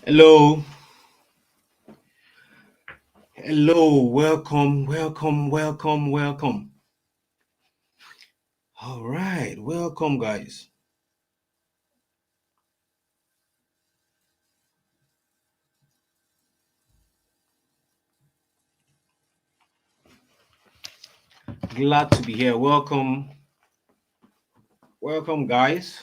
Hello, hello, welcome, welcome, welcome, welcome. All right, welcome, guys. Glad to be here. Welcome, welcome, guys.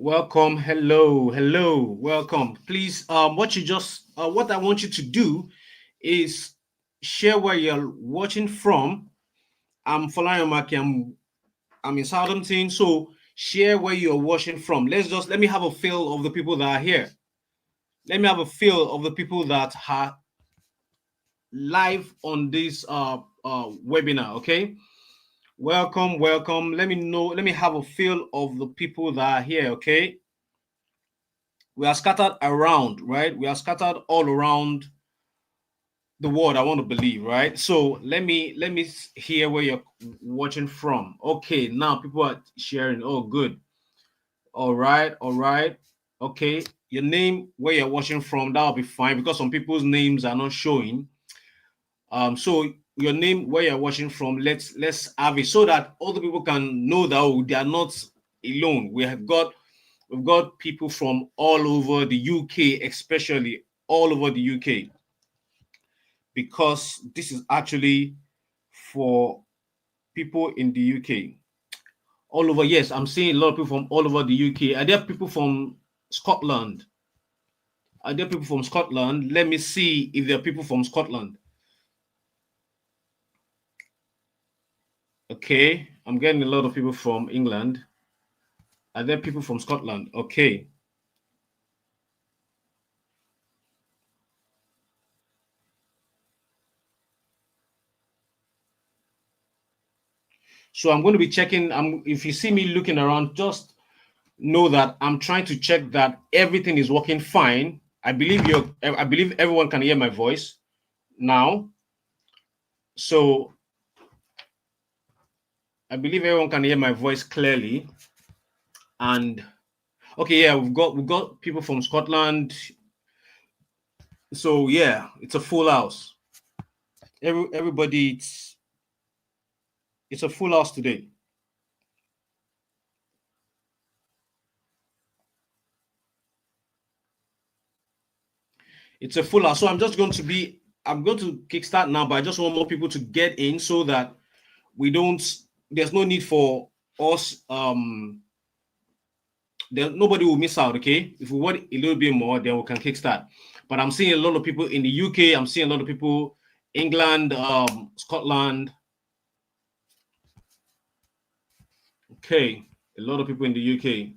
Welcome, hello, hello, welcome. Please, what I want you to do is share where you're watching from. I'm Falayamaki. I'm in Southampton, so share where you're watching from. Let me have a feel of the people that are here. Let me have a feel of the people that are live on this webinar. Okay, welcome, welcome. Let me know. Let me have a feel of the people that are here. Okay, we are scattered around, right? We are scattered all around the world. I want to believe, right? So let me hear where you're watching from. Okay, now people are sharing. Oh, good. All right, all right. Okay, your name, where you're watching from, that'll be fine because some people's names are not showing. So your name, where you're watching from, let's have it so that other people can know that they are not alone. We've got people from all over the UK, especially all over the UK, because this is actually for people in the UK. All over, yes, I'm seeing a lot of people from all over the UK. Are there people from Scotland? Are there people from Scotland? Let me see if there are people from Scotland. Okay, I'm getting a lot of people from England. Are there people from Scotland? Okay. So I'm going to be checking. If you see me looking around, just know that I'm trying to check that everything is working fine. I believe everyone can hear my voice now. So I believe everyone can hear my voice clearly. And okay, yeah, we've got people from Scotland. So yeah, it's a full house. Everybody, it's a full house today. It's a full house. So I'm going to kickstart now, but I just want more people to get in so that we don't, there's no need for us, nobody will miss out. Okay, if we want a little bit more, then we can kickstart. But I'm seeing a lot of people in the UK. I'm seeing a lot of people England, Scotland. Okay, a lot of people in the UK.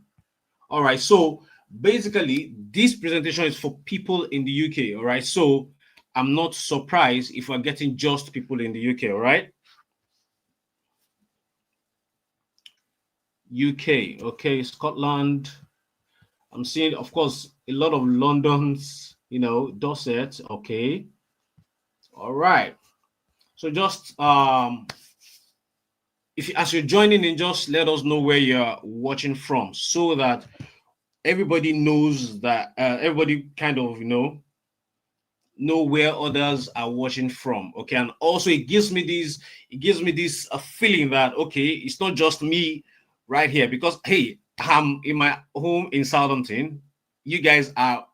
All right, so basically this presentation is for people in the UK. All right, so I'm not surprised if we're getting just people in the UK. All right, UK. Okay, Scotland. I'm seeing, of course, a lot of London's, Dorset. Okay. All right. So just if as you're joining in, just let us know where you're watching from so that everybody knows that everybody kind of know where others are watching from. Okay. And also it gives me this feeling that okay, it's not just me right here because hey, I'm in my home in Southampton. You guys are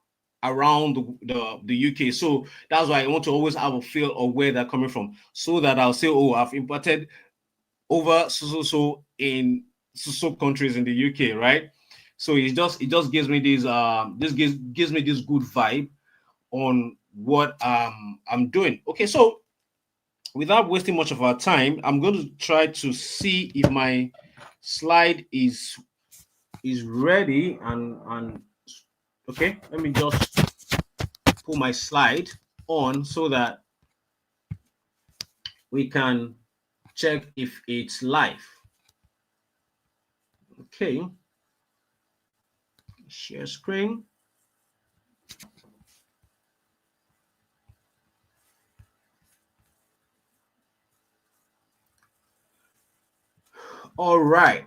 around the UK. So that's why I want to always have a feel of where they're coming from. So that I'll say, oh, I've imported over so in so countries in the UK, right? So it just gives me this gives me this good vibe on what I'm doing. Okay, so without wasting much of our time, I'm going to try to see if my slide is ready and okay, let me just put my slide on so that we can check if it's live. Okay. Share screen. All right.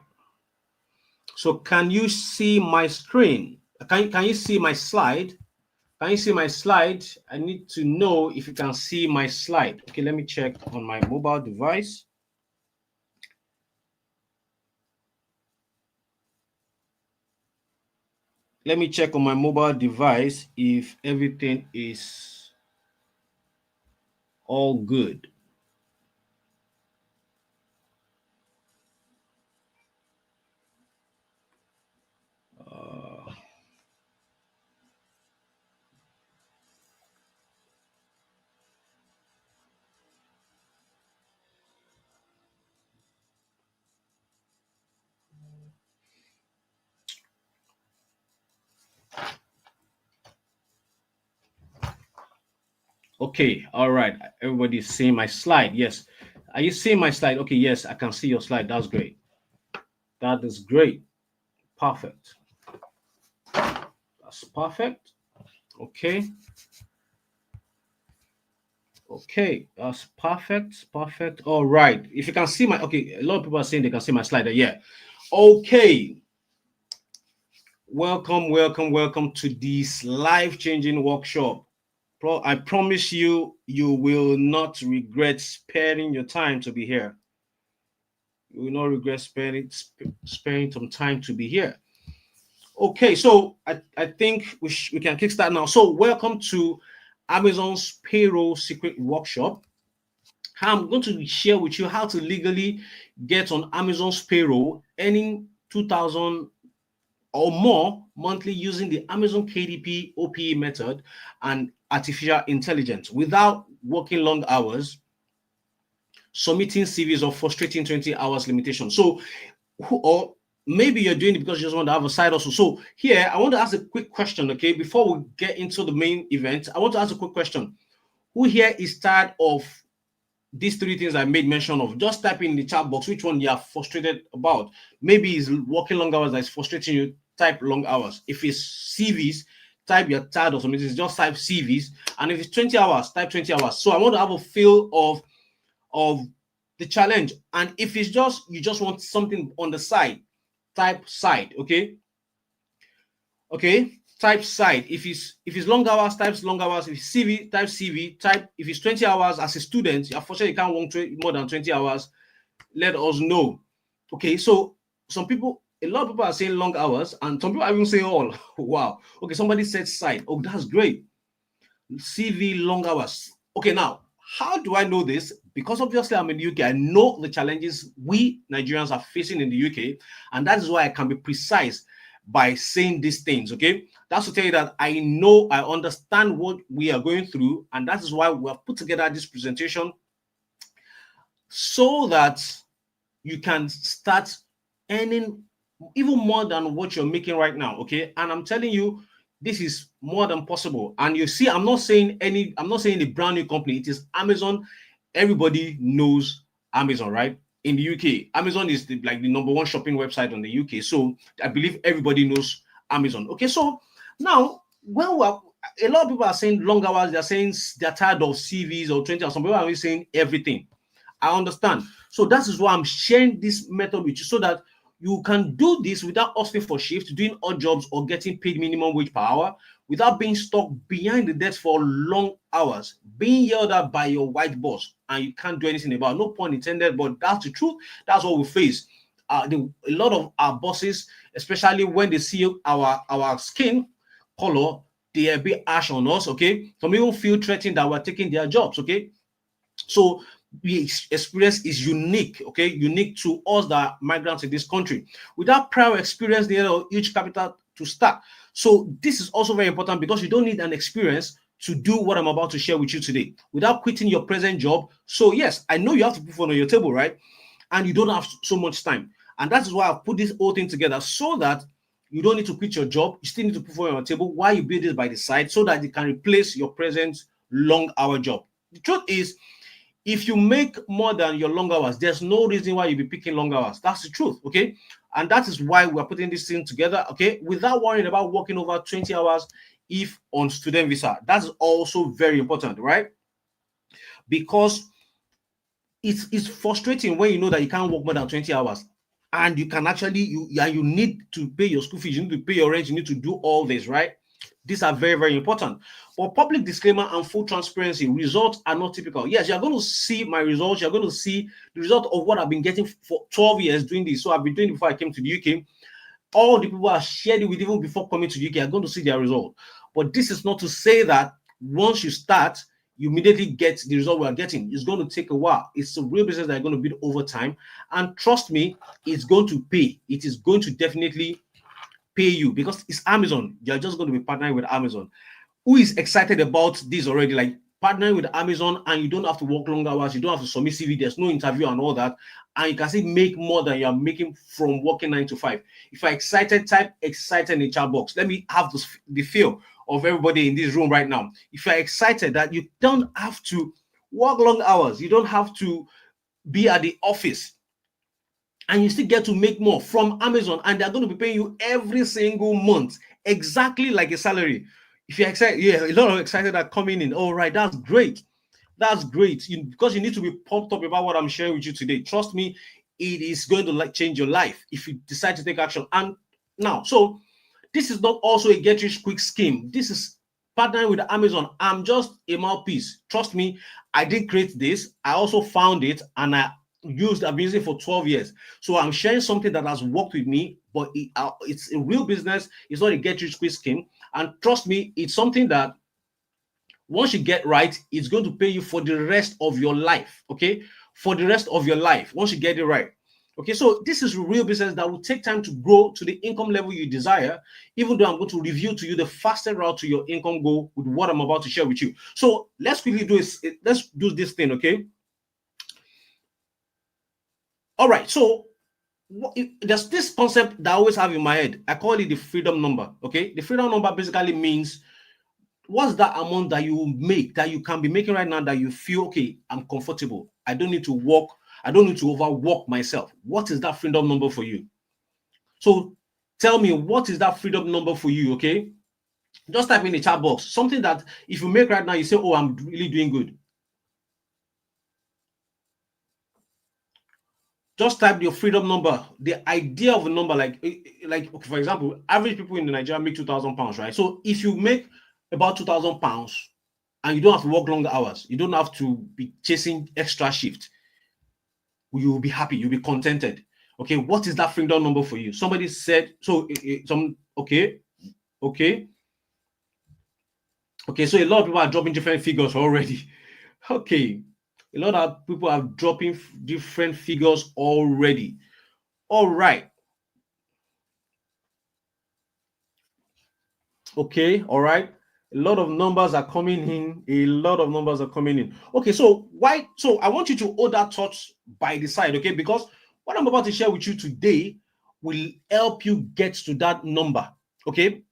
So can you see my screen? Can you see my slide? Can you see my slide? I need to know if you can see my slide. Okay, let me check on my mobile device. Let me check on my mobile device if everything is all good. Okay, all right. Everybody's seeing my slide. Yes. Are you seeing my slide? Okay, yes, I can see your slide. That's great. That is great. Perfect. That's perfect. Okay. Okay, that's perfect. Perfect. All right. If you can see my, okay, a lot of people are saying they can see my slide. Yeah. Okay. Welcome, welcome, welcome to this life-changing workshop. I promise you, you will not regret sparing your time to be here. You will not regret sparing some time to be here. Okay, so I think we can kickstart now. So welcome to Amazon's Payroll Secret Workshop. I'm going to share with you how to legally get on Amazon's payroll, earning 2,000 or more monthly using the Amazon KDP OPE method and artificial intelligence without working long hours, submitting CVs, or frustrating 20 hours limitation. So, or maybe you're doing it because you just want to have a side hustle. So here, I want to ask a quick question, okay? Before we get into the main event, I want to ask a quick question. Who here is tired of these three things I made mention of? Just type in the chat box which one you are frustrated about. Maybe it's working long hours that is frustrating you. Type long hours. If it's CVs, type you're tired of something. Just type CVs. And if it's 20 hours, type 20 hours. So I want to have a feel of the challenge. And if it's just you just want something on the side, type side. Okay. Okay. Type side. If it's long hours, type long hours. If it's CV, type CV. Type if it's 20 hours as a student, unfortunately you can't work more than 20 hours. Let us know. Okay, so a lot of people are saying long hours, and some people are even saying all. Wow. Okay, somebody said side. Oh, that's great. CV long hours. Okay, now how do I know this? Because obviously I'm in the UK. I know the challenges we Nigerians are facing in the UK, and that is why I can be precise by saying these things. Okay, that's to tell you that I know, I understand what we are going through, and that is why we have put together this presentation so that you can start earning even more than what you're making right now. Okay, and I'm telling you, this is more than possible. And you see, I'm not saying a brand new company. It is Amazon. Everybody knows Amazon, right? In the UK, Amazon is like the number one shopping website on the UK. So I believe everybody knows Amazon. Okay, so now a lot of people are saying long hours. They're saying they're tired of CVs or 20 hours. Some people are really saying everything. I understand. So that is why I'm sharing this method with you so that you can do this without asking for shift, doing odd jobs, or getting paid minimum wage per hour, without being stuck behind the desk for long hours, being yelled at by your white boss, and you can't do anything about it. No pun intended, but that's the truth. That's what we face. A lot of our bosses, especially when they see our skin color, they are a bit harsh on us. Okay, some even feel threatened that we're taking their jobs. Okay, so the experience is unique, okay, unique to us that are migrants in this country without prior experience near a huge capital to start. So this is also very important because you don't need an experience to do what I'm about to share with you today without quitting your present job. So yes, I know you have to put food on your table, right? And you don't have so much time. And that is why I've put this whole thing together so that you don't need to quit your job. You still need to put food on your table while you build this by the side so that you can replace your present long hour job. The truth is, If you make more than your long hours, there's no reason why you'll be picking long hours. That's the truth, okay? And that is why we're putting this thing together, okay? Without worrying about working over 20 hours if on student visa. That's also very important, right? Because it's frustrating when you know that you can't work more than 20 hours and you can actually you need to pay your school fees, you need to pay your rent, you need to do all this, right? These are very, very important. For public disclaimer and full transparency, results are not typical. Yes, you're going to see my results. You're going to see the result of what I've been getting for 12 years doing this. So I've been doing it before I came to the UK. All the people I shared it with even before coming to the UK are going to see their result. But this is not to say that once you start, you immediately get the result we are getting. It's going to take a while. It's a real business that are going to build over time. And trust me, it's going to pay. It is going to definitely pay you because it's Amazon. You're just going to be partnering with Amazon. Who is excited about this already? Like partnering with Amazon, and you don't have to work long hours, you don't have to submit CV, there's no interview and all that, and you can still make more than you're making from working 9 to 5. If you're excited, type excited in the chat box. Let me have the feel of everybody in this room right now. If you're excited that you don't have to work long hours, you don't have to be at the office, and you still get to make more from Amazon, and they're going to be paying you every single month, exactly like a salary. If you're excited, yeah, a lot of excited are coming in. All right, that's great. That's great. Because you need to be pumped up about what I'm sharing with you today. Trust me, it is going to change your life if you decide to take action. And now, so this is not also a get rich quick scheme. This is partnering with Amazon. I'm just a mouthpiece. Trust me, I did create this. I also found it and I've been using it for 12 years. So I'm sharing something that has worked with me, but it's a real business. It's not a get rich quick scheme. And trust me, it's something that once you get right, it's going to pay you for the rest of your life. Okay, for the rest of your life, once you get it right. Okay, so this is a real business that will take time to grow to the income level you desire, even though I'm going to review to you the fastest route to your income goal with what I'm about to share with you. So let's quickly do this. Let's do this thing, okay? All right, so there's this concept that I always have in my head. I call it the freedom number, okay? The freedom number basically means what's that amount that you make, that you can be making right now, that you feel, okay, I'm comfortable. I don't need to work. I don't need to overwork myself. What is that freedom number for you? So tell me, what is that freedom number for you, okay? Just type in the chat box. Something that if you make right now, you say, oh, I'm really doing good. Just type your freedom number, the idea of a number, like okay, for example, average people in Nigeria make £2,000, right? So if you make about £2,000 and you don't have to work longer hours, you don't have to be chasing extra shift, you will be happy, you'll be contented. Okay, what is that freedom number for you? Somebody said so. Okay. So a lot of people are dropping different figures already. Okay, a lot of people are dropping different figures already. All right. Okay, all right. A lot of numbers are coming in. A lot of numbers are coming in. Okay, so why? So I want you to hold that thought by the side, okay? Because what I'm about to share with you today will help you get to that number, okay?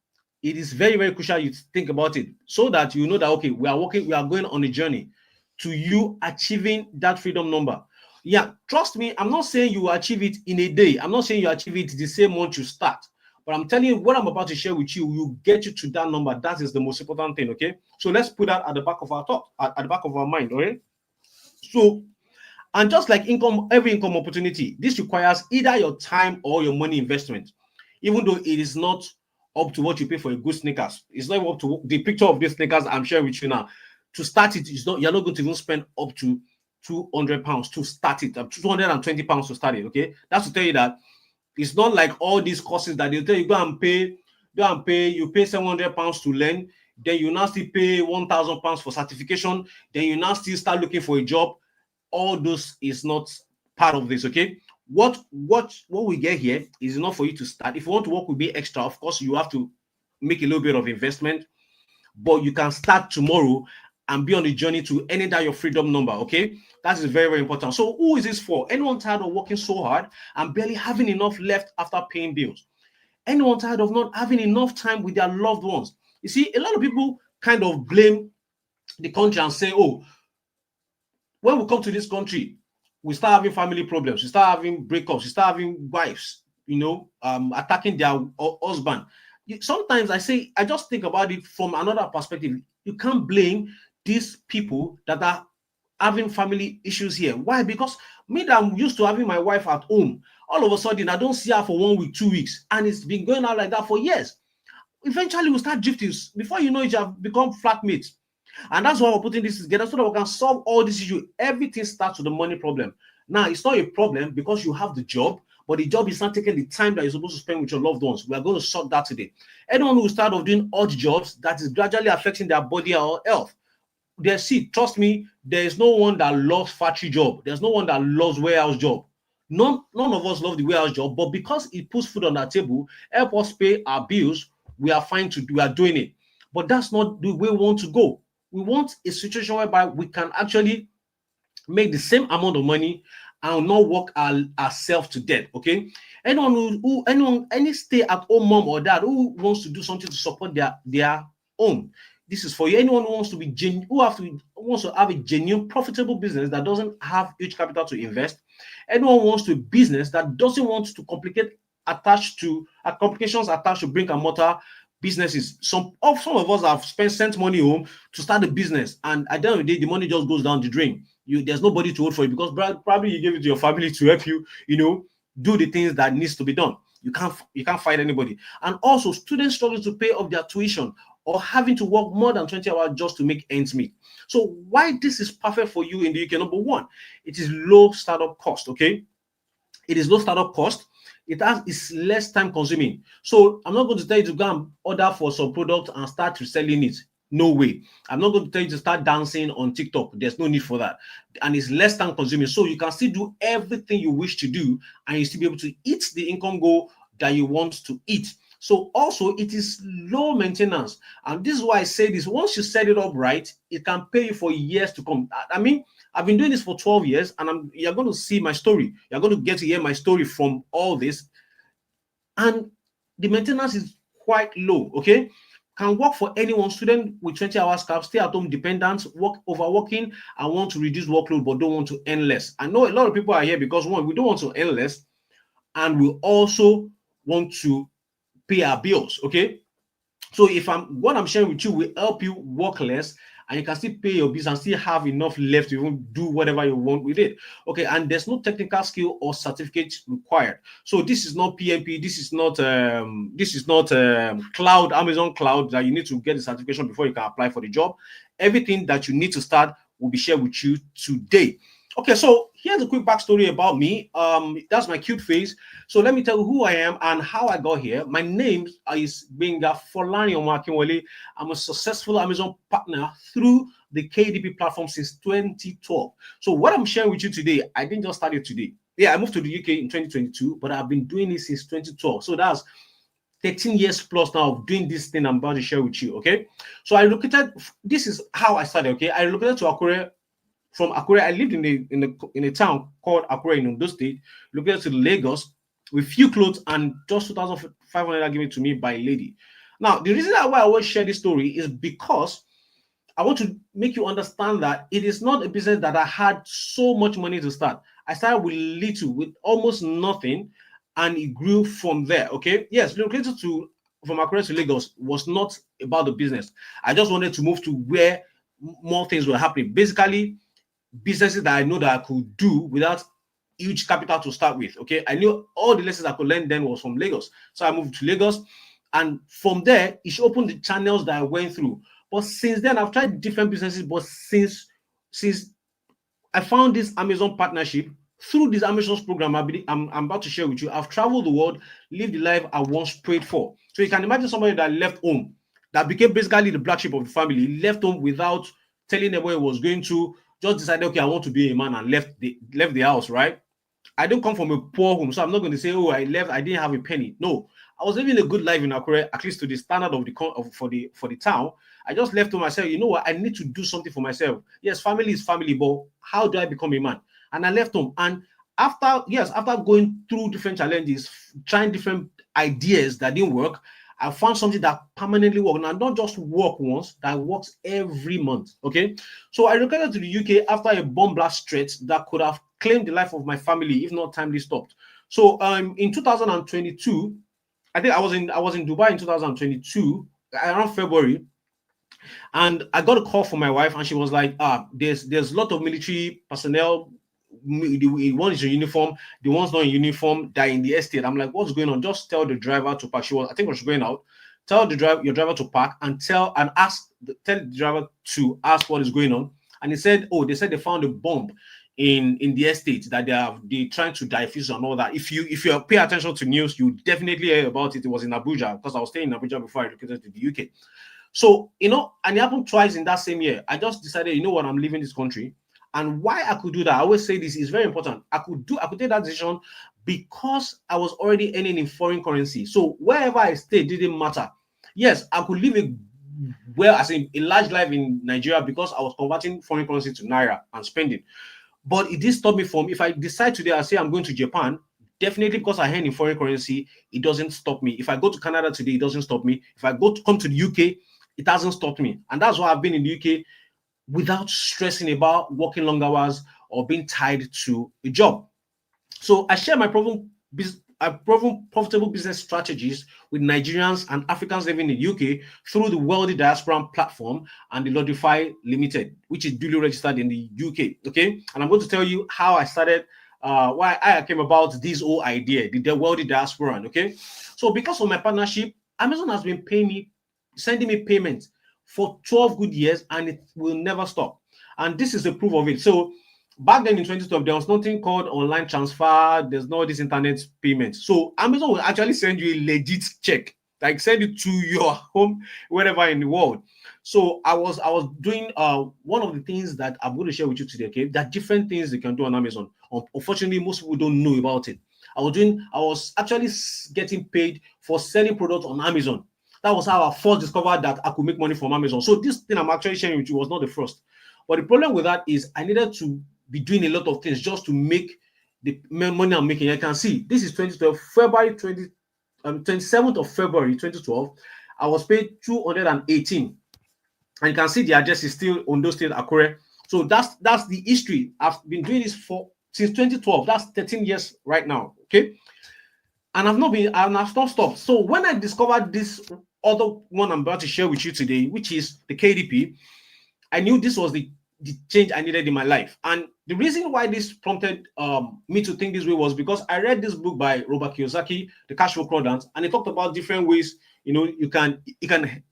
It is very, very crucial you think about it so that you know that, okay, we are going on a journey to you achieving that freedom number. Yeah, trust me, I'm not saying you will achieve it in a day. I'm not saying you achieve it the same month you start. But I'm telling you, what I'm about to share with you will get you to that number. That is the most important thing, okay? So let's put that at the back of our thought, at the back of our mind, okay? So, and just like every income opportunity, this requires either your time or your money investment. Even though it is not up to what you pay for a good sneakers, it's not up to the picture of these sneakers I'm sharing with you now. To start it, you're not going to even spend up to £200 to start it, £220 to start it, okay? That's to tell you that it's not like all these courses that they tell you go and pay, you pay £700 to learn, then you now still pay £1,000 for certification, then you now still start looking for a job. All those is not part of this, okay? What we get here is enough for you to start. If you want to work with me extra, of course, you have to make a little bit of investment, but you can start tomorrow and be on the journey to any that your freedom number, okay? That is very, very important. So who is this for? Anyone tired of working so hard and barely having enough left after paying bills? Anyone tired of not having enough time with their loved ones? You see, a lot of people kind of blame the country and say, oh, When we come to this country, we start having family problems, we start having breakups, we start having wives, attacking their husband. Sometimes I say, I just think about it from another perspective. You can't blame these people that are having family issues here. Why? Because me that I'm used to having my wife at home, all of a sudden I don't see her for 1 week, 2 weeks, and it's been going on like that for years. Eventually, we start drifting. Before you know it, you have become flatmates. And that's why we're putting this together so that we can solve all these issues. Everything starts with the money problem. Now, it's not a problem because you have the job, but the job is not taking the time that you're supposed to spend with your loved ones. We are going to sort that today. Anyone who start off doing odd jobs that is gradually affecting their body or health, trust me, there is no one that loves factory job. There's no one that loves warehouse job. None of us love the warehouse job, but because it puts food on our table, help us pay our bills, we are fine to do, we are doing it. But that's not the way we want to go. We want a situation whereby we can actually make the same amount of money and not work ourselves to death. Okay. Any stay-at-home mom or dad who wants to do something to support their home, this is for you. Anyone who wants to be wants to have a genuine profitable business that doesn't have huge capital to invest. Anyone wants to a business that doesn't want to complications attached to brick and mortar businesses. Some of us have sent money home to start a business, and at the end of the day, the money just goes down the drain. There's nobody to hold for you because probably you gave it to your family to help you, do the things that needs to be done. You can't fight anybody. And also, students struggle to pay off their tuition or having to work more than 20 hours just to make ends meet. So why this is perfect for you in the UK? Number one, it is low startup cost. Okay, it is low startup cost. It's less time consuming. So I'm not going to tell you to go and order for some product and start reselling it. No way. I'm not going to tell you to start dancing on TikTok. There's no need for that. And it's less time consuming. So you can still do everything you wish to do and you still be able to eat the income goal that you want to eat. So also it is low maintenance. And this is why I say this. Once you set it up right, it can pay you for years to come. I mean, I've been doing this for 12 years and you're going to see my story. You're going to get to hear my story from all this. And the maintenance is quite low, okay? Can work for anyone, student with 20 hours cap, stay at home dependents, overworking and want to reduce workload but don't want to earn less. I know a lot of people are here because one, we don't want to earn less and we also want to pay our bills, okay? So what I'm sharing with you will help you work less and you can still pay your bills and still have enough left to even do whatever you want with it. Okay, and there's no technical skill or certificate required. So this is not PMP, this is not cloud, Amazon Cloud that you need to get the certification before you can apply for the job. Everything that you need to start will be shared with you today. Okay, so here's a quick backstory about me. That's my cute face. So let me tell you who I am and how I got here. My name is Benga Folani Omakinwale. I'm a successful Amazon partner through the KDP platform since 2012. So what I'm sharing with you today, I didn't just start it today. Yeah, I moved to the UK in 2022, but I've been doing it since 2012. So that's 13 years plus now of doing this thing I'm about to share with you, okay? So this is how I started, okay? I relocated to Akure. From Akure, I lived in a town called Akure in Ondo State, located to Lagos, with few clothes and just 2,500 given to me by a lady. Now, the reason why I always share this story is because I want to make you understand that it is not a business that I had so much money to start. I started with little, with almost nothing, and it grew from there. Okay, yes, relocated from Akure to Lagos was not about the business. I just wanted to move to where more things were happening. Basically, businesses that I know that I could do without huge capital to start with. Okay, I knew all the lessons I could learn then was from Lagos, so I moved to Lagos, and from there it opened the channels that I went through. But since then, I've tried different businesses. But since I found this Amazon partnership through this Amazon's program, I'm about to share with you. I've traveled the world, lived the life I once prayed for. So you can imagine somebody that left home, that became basically the black sheep of the family. He left home without telling them where he was going to. Just decided, okay, I want to be a man, and left the house, right? I don't come from a poor home, so I'm not going to say, oh, I left, I didn't have a penny. No, I was living a good life in Akure, at least to the standard of for the town. I just left to myself, you know what, I need to do something for myself. Yes, family is family, but how do I become a man? And I left home. And after going through different challenges, trying different ideas that didn't work, I found something that permanently works, and not just work once, that works every month. Okay, so I relocated to the UK after a bomb blast threat that could have claimed the life of my family if not timely stopped. So in 2022, I think I was in Dubai in 2022 around February, and I got a call from my wife, and she was like, there's a lot of military personnel. The one is in uniform, the one's not in uniform, that in the estate. I'm like, what's going on? Just tell the driver to park. I think, was going out. Tell your driver to park, and tell the driver to ask what is going on. And he said, oh, they said they found a bomb in the estate that they trying to diffuse and all that. If you pay attention to news, you definitely hear about it. It was in Abuja, because I was staying in Abuja before I relocated to the UK. So, and it happened twice in that same year. I just decided, you know what, I'm leaving this country. And why I could do that, I always say this is very important. I could take that decision because I was already earning in foreign currency. So wherever I stayed didn't matter. Yes, I could live as in a large life in Nigeria because I was converting foreign currency to naira and spending. But it did stop me from, if I decide today, I say I'm going to Japan, definitely because I earn in foreign currency, it doesn't stop me. If I go to Canada today, it doesn't stop me. If I come to the UK, it hasn't stopped me. And that's why I've been in the UK without stressing about working long hours or being tied to a job. So I share my proven profitable business strategies with Nigerians and Africans living in the UK through the Wealthy Diaspora platform and the Lodify Limited, which is duly registered in the UK. Okay, and I'm going to tell you how I started, why I came about this whole idea, the Wealthy Diaspora. Okay, so because of my partnership, Amazon has been sending me payments for 12 good years, and it will never stop. And this is the proof of it. So back then in 2012, there was nothing called online transfer. There's no this internet payment. So Amazon will actually send you a legit check, like send it to your home, wherever in the world. So I was doing one of the things that I'm going to share with you today. Okay, there are different things you can do on Amazon. Unfortunately, most people don't know about it. I was actually getting paid for selling products on Amazon. That was how I first discovered that I could make money from Amazon. So this thing I'm actually sharing with you was not the first. But the problem with that is I needed to be doing a lot of things just to make the money I'm making. I can see this is 2012, 27th of February 2012. I was paid 218. And you can see the address is still Ondo State, Akure. So that's the history. I've been doing this since 2012. That's 13 years right now. Okay. And I've not stopped. So when I discovered this other one I'm about to share with you today, which is the KDP, I knew this was the change I needed in my life. And the reason why this prompted me to think this way was because I read this book by Robert Kiyosaki, The Cash Flow Quadrant, and he talked about different ways you can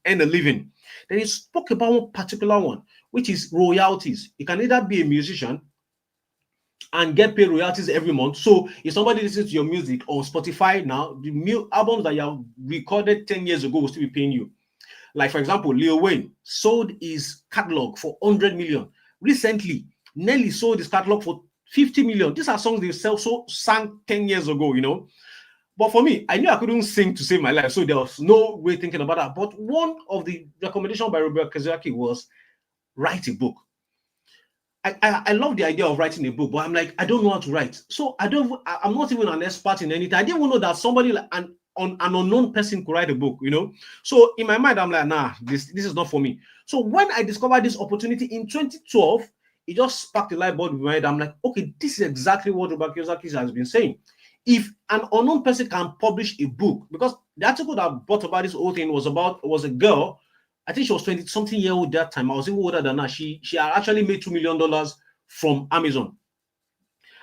earn a living. Then he spoke about one particular one, which is royalties. You can either be a musician and get paid royalties every month. So if somebody listens to your music on Spotify now, the albums that you have recorded 10 years ago will still be paying you. Like, for example, Lil Wayne sold his catalog for 100 million. Recently, Nelly sold his catalog for 50 million. These are songs they sang 10 years ago. But for me, I knew I couldn't sing to save my life, so there was no way thinking about that. But one of the recommendations by Robert Kiyosaki was write a book. I love the idea of writing a book, but I'm like, I don't know how to write. So I'm not even an expert in anything. I didn't even know that somebody an unknown person could write a book, So in my mind, I'm like, nah, this is not for me. So when I discovered this opportunity in 2012, it just sparked a light bulb in my head. I'm like, okay, this is exactly what Robert Kiyosaki has been saying. If an unknown person can publish a book, because the article that brought about this whole thing was a girl. I think she was 20-something year old that time. I was even older than her. She had actually made $2 million from Amazon.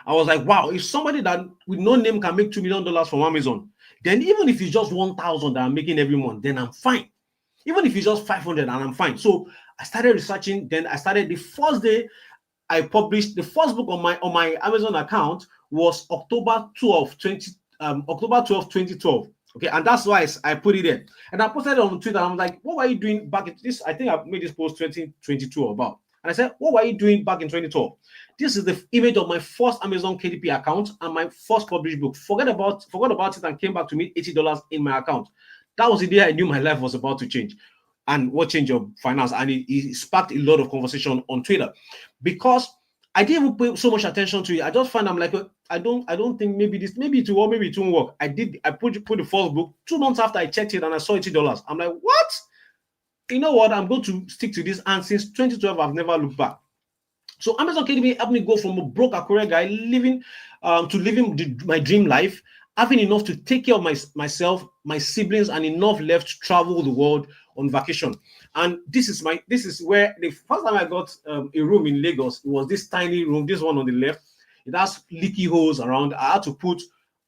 I was like, wow, if somebody that with no name can make $2 million from Amazon, then even if it's just 1,000 that I'm making every month, then I'm fine. Even if it's just 500 and I'm fine. So I started researching. Then I started the first day I published the first book on my Amazon account was October 12, 2012. Okay, and that's why I put it there. And I posted it on Twitter. I'm like, what were you doing back in this? I think I made this post 2022 about. And I said, what were you doing back in 2012? This is the image of my first Amazon KDP account and my first published book. Forgot about it and came back to me $80 in my account. That was the day I knew my life was about to change. And what changed your finance? And it sparked a lot of conversation on Twitter. Because I didn't even pay so much attention to it. I just found I'm like, I don't think maybe this, maybe it will work, maybe it won't work. I put the first book 2 months after I checked it and I saw $80. I'm like, what? You know what? I'm going to stick to this. And since 2012, I've never looked back. So Amazon Academy helped me go from a broke Akure guy living to living my dream life, having enough to take care of myself, my siblings, and enough left to travel the world on vacation. And this is where the first time I got a room in Lagos, it was this tiny room, this one on the left. It has leaky holes around. I had to put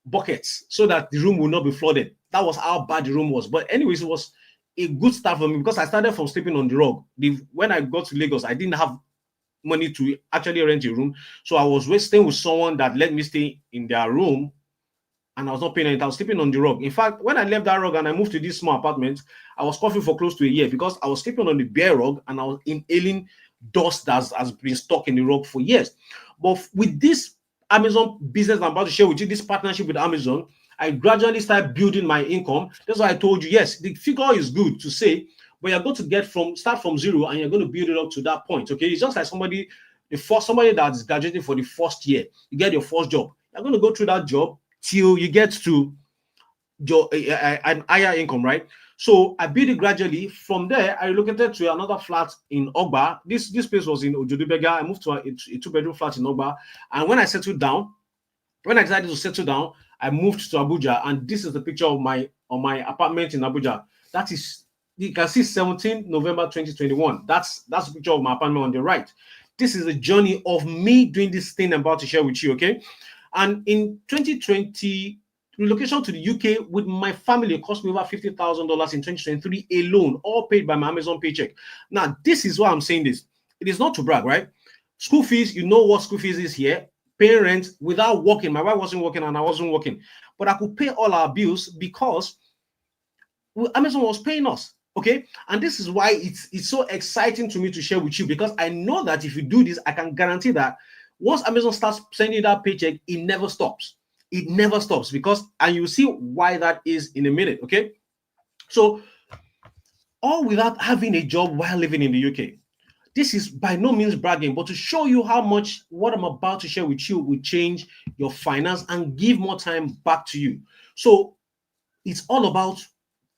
buckets so that the room will not be flooded. That was how bad the room was. But anyways, it was a good start for me because I started from sleeping on the rug. When I got to Lagos, I didn't have money to actually rent a room. So I was staying with someone that let me stay in their room, and I was not paying it. I was sleeping on the rug. In fact, when I left that rug and I moved to this small apartment, I was coughing for close to a year because I was sleeping on the bare rug and I was inhaling dust that has been stuck in the rug for years. But with this Amazon business I'm about to share with you, this partnership with Amazon, I gradually started building my income. That's why I told you, yes, the figure is good to say, but you're going to start from zero and you're going to build it up to that point. Okay, it's just like somebody that is graduating for the first year. You get your first job. You're going to go through that job till you get to your an higher income, right? So I built it gradually. From there, I relocated to another flat in Ogba. This place was in Ojodubega. I moved to a 2-bedroom flat in Ogba. And when I decided to settle down, I moved to Abuja. And this is the picture of my apartment in Abuja. That is, you can see 17 November 2021. That's the picture of my apartment on the right. This is the journey of me doing this thing I'm about to share with you, okay? And in 2020, relocation to the UK with my family cost me over $50,000 in 2023 alone, all paid by my Amazon paycheck. Now, this is why I'm saying this. It is not to brag, right? School fees, you know what school fees is here. Paying rent without working. My wife wasn't working and I wasn't working. But I could pay all our bills because Amazon was paying us. Okay, and this is why it's so exciting to me to share with you, because I know that if you do this, I can guarantee that once Amazon starts sending that paycheck, it never stops. It never stops, because, and you'll see why that is in a minute. Okay, so all without having a job while living in the UK. This is by no means bragging, but to show you how much what I'm about to share with you will change your finance and give more time back to you. So it's all about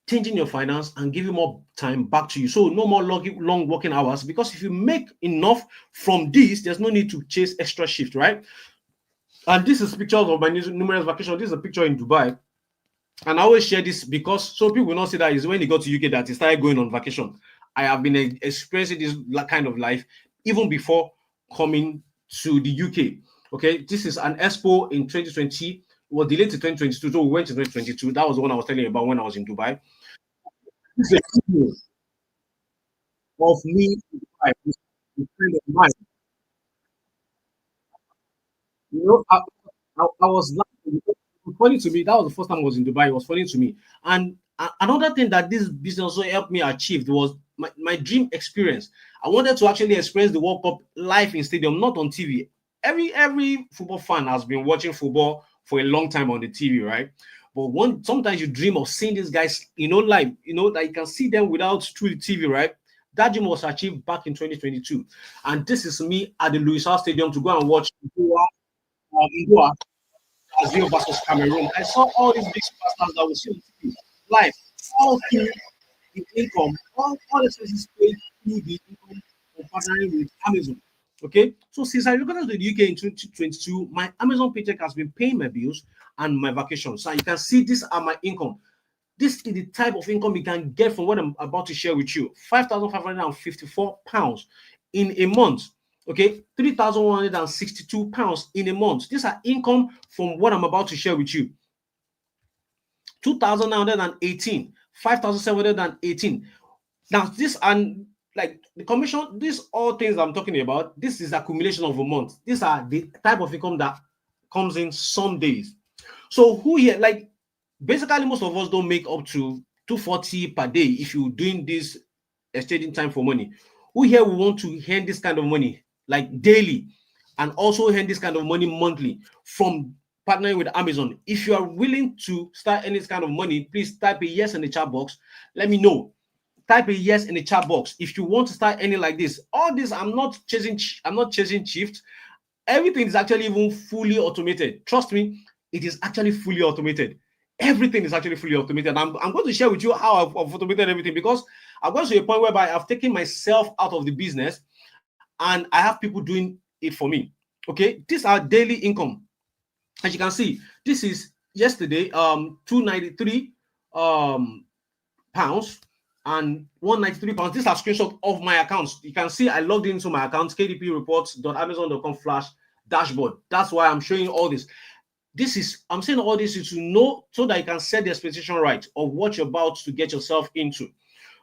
changing your finance and giving more time back to you. So no more long working hours, because if you make enough from this, there's no need to chase extra shift, right? And this is pictures of my numerous vacations. This is a picture in Dubai. And I always share this because so people will not see that is when you go to UK that he started going on vacation. I have been experiencing this kind of life even before coming to the UK. Okay, this is an expo in 2020. It was delayed to 2022, so we went to 2022. That was the one I was telling you about when I was in Dubai. This is a video of me in Dubai. This is a friend of mine. You know, I was laughing. It was funny to me. That was the first time I was in Dubai. It was funny to me. And another thing that this business also helped me achieve was my dream experience. I wanted to actually experience the World Cup live in stadium, not on TV. Every football fan has been watching football for a long time on the TV, right? But sometimes you dream of seeing these guys, live, that you can see them without through the TV, right? That dream was achieved back in 2022. And this is me at the Louis Hart Stadium to go and watch Goa, Brazil versus Cameroon. I saw all these big superstars that was on TV live, all through the income, all the expenses paid through the income of partnering with Amazon. Okay, so since I relocated to the UK in 2022, my Amazon paycheck has been paying my bills and my vacations. So you can see these are my income. This is the type of income you can get from what I'm about to share with you. £5,554 in a month. Okay, £3,162 in a month. These are income from what I'm about to share with you. 2,918, 5,718. Now, this and like the commission, these all things I'm talking about, this is accumulation of a month. These are the type of income that comes in some days. So who here, like basically most of us don't make up to 240 per day if you're doing this exchanging time for money. Who here will want to earn this kind of money like daily and also earn this kind of money monthly from partnering with Amazon? If you are willing to start earning this kind of money, please type a yes in the chat box. Let me know. Type a yes in the chat box if you want to start earning like this. All this, I'm not chasing shift. Everything is actually even fully automated. Trust me, it is actually fully automated. Everything is actually fully automated. I'm going to share with you how I've automated everything, because I've got to a point whereby I've taken myself out of the business and I have people doing it for me. Okay, these are daily income. As you can see, this is yesterday, 293 pounds and 193 pounds. These are screenshots of my accounts. You can see I logged into my account, kdpreports.amazon.com/dashboard. That's why I'm showing you all this. I'm saying all this is to know, so that you can set the expectation right of what you're about to get yourself into.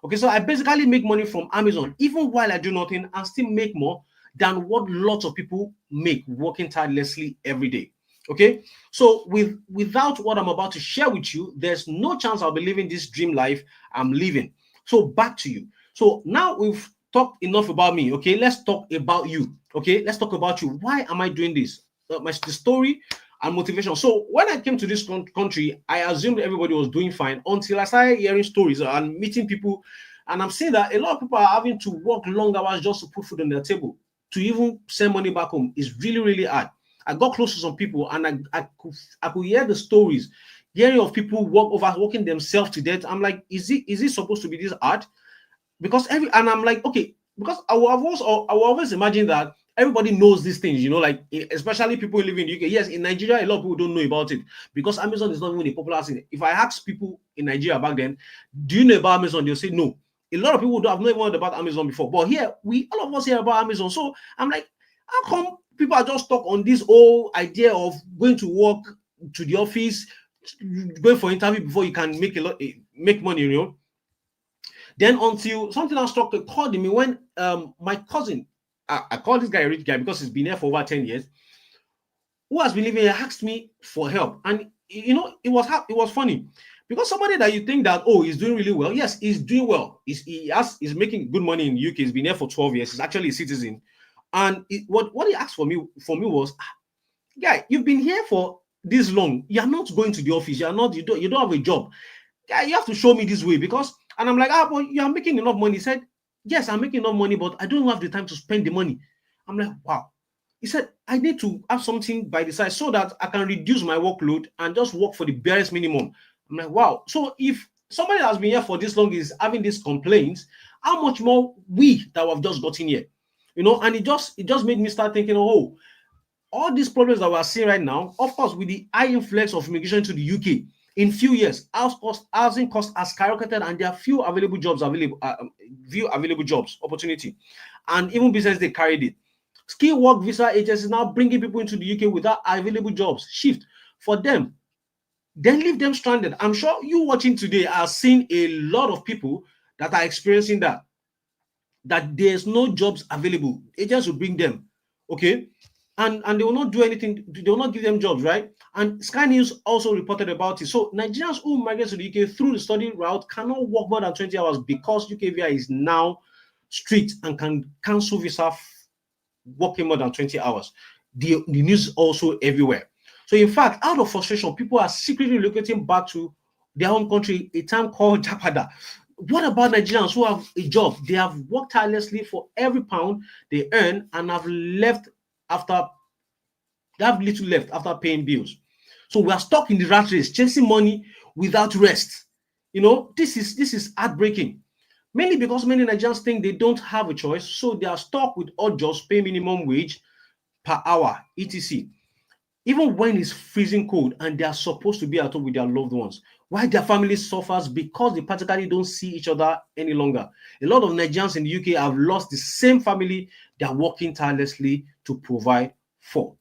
Okay, so I basically make money from Amazon even while I do nothing, and still make more than what lots of people make working tirelessly every day. Okay, so without what I'm about to share with you, there's no chance I'll be living this dream life I'm living. So back to you. So now we've talked enough about me. Okay, let's talk about you. Okay, let's talk about you. Why am I doing this? The story and motivation. So when I came to this country, I assumed everybody was doing fine until I started hearing stories and meeting people. And I'm seeing that a lot of people are having to work long hours just to put food on their table. To even send money back home is really, really hard. I got close to some people, and I could hear the stories, hearing of people overworking themselves to death. I'm like, is it supposed to be this hard? Because and I'm like, okay, because I will always imagine that everybody knows these things, like especially people who live in the UK. Yes, in Nigeria, a lot of people don't know about it because Amazon is not even a popular thing. If I ask people in Nigeria back then, do you know about Amazon? They'll say no. A lot of people have not even heard about Amazon before. But here, all of us hear about Amazon. So I'm like, how come people are just stuck on this whole idea of going to work to the office, going for interview before you can make money? Then until something else struck a chord in me when my cousin, I call this guy a rich guy because he's been here for over 10 years, who has been living here, asked me for help. And it was funny because somebody that you think that, oh, he's doing really well. Yes, he's doing well. He's making good money in the UK. He's been here for 12 years. He's actually a citizen. And what he asked for me was, guy, you've been here for this long. You're not going to the office. You don't have a job. Guy, you have to show me this way. Because, and I'm like, but you are making enough money. He said, yes, I'm making enough money, but I don't have the time to spend the money. I'm like, wow. He said, I need to have something by the side so that I can reduce my workload and just work for the barest minimum. I'm like, wow. So if somebody that has been here for this long is having these complaints, how much more we that have just gotten here? And it just made me start thinking, oh, all these problems that we're seeing right now, of course, with the high influx of immigration to the UK, in few years, housing costs has skyrocketed, and there are few available jobs opportunity, and even business they carried it. Skill work visa agencies now bringing people into the UK without available jobs. Shift for them, then leave them stranded. I'm sure you watching today are seeing a lot of people that are experiencing that there's no jobs available. Agents will bring them, okay, and they will not do anything. They will not give them jobs, right? And Sky News also reported about it. So Nigerians who migrate to the UK through the study route cannot work more than 20 hours because UK visa is now strict and can cancel visa working more than 20 hours. The news is also everywhere. So in fact, out of frustration, people are secretly relocating back to their home country, a town called Japada. What about Nigerians who have a job? They have worked tirelessly for every pound they earn and have little left after paying bills. So we are stuck in the rat race, chasing money without rest. This is heartbreaking. Mainly because many Nigerians think they don't have a choice, so they are stuck with odd jobs, pay minimum wage per hour, etc. Even when it's freezing cold and they are supposed to be at home with their loved ones, why their family suffers because they practically don't see each other any longer. A lot of Nigerians in the UK have lost the same family they are working tirelessly to provide for.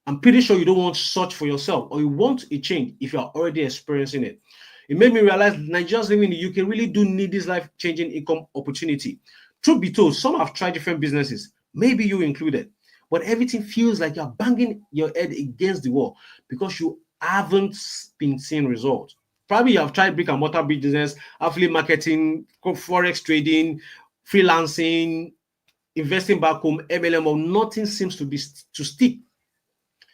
I'm pretty sure you don't want such for yourself, or you want a change if you are already experiencing it. It made me realize Nigerians living in the UK really do need this life-changing income opportunity. Truth be told, some have tried different businesses, maybe you included, but everything feels like you're banging your head against the wall because you haven't been seeing results. Probably you have tried brick and mortar business, affiliate marketing, forex trading, freelancing, investing back home, MLM, or nothing seems to stick.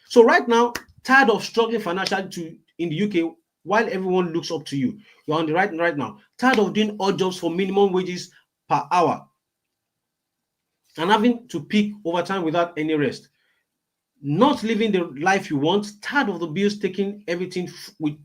So right now, tired of struggling financially in the UK while everyone looks up to you. You're on the right now. Tired of doing odd jobs for minimum wages per hour and having to pick overtime without any rest. not living the life you want, tired of the bills taking everything with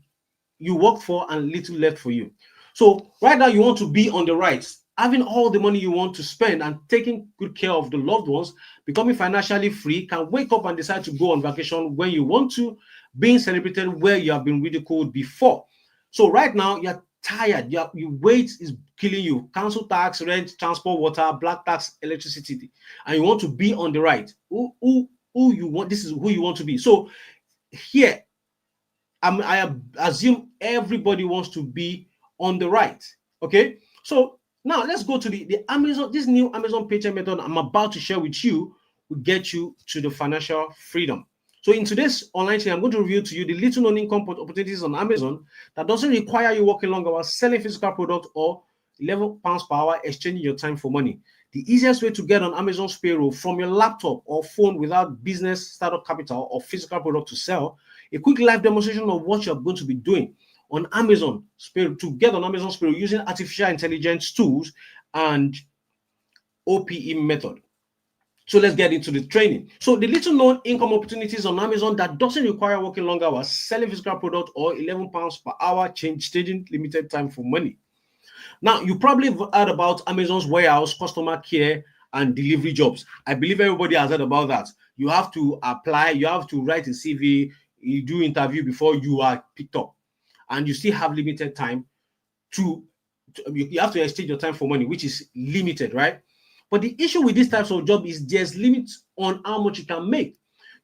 you worked for and little left for you. So right now you want to be on the right, having all the money you want to spend and taking good care of the loved ones, becoming financially free, can wake up and decide to go on vacation when you want to, being celebrated where you have been ridiculed before. So right now you're tired, your weight is killing you, council tax, rent, transport, water, black tax, electricity, and you want to be on the right. Who you want, this is who you want to be. So here I assume everybody wants to be on the right. Okay. So now let's go to the Amazon, this new Amazon paycheck method I'm about to share with you will get you to the financial freedom. So in today's online training, I'm going to reveal to you the little known income opportunities on Amazon that doesn't require you working long hours, selling physical product, or £11 per hour, exchanging your time for money. The easiest way to get on Amazon's payroll from your laptop or phone without business startup capital or physical product to sell. A quick live demonstration of what you're going to be doing on Amazon to get on Amazon's payroll using artificial intelligence tools and OPE method. So let's get into the training. So the little known income opportunities on Amazon that doesn't require working long hours, selling physical product, or £11 per hour, changing limited time for money. Now, you probably have heard about Amazon's warehouse, customer care, and delivery jobs. I believe everybody has heard about that. You have to apply, you have to write a CV, you do interview before you are picked up, and you still have limited time you have to exchange your time for money, which is limited, right? But the issue with these types of job is there's limits on how much you can make.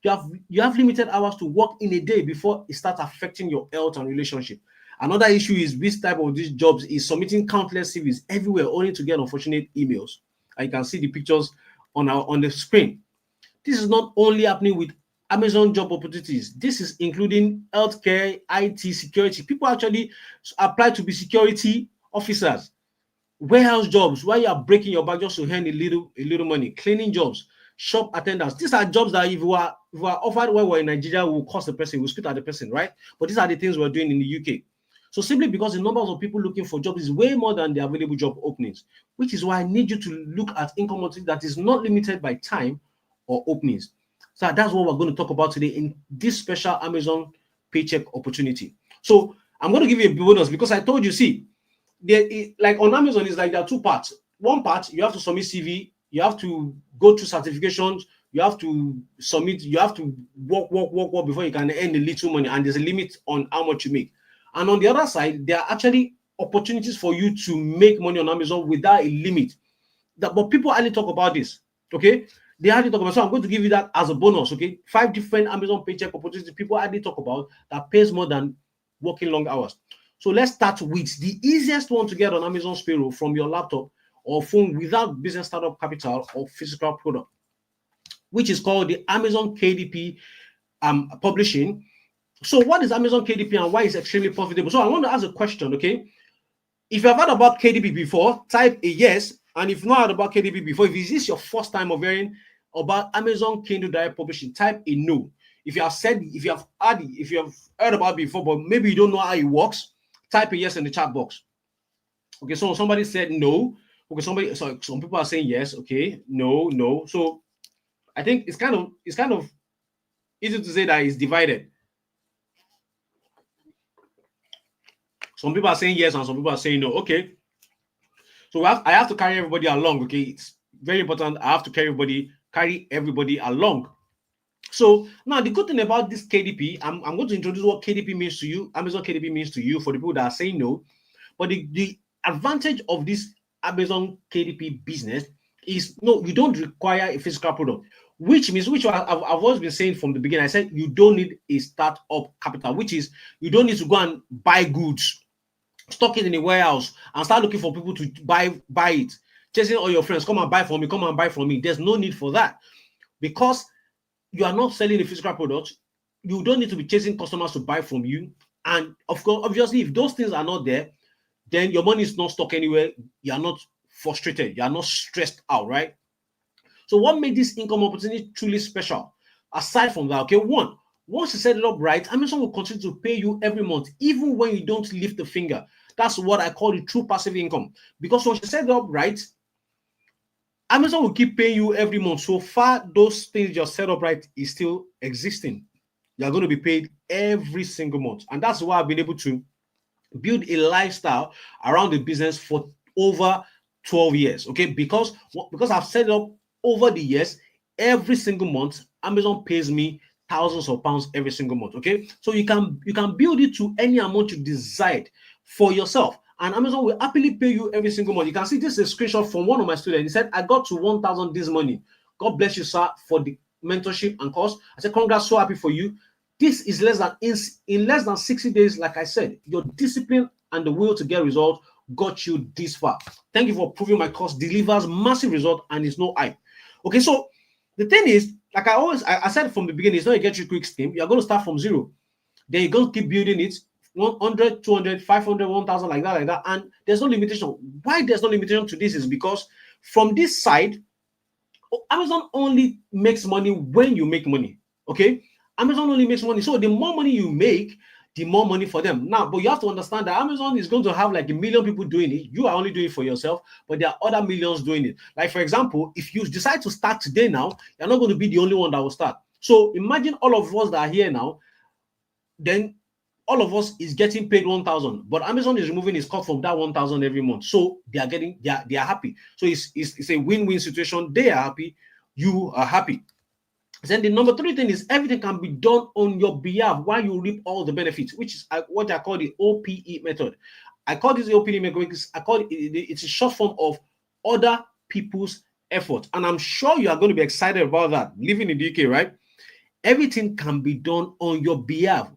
You have limited hours to work in a day before it starts affecting your health and relationship. Another issue is this type of these jobs is submitting countless CVs everywhere only to get unfortunate emails. And you can see the pictures on the screen. This is not only happening with Amazon job opportunities. This is including healthcare, IT, security. People actually apply to be security officers, warehouse jobs where you are breaking your back just to earn a little money, cleaning jobs, shop attendants. These are jobs that if we are offered while we're in Nigeria, we'll cost the person, we'll spit at the person, right? But these are the things we're doing in the UK. So simply because the numbers of people looking for jobs is way more than the available job openings, which is why I need you to look at income opportunity that is not limited by time or openings. So that's what we're going to talk about today in this special Amazon paycheck opportunity. So I'm going to give you a bonus because I told you, see, like on Amazon, it's like there are two parts. One part, you have to submit CV, you have to go through certifications, you have to submit, you have to work before you can earn a little money, and there's a limit on how much you make. And on the other side, there are actually opportunities for you to make money on Amazon without a limit. But people hardly talk about this, okay? They hardly talk about. So I'm going to give you that as a bonus, okay? 5 different Amazon paycheck opportunities people hardly talk about that pays more than working long hours. So let's start with the easiest one to get on Amazon's payroll from your laptop or phone without business startup capital or physical product, which is called the Amazon KDP publishing. So what is Amazon KDP and why is it extremely profitable? So I want to ask a question, okay? If you've heard about KDP before, type a yes. And if you've not heard about KDP before, if this is your first time of hearing about Amazon Kindle Direct Publishing, type a no. If you have heard about it before, but maybe you don't know how it works, type a yes in the chat box. Okay, so somebody said no. Okay, some people are saying yes. Okay, no. So I think it's kind of easy to say that it's divided. Some people are saying yes and some people are saying no. Okay. So I have to carry everybody along. Okay. It's very important. I have to carry everybody along. So now the good thing about this KDP, I'm going to introduce what KDP means to you, Amazon KDP means to you for the people that are saying no. But the advantage of this Amazon KDP business is no, you don't require a physical product, which means, I've always been saying from the beginning, I said you don't need a startup capital, which is you don't need to go and buy goods, stock it in a warehouse, and start looking for people to buy it, chasing all your friends, come and buy from me. There's no need for that because you are not selling a physical product. You don't need to be chasing customers to buy from you. And of course, obviously, if those things are not there, then your money is not stuck anywhere. You are not frustrated. You are not stressed out, right? So what made this income opportunity truly special? Aside from that, okay, once you set it up right, Amazon will continue to pay you every month, even when you don't lift a finger. That's what I call the true passive income. Because once you set it up right, Amazon will keep paying you every month. So far, those things you're set up right is still existing. You're going to be paid every single month. And that's why I've been able to build a lifestyle around the business for over 12 years. Okay, because I've set it up over the years. Every single month Amazon pays me thousands of pounds every single month. Okay, so you can build it to any amount you decide for yourself, and Amazon will happily pay you every single month. You can see this is a screenshot from one of my students. He said, I got to 1,000 this morning. God bless you, sir, for the mentorship and course. I said, congrats, so happy for you. This is in less than 60 days. Like I said, your discipline and the will to get results got you this far. Thank you for proving my course delivers massive result and it's no hype. Okay, so the thing is, like I said from the beginning, it's not a get you quick scheme. You're going to start from zero. Then you're going to keep building it 100, 200, 500, 1,000, like that. And there's no limitation. Why there's no limitation to this is because from this side, Amazon only makes money when you make money. Okay, Amazon only makes money. So the more money you make, the more money for them. Now, but you have to understand that Amazon is going to have like 1,000,000 people doing it. You are only doing it for yourself, but there are other millions doing it. Like, for example, if you decide to start today now, you're not going to be the only one that will start. So imagine all of us that are here now, then all of us is getting paid 1,000, but Amazon is removing its cut from that 1,000 every month. So they are happy. So it's a win-win situation. They are happy, you are happy. Then the number 3 thing is everything can be done on your behalf while you reap all the benefits, which is what I call the OPE method. I call this the OPE method because I call it's a short form of other people's effort. And I'm sure you are going to be excited about that. Living in the UK, right? Everything can be done on your behalf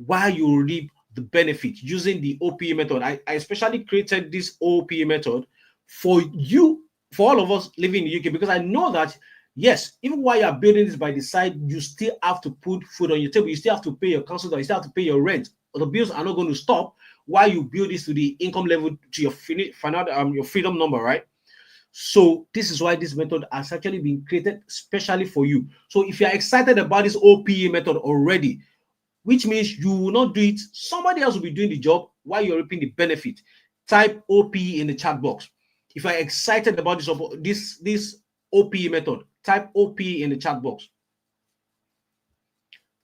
while you reap the benefit using the OPE method. I especially created this OPE method for you, for all of us living in the UK, because I know that yes, even while you're building this by the side, you still have to put food on your table. You still have to pay your council, you still have to pay your rent. The bills are not going to stop while you build this to the income level to your your freedom number, right? So this is why this method has actually been created specially for you. So if you're excited about this OPE method already, which means you will not do it, somebody else will be doing the job while you're reaping the benefit, type OPE in the chat box. If you're excited about this OPE method, type OPE in the chat box.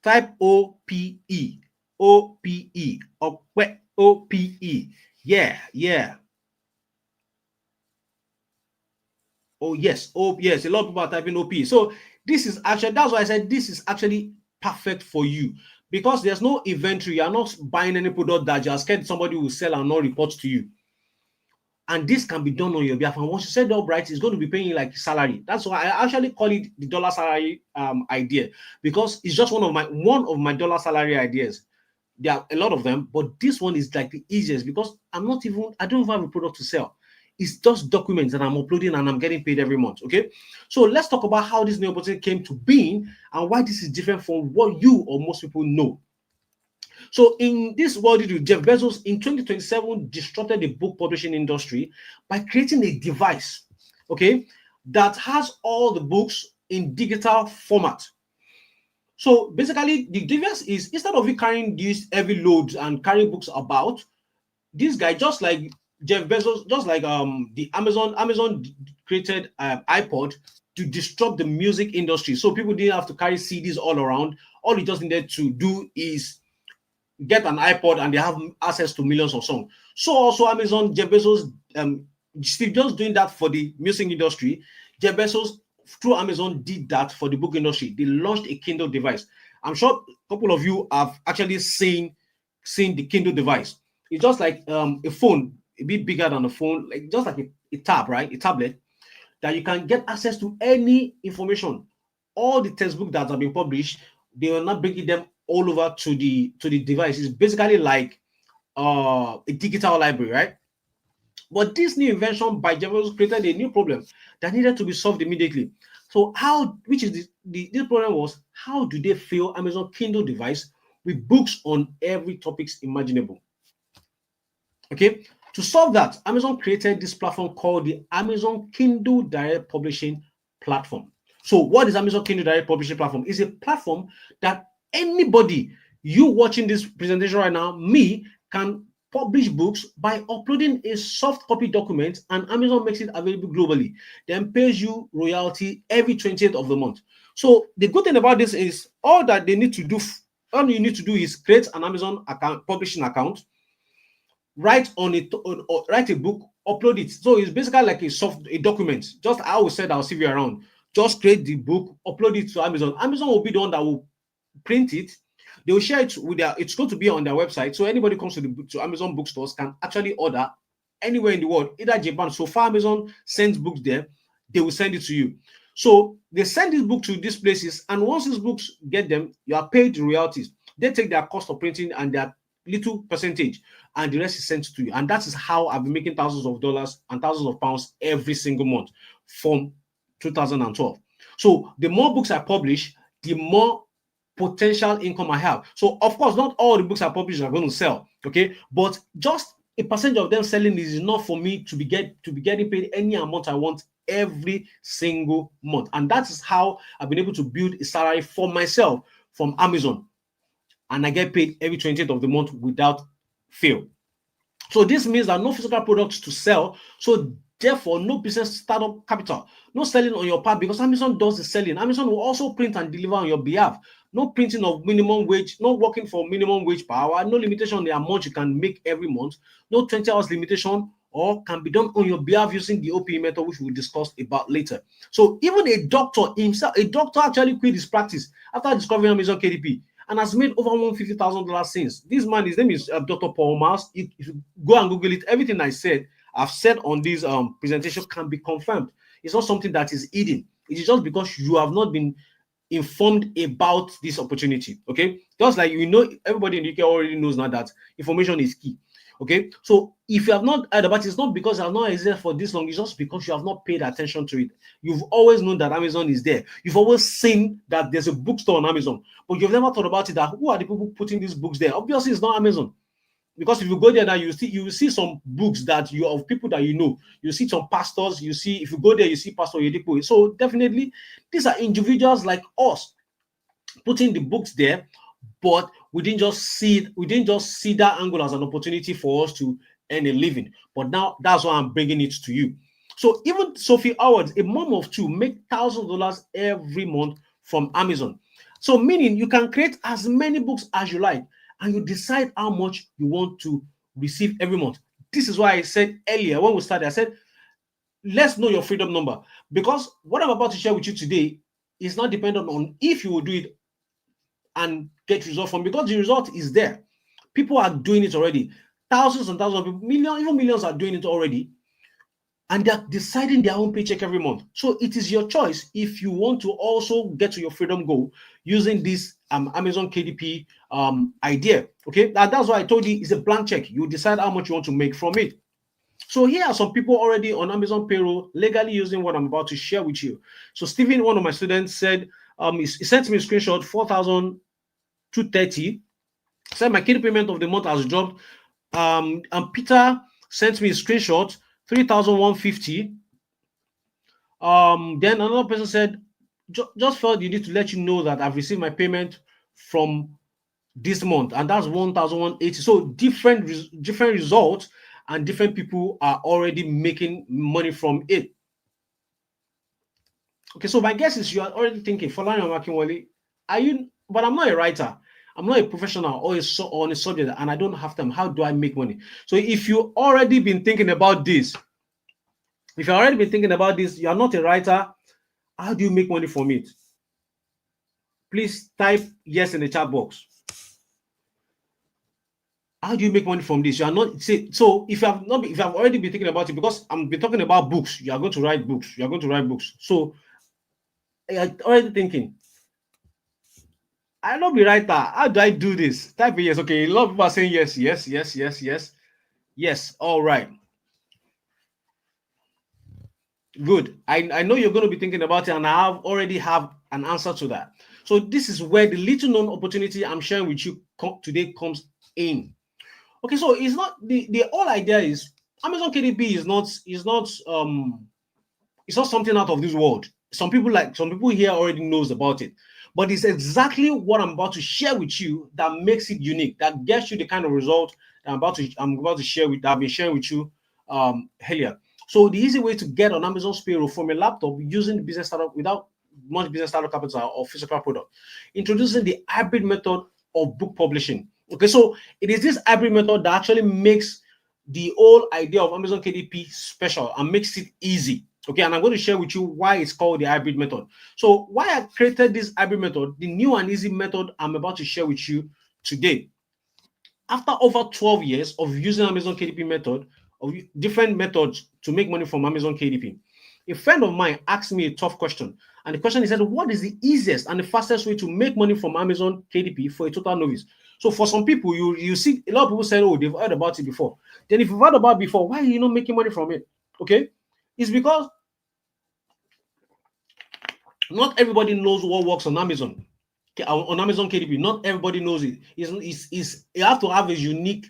Type OPE. OPE. OPE. Yeah. Oh, yes. Oh, yes. A lot of people are typing OP. So this is actually, that's why I said this is actually perfect for you because there's no inventory. You're not buying any product that you're scared somebody will sell and not report to you. And this can be done on your behalf. And once you set it up right, it's going to be paying you like salary. That's why I actually call it the dollar salary idea, because it's just one of my dollar salary ideas. There are a lot of them, but this one is like the easiest because I don't even have a product to sell. It's just documents that I'm uploading and I'm getting paid every month. Okay, so let's talk about how this new opportunity came to being and why this is different from what you or most people know. So in this world, Jeff Bezos in 2027 disrupted the book publishing industry by creating a device, okay, that has all the books in digital format. So basically, the device is, instead of you carrying these heavy loads and carrying books about, this guy, just like Jeff Bezos, just like the Amazon created iPod to disrupt the music industry. So people didn't have to carry CDs all around. All you just needed to do is get an iPod and they have access to millions of songs. So also Amazon, Jeff Bezos, Steve Jobs doing that for the music industry. Jeff Bezos, through Amazon, did that for the book industry. They launched a Kindle device. I'm sure a couple of you have actually seen the Kindle device. It's just like a phone, a bit bigger than a phone, like just like a tab, right? A tablet that you can get access to any information. All the textbooks that have been published, they are not bringing them all over to the device. It's basically like a digital library, right? But this new invention by Jeff Bezos created a new problem that needed to be solved immediately. So this problem was, how do they fill Amazon Kindle device with books on every topics imaginable? Okay, to solve that, Amazon created this platform called the Amazon Kindle Direct Publishing Platform. So what is Amazon Kindle Direct Publishing Platform? It's a platform that anybody, you watching this presentation right now, me, can publish books by uploading a soft copy document, and Amazon makes it available globally, then pays you royalty every 20th of the month. So the good thing about this is all that they need to do, all you need to do is create an Amazon account, publishing account, write on it, write a book, upload it. So it's basically like a document. Just I will send our CV around. Just create the book, upload it to Amazon. Amazon will be the one that will print it. They will share it with their. It's going to be on their website, so anybody comes to Amazon bookstores can actually order anywhere in the world, either Japan. So far, Amazon sends books there, they will send it to you. So they send this book to these places, and once these books get them, you are paid royalties. They take their cost of printing and their little percentage, and the rest is sent to you. And that is how I've been making thousands of dollars and thousands of pounds every single month from 2012. So the more books I publish, the more potential income I have. So of course, not all the books I publish are going to sell, okay, but just a percentage of them selling is enough for me to be getting paid any amount I want every single month. And that is how I've been able to build a salary for myself from Amazon, and I get paid every 20th of the month without fail. So this means that no physical products to sell, so therefore no business startup capital, no selling on your part, because Amazon does the selling. Amazon will also print and deliver on your behalf. No printing of minimum wage, no working for minimum wage per hour, no limitation on the amount you can make every month, no 20 hours limitation, or can be done on your behalf using the OPE method, which we'll discuss about later. So even a doctor himself, a doctor actually quit his practice after discovering Amazon KDP and has made over $150,000 since. This man, his name is Dr. Paul Miles. If you go and Google it, everything I've said on this presentation can be confirmed. It's not something that is hidden. It is just because you have not been informed about this opportunity. Okay, just like everybody in the UK already knows now that information is key. Okay, so if you have not heard about it, it's not because it has not existed for this long, it's just because you have not paid attention to it. You've always known that Amazon is there. You've always seen that there's a bookstore on Amazon, but you've never thought about it, that who are the people putting these books there? Obviously, it's not Amazon. Because if you go there now, you will see some books that you of people that you know. You see some pastors. You see, if you go there, you see Pastor Yedipo. So definitely, these are individuals like us putting the books there, but we didn't just see that angle as an opportunity for us to earn a living. But now that's why I'm bringing it to you. So even Sophie Howard, a mom of two, make $1,000 every month from Amazon. So meaning you can create as many books as you like, and you decide how much you want to receive every month. This is why I said earlier when we started, I said, let's know your freedom number, because what I'm about to share with you today is not dependent on if you will do it and get result from, because the result is there. People are doing it already. Thousands and thousands of people, millions, even millions are doing it already. And they're deciding their own paycheck every month. So it is your choice if you want to also get to your freedom goal using this Amazon KDP idea. Okay, that's why I told you it's a blank check. You decide how much you want to make from it. So here are some people already on Amazon Payroll legally using what I'm about to share with you. So Stephen, one of my students, said he sent me a screenshot, 4,230. Said my KDP payment of the month has dropped. And Peter sent me a screenshot, 3,150. Then another person said, just felt you need to let you know that I've received my payment from this month, and that's 1,180. So different results, and different people are already making money from it. Okay, so my guess is you are already thinking, Falani Amakinwale, are you? But I'm not a writer. I'm not a professional or on a subject, and I don't have time. How do I make money? So if you already been thinking about this, you are not a writer, how do you make money from it? Please type yes in the chat box. How do you make money from this? You are not so if you have already been thinking about it, because I'm been talking about books, you are going to write books. So you're already thinking, I don't be writer. How do I do this? Type yes. Okay, a lot of people are saying yes. Yes. All right. Good. I know you're going to be thinking about it, and I already have an answer to that. So this is where the little known opportunity I'm sharing with you today comes in. Okay, so it's not the whole idea is Amazon KDP is not something out of this world. Some people here already knows about it, but it's exactly what I'm about to share with you that makes it unique, that gets you the kind of result I'm about to share with I've been sharing with you earlier. So the easy way to get on Amazon's payroll from a laptop using business startup without much business startup capital or physical product. Introducing the hybrid method of book publishing. Okay, so it is this hybrid method that actually makes the whole idea of Amazon KDP special and makes it easy. Okay, and I'm going to share with you why it's called the hybrid method. So why I created this hybrid method, the new and easy method I'm about to share with you today. After over 12 years of using Amazon KDP method, of different methods to make money from Amazon KDP, a friend of mine asked me a tough question. And the question, he said, what is the easiest and the fastest way to make money from Amazon KDP for a total novice? So for some people, you see a lot of people say, oh, they've heard about it before. Then if you've heard about it before, why are you not making money from it? Okay, it's because not everybody knows what works on Amazon. On Amazon KDP, not everybody knows it. You have to have a unique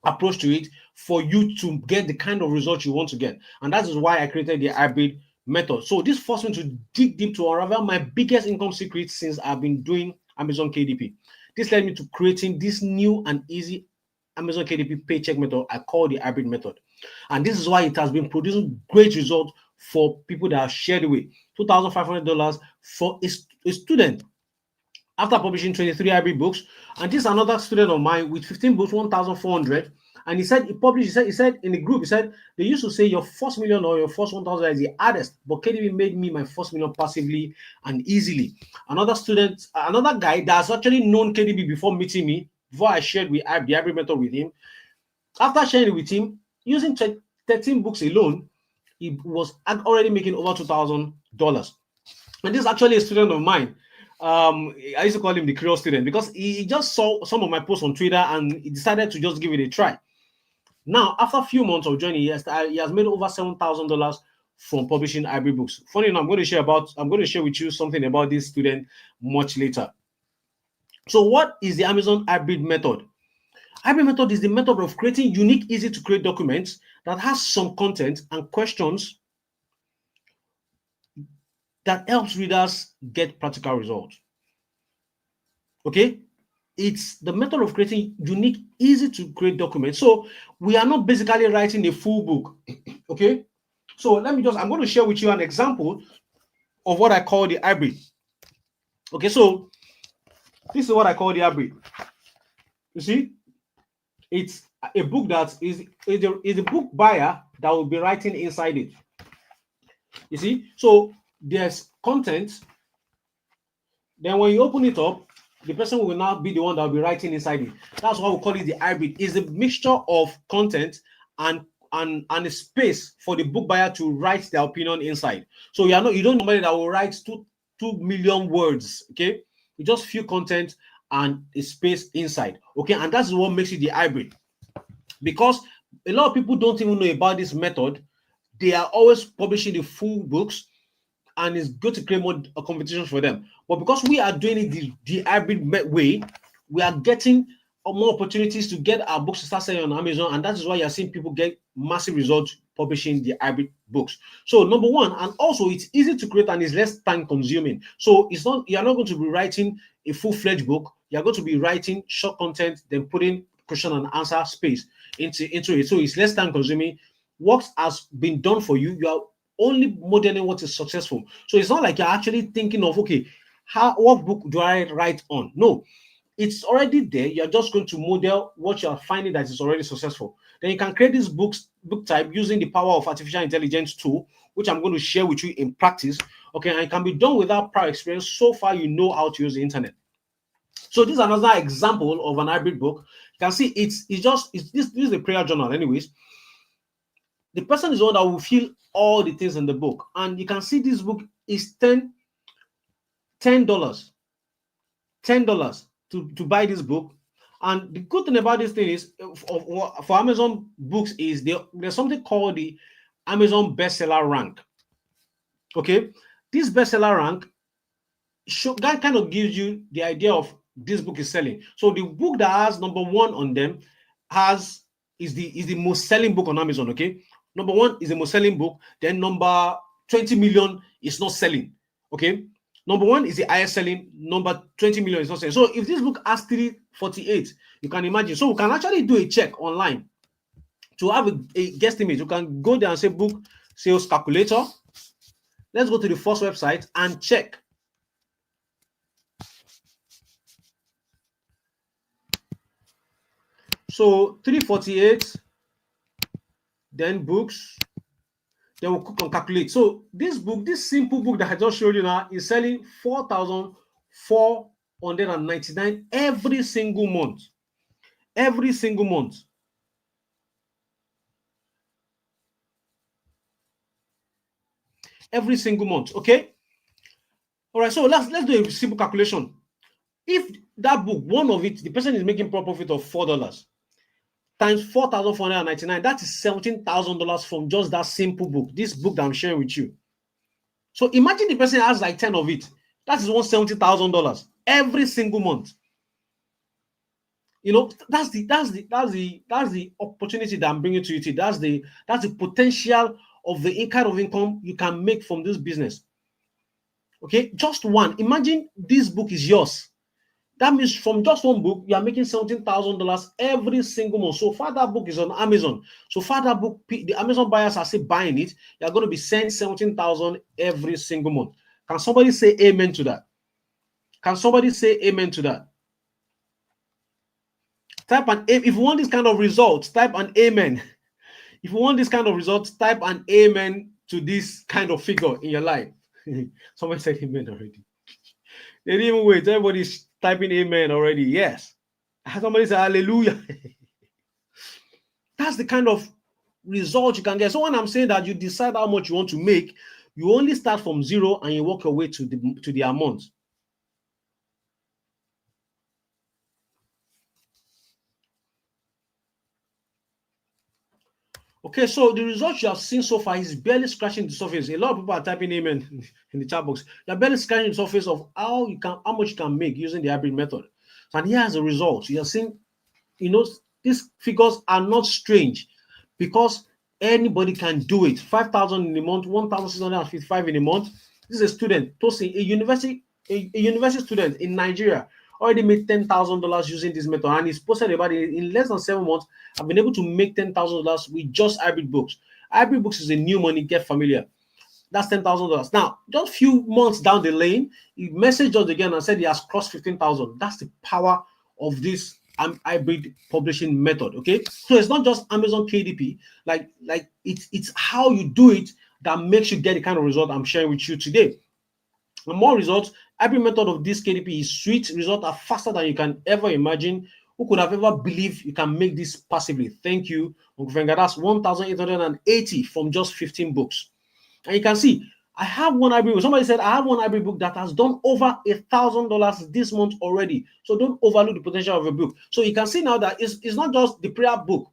approach to it for you to get the kind of results you want to get. And that is why I created the hybrid method. So this forced me to dig deep to unravel my biggest income secret since I've been doing Amazon KDP. This led me to creating this new and easy Amazon KDP paycheck method I call the hybrid method. And this is why it has been producing great results for people that have shared away $2,500 for a student after publishing 23 hybrid books. And this is another student of mine with 15 books, 1,400. And he said he published, he said in the group, he said they used to say your first million or your first 1,000 is the hardest, but KDP made me my first million passively and easily. Another student, another guy that's actually known KDP before meeting me, before I shared the hybrid method with him, after sharing it with him, using 13 books alone, he was already making over $2,000. And this is actually a student of mine. I used to call him the curious student because he just saw some of my posts on Twitter and he decided to just give it a try. Now, after a few months of joining, he has made over $7,000 from publishing hybrid books. Funny enough, I'm going to share with you something about this student much later. So, what is the Amazon hybrid method? Hybrid method is the method of creating unique, easy to create documents that has some content and questions that helps readers get practical results. Okay, it's the method of creating unique, easy to create documents. So we are not basically writing a full book. Okay, so I'm going to share with you an example of what I call the hybrid. Okay, so this is what I call the hybrid. You see, it's a book that is a book buyer that will be writing inside it. You see, so there's content. Then when you open it up, the person will now be the one that will be writing inside it. That's why we call it the hybrid. It's a mixture of content and a space for the book buyer to write their opinion inside. So you don't know that will write 2 million words. Okay, you just few content and a space inside. Okay, and that's what makes it the hybrid. Because a lot of people don't even know about this method. They are always publishing the full books, and it's good to create more competitions for them. But because we are doing it the hybrid way, we are getting more opportunities to get our books to start selling on Amazon, and that is why you're seeing people get massive results publishing the hybrid books. So number one, and also it's easy to create and it's less time consuming. So you're not going to be writing a full-fledged book. You're going to be writing short content, then putting question and answer space into it. So it's less time consuming. What has been done for you, you are only modeling what is successful. So it's not like you're actually thinking of, okay, what book do I write on? No, it's already there. You're just going to model what you're finding that is already successful. Then you can create this book type using the power of artificial intelligence tool, which I'm going to share with you in practice. Okay, and it can be done without prior experience. So far, you know how to use the internet. So this is another example of an hybrid book. You can see this is a prayer journal, anyways. The person is the one that will fill all the things in the book, and you can see this book is $10 to buy this book. And the good thing about this thing is for Amazon books is there's something called the Amazon bestseller rank. Okay, this bestseller rank that kind of gives you the idea of this book is selling. So the book that has number one on them is the most selling book on Amazon. Okay, number one is the most selling book. Then number 20 million is not selling. Okay, Number one is the highest selling. Number 20 million is not selling. So if this book has 348, you can imagine. So we can actually do a check online to have a guesstimate. You can go there and say book sales calculator. Let's go to the first website and check. So 348, then books, then we'll click on calculate. So this book, this simple book that I just showed you now, is selling 4,499 every single month. Every single month. Every single month. Okay. All right. So let's do a simple calculation. If that book, one of it, the person is making profit of $4 times 4,499, that is $17,000 from just that simple book. This book that I'm sharing with you. So imagine the person has like 10 of it. That is $170,000 every single month. You know, that's the opportunity that I'm bringing to you today. That's the potential of the kind of income you can make from this business. Okay, just one. Imagine this book is yours. That means from just one book, you are making $17,000 every single month. So far, that book is on Amazon. So far, that book, the Amazon buyers are still buying it. You're going to be sent $17,000 every single month. Can somebody say amen to that? Can somebody say amen to that? Type an if you want this kind of results, type an amen. If you want this kind of results, type an amen to this kind of figure in your life. Somebody said amen already. They didn't even wait. Everybody's typing amen already. Yes. Somebody said hallelujah. That's the kind of result you can get. So when I'm saying that you decide how much you want to make, you only start from zero and you work your way to the amount. Okay, so the results you have seen so far is barely scratching the surface. A lot of people are typing amen in the chat box. You're barely scratching the surface of how much you can make using the hybrid method. And here's the results. You're seeing, you know, these figures are not strange because anybody can do it. 5,000 in a month, 1,655 in a month. This is a student, Tosin, a university student in Nigeria, already made $10,000 using this method, and he's posted about it in less than 7 months. I've been able to make $10,000 with just hybrid books. Hybrid books is a new money. Get familiar. That's $10,000. Now, just a few months down the lane, he messaged us again and said he has crossed 15,000. That's the power of this hybrid publishing method. Okay, so it's not just Amazon KDP. Like it's how you do it that makes you get the kind of result I'm sharing with you today. And more results. Every method of this KDP is sweet. Results are faster than you can ever imagine. Who could have ever believed you can make this passively? Thank you, Uncle Fenga. That's 1,880 from just 15 books. And you can see, I have one hybrid book. Somebody said, I have one hybrid book that has done over $1,000 this month already. So don't overlook the potential of a book. So you can see now that it's not just the prayer book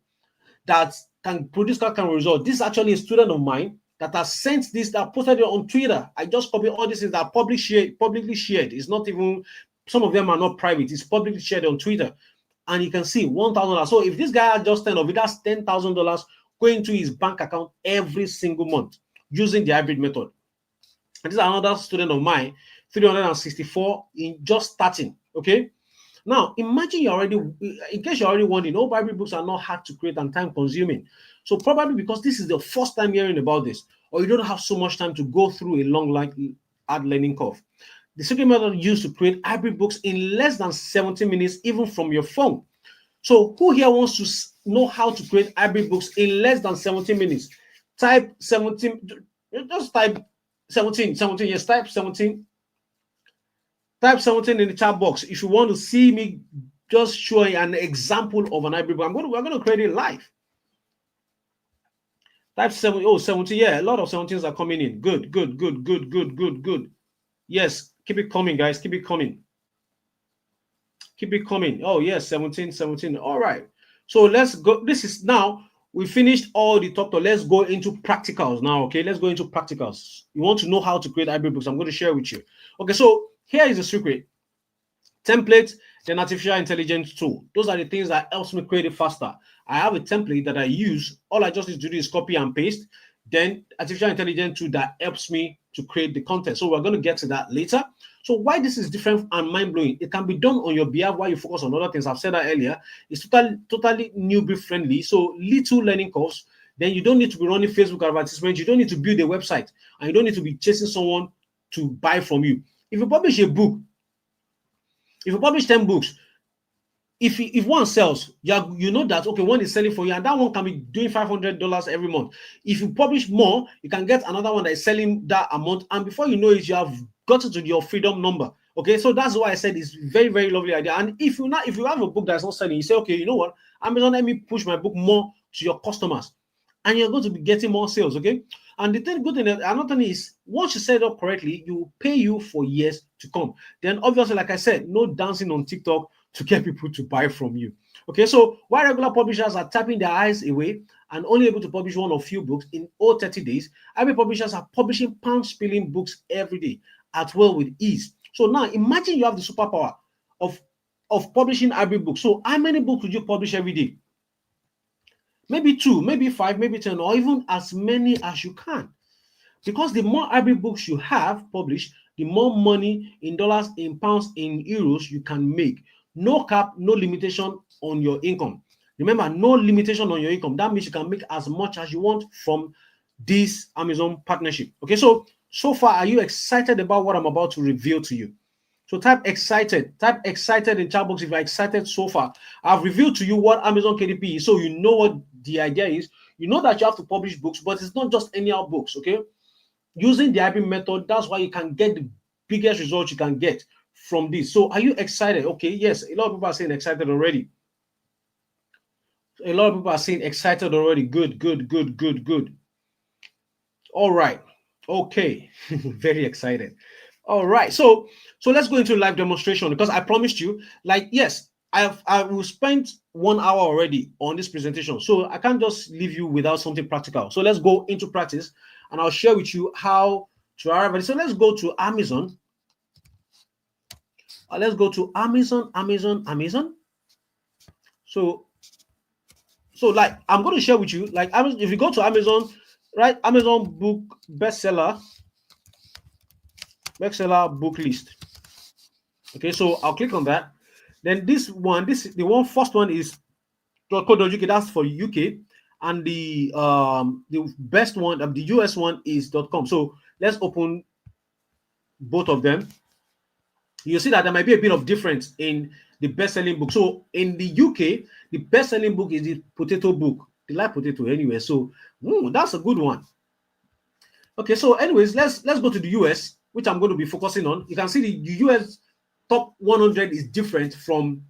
that can produce that kind of result. This is actually a student of mine that has sent this, that posted it on Twitter. I just copied all these things that are publicly shared. It's not even, some of them are not private. It's publicly shared on Twitter. And you can see $1,000. So if this guy has just 10 of it, that's $10,000 going to his bank account every single month using the hybrid method. And this is another student of mine, 364 in just starting. Okay. Now, imagine you're already, in case you're already wondering, all hybrid books are not hard to create and time consuming. So probably because this is the first time hearing about this, or you don't have so much time to go through a long, hard learning curve. The secret method used to create hybrid books in less than 70 minutes, even from your phone. So who here wants to know how to create hybrid books in less than 70 minutes? Type 17, just type 17, yes, type 17. Type 17 in the chat box if you want to see me just showing an example of an hybrid book. We're going to create it live. Type 17, yeah, a lot of 17s are coming in. Good. Yes, keep it coming, guys. Keep it coming. Oh, yes, 17. All right. So let's go. This is now, we finished all the top. Let's go into practicals now, okay? Let's go into practicals. You want to know how to create hybrid books. I'm going to share with you. Okay, so here is the secret. Template, then artificial intelligence tool. Those are the things that helps me create it faster. I have a template that I use. All I just need to do is copy and paste. then artificial intelligence tool that helps me to create the content. So we're going to get to that later. So why this is different and mind-blowing, it can be done on your behalf while you focus on other things. I've said that earlier. It's totally newbie friendly. So little learning curves. Then you don't need to be running Facebook advertisements. You don't need to build a website, and you don't need to be chasing someone to buy from you. If you publish a book, if you publish 10 books, if one sells, you know that okay, one is selling for you, and that one can be doing $500 every month. If you publish more, you can get another one that is selling that amount, and before you know it, you have gotten to your freedom number. Okay, so that's why I said it's very, very lovely idea. And if you have a book that's not selling, you say, okay, you know what, Amazon, let me push my book more to your customers, and you're going to be getting more sales. Okay, and the good thing, another thing is, once you set it up correctly, you will pay you for years to come. Then obviously, like I said, no dancing on TikTok to get people to buy from you. Okay, so while regular publishers are tapping their eyes away and only able to publish one or few books in all 30 days, IB publishers are publishing pound-spilling books every day at will with ease. So now imagine you have the superpower of publishing IB books. So how many books would you publish every day? Maybe 2, maybe 5, maybe 10, or even as many as you can. Because the more IB books you have published, the more money in dollars, in pounds, in euros you can make. No cap, no limitation on your income. Remember, no limitation on your income. That means you can make as much as you want from this Amazon partnership. Okay, so far, are you excited about what I'm about to reveal to you? So type excited in chat box if you're excited so far. I've revealed to you what Amazon KDP is, so you know what the idea is. You know that you have to publish books, but it's not just any other books, okay? Using the IB method, that's why you can get the biggest results you can get from this. So are you excited? Okay, yes, a lot of people are saying excited already. A lot of people are saying excited already. Good. All right. Okay. Very excited. All right. So let's go into live demonstration, because I promised you, like, yes, I will spend 1 hour already on this presentation. So I can't just leave you without something practical. So let's go into practice, and I'll share with you how to arrive at it. So let's go to Amazon. Let's go to Amazon. So like, I'm going to share with you, like, if you go to Amazon, right? Amazon book bestseller book list. Okay, so I'll click on that. Then first one is .co.uk. That's for UK, and the best one, the US one, is .com. So let's open both of them. You see that there might be a bit of difference in the best-selling book. So in the UK, the best-selling book is the potato book. They like potato anyway, so that's a good one. Okay, so anyways, let's go to the US, which I'm going to be focusing on. You can see the US top 100 is different from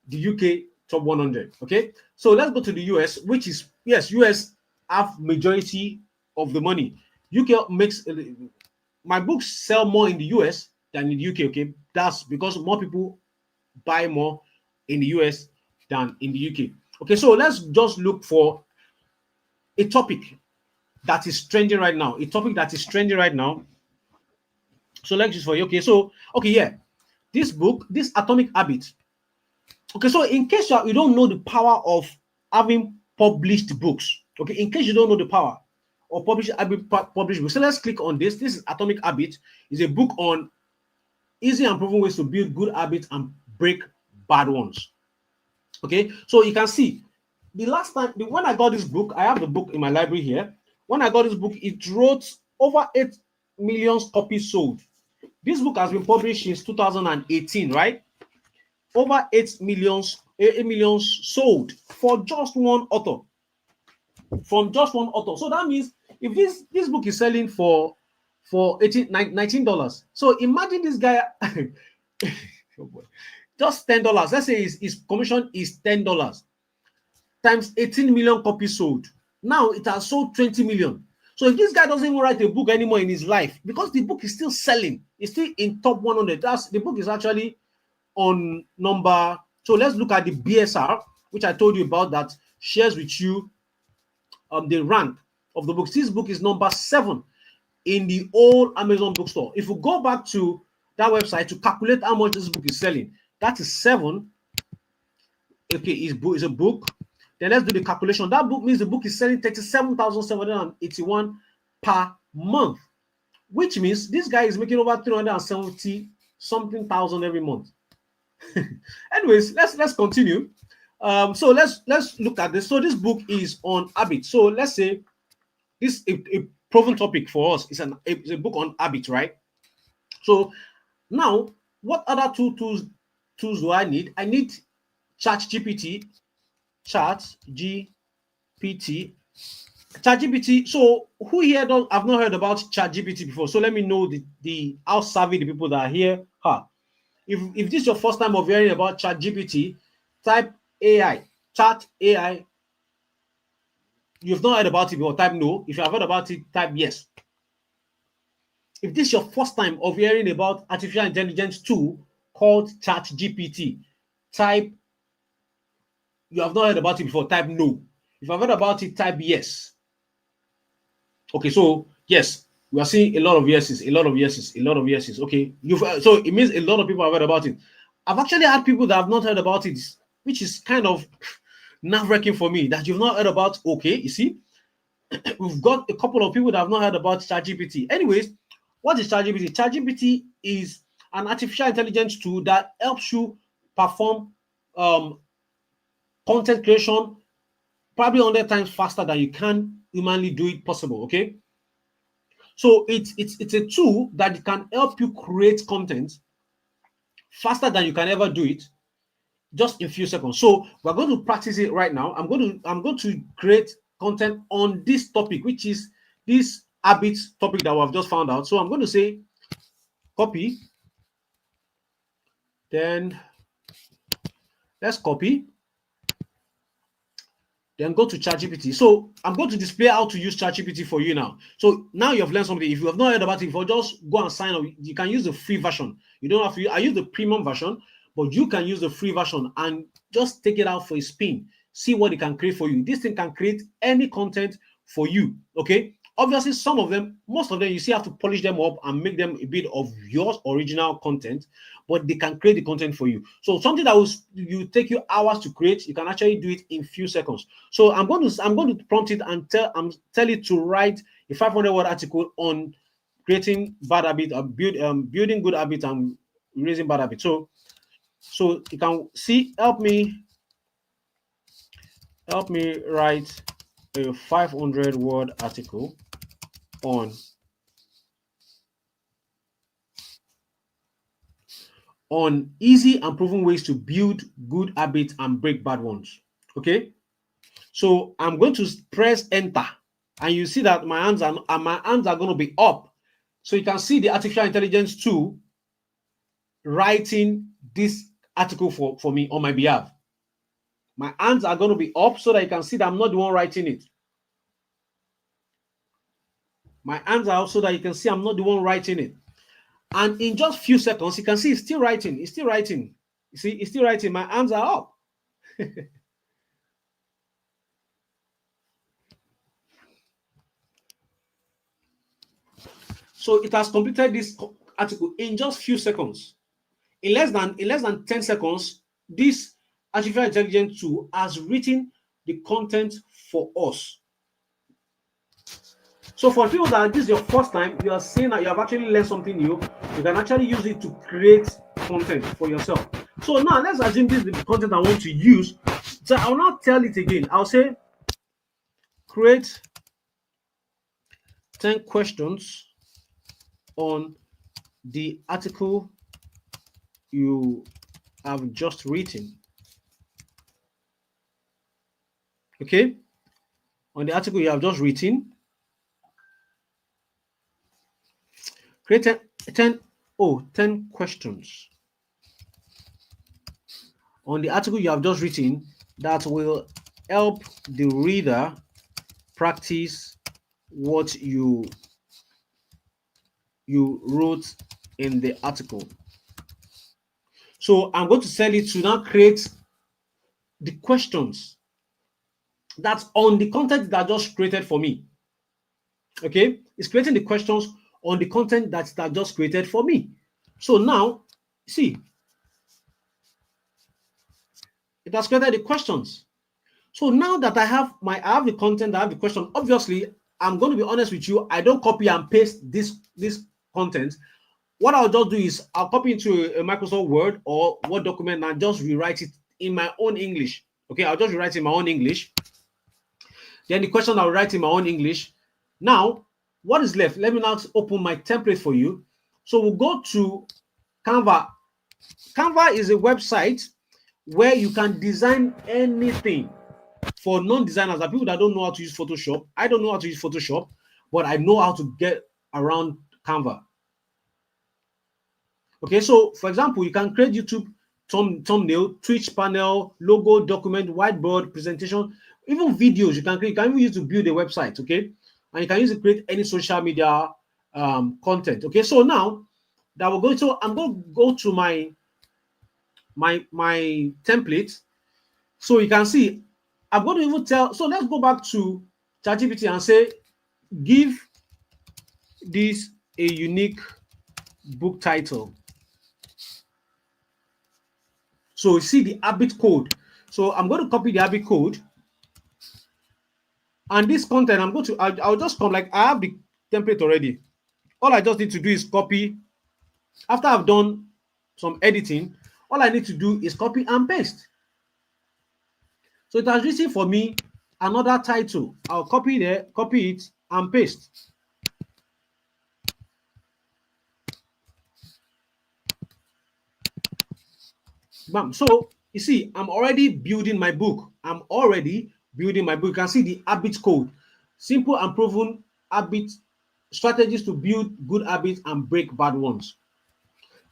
the UK top 100. Okay, so let's go to the US, which is, yes, US have majority of the money. UK makes my books sell more in the US than in the UK. Okay, that's because more people buy more in the US than in the UK. Okay, so let's just look for a topic that is trending right now. So let's just for you. Okay, so yeah, this book, this Atomic Habit. Okay, so in case you don't know the power of having published books, okay, in case you don't know the power of published books, so let's click on this. This is Atomic Habit. It's a book on easy and proven ways to build good habits and break bad ones. Okay, so you can see the last time when I got this book, I have the book in my library here. When I got this book, it wrote over 8 million copies sold. This book has been published since 2018, right? Over 8 million sold for just one author. From just one author. So that means if this book is selling for $19, so imagine this guy oh boy, just $10. Let's say his commission is $10 times 18 million copies sold. Now it has sold 20 million. So if this guy doesn't even write a book anymore in his life, because the book is still selling, it's still in top 100. The book is actually on number. So let's look at the BSR, which I told you about, that shares with you the rank of the books. This book is number 7 in the whole Amazon bookstore. If we go back to that website to calculate how much this book is selling, that is 7. Okay, is a book. Then let's do the calculation. That book means the book is selling 37,781 per month, which means this guy is making over 370 something thousand every month. Anyways, let's continue. So let's look at this. So this book is on habit. So let's say this is a proven topic for us. It's a book on habit, right? So now, what other tools do I need? I need ChatGPT. ChatGPT. So who here I've not heard about ChatGPT before? So let me know the how savvy the people that are here are. If this is your first time of hearing about ChatGPT, type AI, Chat AI. You've not heard about it before, type no. If you have heard about it, type yes. If this is your first time of hearing about artificial intelligence tool called ChatGPT, type you have not heard about it before, type no. If I've heard about it, type yes. Okay, so yes, we are seeing a lot of yeses, a lot of yeses, a lot of yeses. Okay, so it means a lot of people have heard about it. I've actually had people that have not heard about it, which is kind of nerve-wracking for me that you've not heard about. Okay, you see, we've got a couple of people that have not heard about ChatGPT. Anyways, what is ChatGPT? ChatGPT is an artificial intelligence tool that helps you perform content creation probably 100 times faster than you can humanly do it possible. Okay, so it's a tool that can help you create content faster than you can ever do it, just in a few seconds. So we're going to practice it right now. I'm going to create content on this topic, which is this habit topic that we've just found out. So I'm going to say copy, then let's copy, then go to ChatGPT. So I'm going to display how to use ChatGPT for you now. So now you've learned something. If you have not heard about it before, just go and sign up. You can use the free version. You don't have to. I use the premium version, but you can use the free version and just take it out for a spin. See what it can create for you. This thing can create any content for you. Okay. Obviously, some of them, most of them, you still have to polish them up and make them a bit of your original content, but they can create the content for you. So something that will take you hours to create, you can actually do it in few seconds. So I'm going to prompt it and tell it to write a 500-word article on creating bad habit, building good habit and raising bad habit. So you can see, help me write a 500-word article on easy and proven ways to build good habits and break bad ones. Okay, so I'm going to press enter, and you see that my hands are going to be up. So you can see the artificial intelligence tool writing this article for me on my behalf. My hands are going to be up so that you can see that I'm not the one writing it. My hands are up so that you can see I'm not the one writing it. And in just few seconds, you can see it's still writing. It's still writing. You see, it's still writing. My hands are up. So it has completed this article in just few seconds. In less than 10 seconds, this artificial intelligence tool has written the content for us. So for people that this is your first time, you are saying that you have actually learned something new, you can actually use it to create content for yourself. So now let's assume this is the content I want to use. So I'll not tell it again. I'll say create 10 questions on the article you have just written. Okay, on the article you have just written, create 10 questions on the article you have just written that will help the reader practice what you wrote in the article. So I'm going to tell it to now create the questions that's on the content that I just created for me. Okay, it's creating the questions on the content that I just created for me. So now, see, it has created the questions. So now that I have the content, I have the question. Obviously, I'm going to be honest with you. I don't copy and paste this content. What I'll just do is I'll copy into a Microsoft Word or Word document and just rewrite it in my own English. Okay, I'll just rewrite it in my own English. Then the question I'll write in my own English. Now, what is left? Let me now open my template for you. So we'll go to Canva. Canva is a website where you can design anything for non-designers, and people that don't know how to use Photoshop. I don't know how to use Photoshop, but I know how to get around Canva. Okay, so for example, you can create YouTube thumbnail, Twitch panel, logo, document, whiteboard, presentation, even videos. You can create. You can even use to build a website. Okay, and you can use it to create any social media content. Okay, so now that we're going to, I'm going to go to my template, so you can see I'm going to even tell. So let's go back to ChatGPT and say, give this a unique book title. So you see the habit code. So I'm going to copy the habit code. And this content, I'll just come, like I have the template already. All I just need to do is copy. After I've done some editing, all I need to do is copy and paste. So it has written for me another title. I'll copy it and paste. Bam. So you see, I'm already building my book. You can see the habit code. Simple and proven habit strategies to build good habits and break bad ones.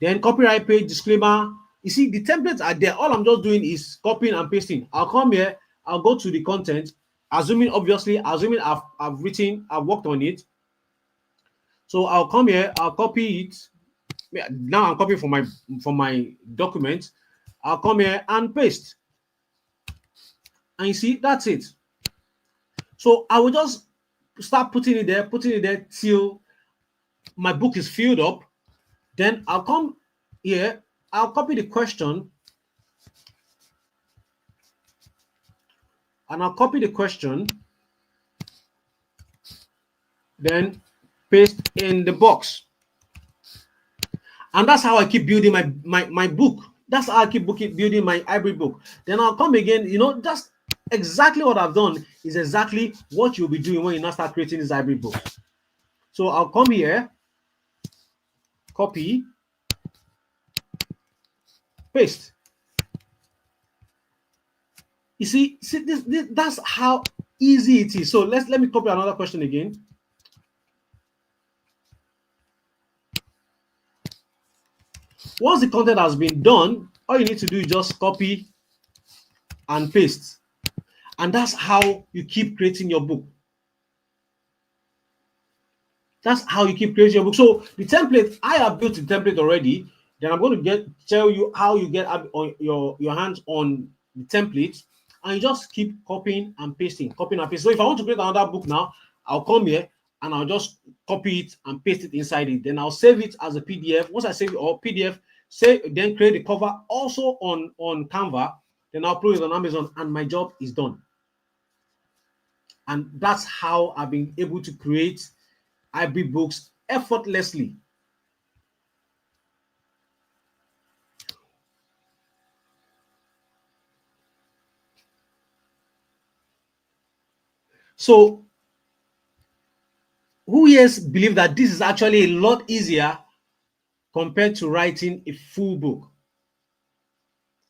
Then copyright page, disclaimer. You see, the templates are there. All I'm just doing is copying and pasting. I'll come here, I'll go to the content, assuming I've worked on it. So I'll come here, I'll copy it. Now I'm copying from my document. I'll come here and paste. And you see, that's it. So I will just start putting it there till my book is filled up. Then I'll come here, I'll copy the question, and I'll copy the question, then paste in the box. And that's how I keep building my book. That's how I keep building my hybrid book. Then I'll come again, just exactly what I've done is exactly what you'll be doing when you now start creating this hybrid book. So I'll come here, copy, paste. You see this, that's how easy it is. So let me copy another question again. Once the content has been done, all you need to do is just copy and paste. And that's how you keep creating your book. That's how you keep creating your book. So the template, I have built the template already. Then I'm going to tell you how you get on your hands on the template, and you just keep copying and pasting. So if I want to create another book now, I'll come here and I'll just copy it and paste it inside it. Then I'll save it as a PDF. Once I save it or PDF, then create the cover also on Canva. Then I'll upload it on Amazon, and my job is done. And that's how I've been able to create hybrid books effortlessly. So who here believe that this is actually a lot easier compared to writing a full book?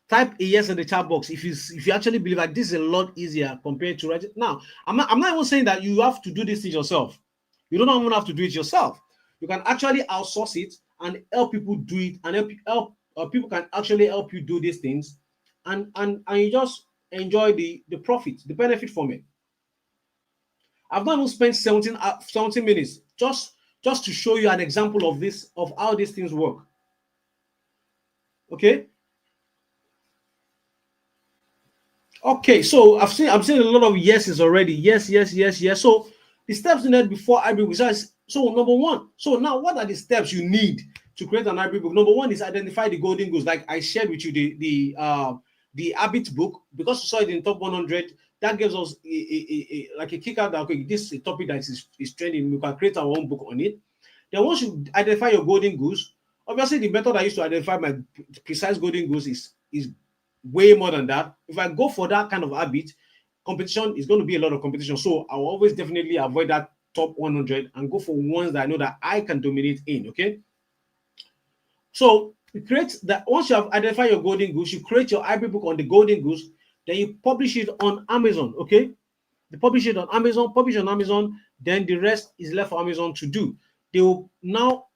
Type a yes in the chat box if you actually believe that this is a lot easier compared to writing. Now, I'm not even saying that you have to do this thing yourself. You don't even have to do it yourself. You can actually outsource it and help people do it, and people can actually help you do these things, and you just enjoy the profit, the benefit from it. I've not even spent 17 minutes just to show you an example of how these things work. Okay. Okay, so I'm seeing a lot of yeses already. Yes. So the steps needed before hybrid book. So number one. So now, what are the steps you need to create an hybrid book? Number one is identify the golden goals. Like I shared with you the habit book, because you saw it in top 100 that gives us like a kick out that, okay, this is a topic that is trending. We can create our own book on it. Then once you identify your golden goose, obviously the method I use to identify my precise golden goose is way more than that. If I go for that kind of habit, competition is going to be a lot of competition. So I will always definitely avoid that top 100 and go for ones that I know that I can dominate in. Okay. So you create that. Once you have identified your golden goose, you create your IB book on the golden goose, then you publish it on Amazon. Okay. You publish it on Amazon, then the rest is left for Amazon to do. They will now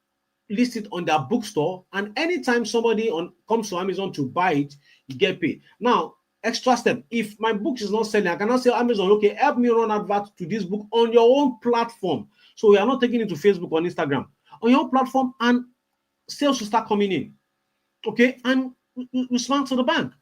list it on their bookstore, and anytime somebody comes to Amazon to buy it, you get paid. Now, extra step, if my book is not selling, I cannot say Amazon, okay, help me run advert to this book on your own platform. So we are not taking it to Facebook or Instagram. On your own platform, and sales will start coming in. Okay, and we smile to the bank.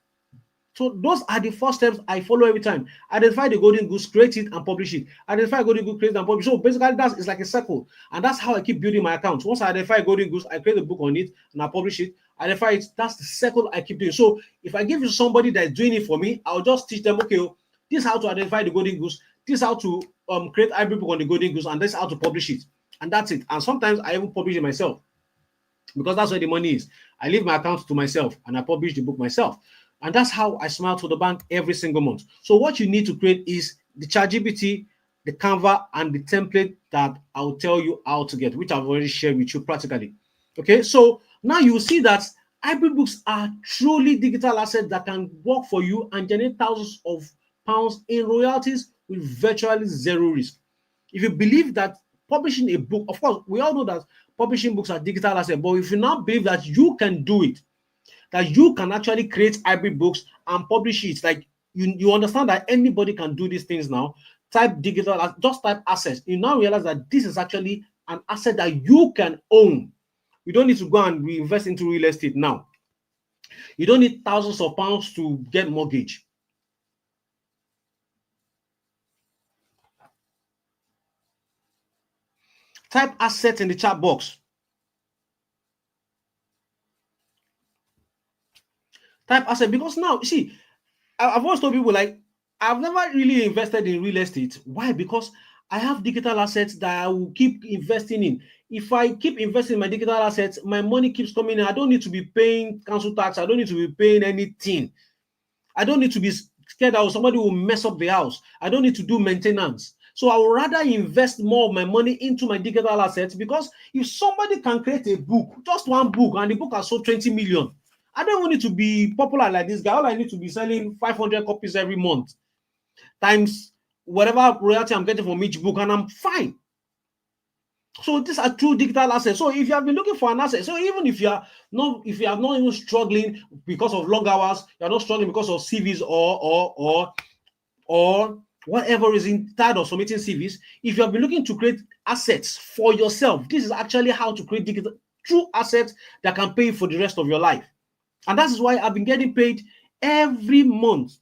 So those are the first steps I follow every time. Identify the golden goose, create it, and publish it. Identify golden goose, create it, and publish. So basically, it's like a circle, and that's how I keep building my account. Once I identify golden goose, I create a book on it and I publish it. Identify it. That's the circle I keep doing. So if I give you somebody that's doing it for me, I'll just teach them. Okay, this is how to identify the golden goose. This is how to create every book on the golden goose, and this is how to publish it. And that's it. And sometimes I even publish it myself because that's where the money is. I leave my account to myself and I publish the book myself. And that's how I smile to the bank every single month. So what you need to create is the ChatGPT, the Canva, and the template that I'll tell you how to get, which I've already shared with you practically. Okay, so now you will see that hybrid books are truly digital assets that can work for you and generate thousands of pounds in royalties with virtually zero risk. If you believe that publishing a book, of course, we all know that publishing books are digital assets, but if you now believe that you can do it, that you can actually create hybrid books and publish it, like you understand that anybody can do these things now. Type digital, just type assets. You now realize that this is actually an asset that you can own. You don't need to go and reinvest into real estate now. You don't need thousands of pounds to get mortgage. Type assets in the chat box. Type asset, because now, you see, I've always told people, like, I've never really invested in real estate. Why? Because I have digital assets that I will keep investing in. If I keep investing in my digital assets, my money keeps coming in. I don't need to be paying council tax. I don't need to be paying anything. I don't need to be scared that somebody will mess up the house. I don't need to do maintenance. So I would rather invest more of my money into my digital assets, because if somebody can create a book, just one book, and the book has sold 20 million, I don't want it to be popular like this guy. All I need to be selling 500 copies every month times whatever royalty I'm getting from each book, and I'm fine. So these are true digital assets. So if you have been looking for an asset, so even if you are not even struggling because of long hours, you're not struggling because of CVs or whatever reason, tired of submitting CVs, if you have been looking to create assets for yourself, this is actually how to create digital true assets that can pay you for the rest of your life. And that is why I've been getting paid every month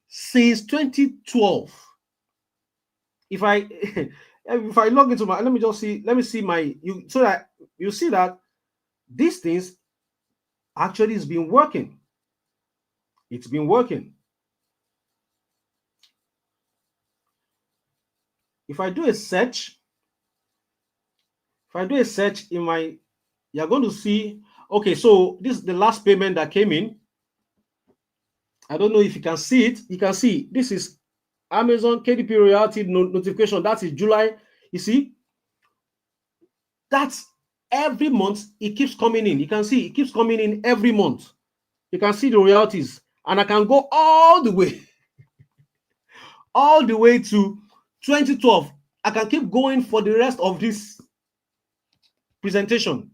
since 2012. If I log into my, let me see my, so that you see that these things actually has been working. It's been working. If I do a search, in my, you're going to see, okay, so this is the last payment that came in. I don't know if you can see it. You can see this is Amazon KDP royalty notification. That is July. You see, that's every month it keeps coming in. You can see it keeps coming in every month. You can see the royalties, and I can go all the way to 2012. I can keep going for the rest of this presentation,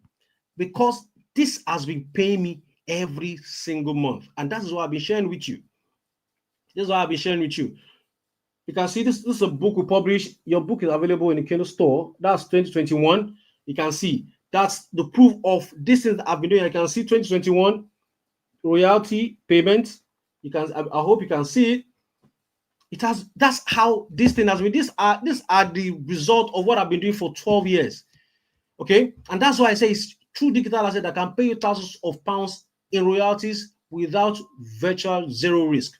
because this has been paying me every single month, and that is what I've been sharing with you. You can see this is a book we published. Your book is available in the Kindle store. That's 2021. You can see that's the proof of this thing that I've been doing. I can see 2021 royalty payments. You can, I hope you can see it. That's how this thing has been. These are the result of what I've been doing for 12 years. Okay, and that's why I say it's true digital asset that can pay you thousands of pounds in royalties without virtual zero risk.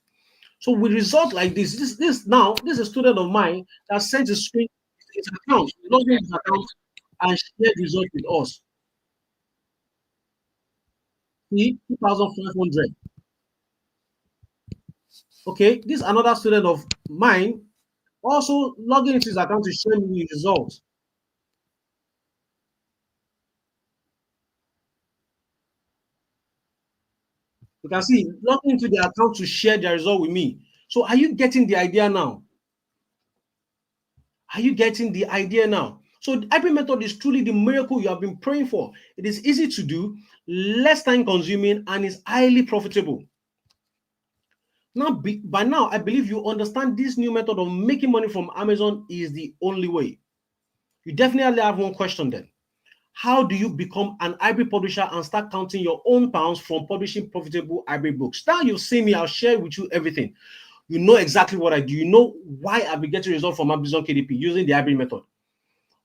So with result like this is a student of mine that sent his screen his account, logged in his account and shared result with us. See, 2,500. Okay, this another student of mine also logging into his account to share me his results. You can see logging into the account to share their result with me. So are you getting the idea now? Are you getting the idea now? So the IP method is truly the miracle you have been praying for. It is easy to do, less time consuming, and is highly profitable. Now, by now, I believe you understand this new method of making money from Amazon is the only way. You definitely have one question then. How do you become an hybrid publisher and start counting your own pounds from publishing profitable hybrid books? Now you've seen me, I'll share with you everything. You know exactly what I do. You know why I've been getting results from Amazon KDP using the hybrid method.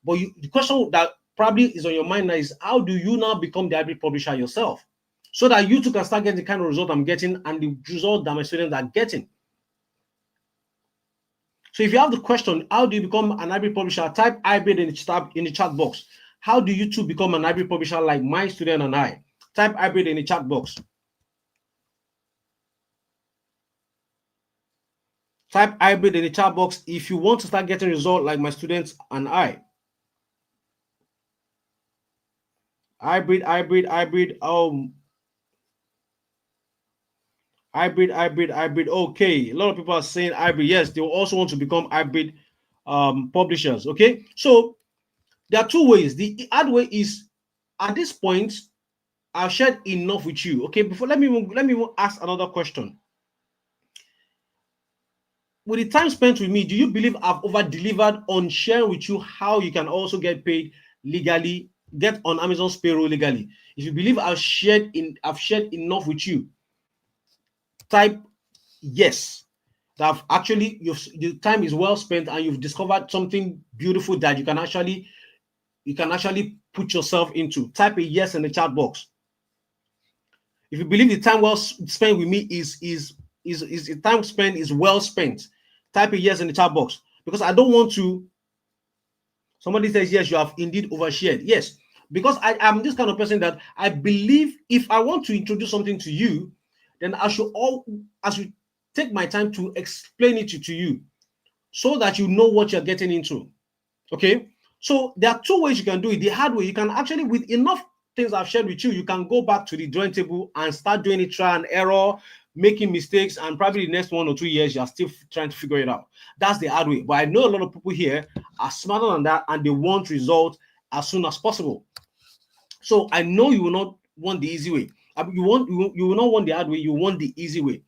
But the question that probably is on your mind now is how do you now become the hybrid publisher yourself? So that you too can start getting the kind of result I'm getting and the result that my students are getting. So if you have the question, how do you become an hybrid publisher? Type hybrid in the chat box. How do you too become an hybrid publisher like my student and I? Type hybrid in the chat box. Type hybrid in the chat box if you want to start getting results like my students and I. Hybrid. Hybrid. Okay, a lot of people are saying hybrid. Yes, they also want to become hybrid publishers. Okay, so there are two ways. The hard way is at this point, I've shared enough with you. Okay, before let me ask another question. With the time spent with me, do you believe I've over-delivered on sharing with you how you can also get paid legally, get on Amazon's payroll legally? If you believe I've shared enough with you, type yes. That actually the time is well spent and you've discovered something beautiful that you can actually put yourself into. Type a yes in the chat box. If you believe the time well spent with me is the time spent is well spent, type a yes in the chat box, because I don't want to. Somebody says yes, you have indeed overshared. Yes, because I am this kind of person that I believe if I want to introduce something to you, then I should take my time to explain it to you so that you know what you're getting into. Okay, so there are two ways you can do it. The hard way, you can actually, with enough things I've shared with you, you can go back to the drawing table and start doing it, try and error, making mistakes, and probably the next 1 or 2 years you're still trying to figure it out. That's the hard way. But I know a lot of people here are smarter than that and they want results as soon as possible. So I know you will not want the easy way. You will not want the hard way, you want the easy way.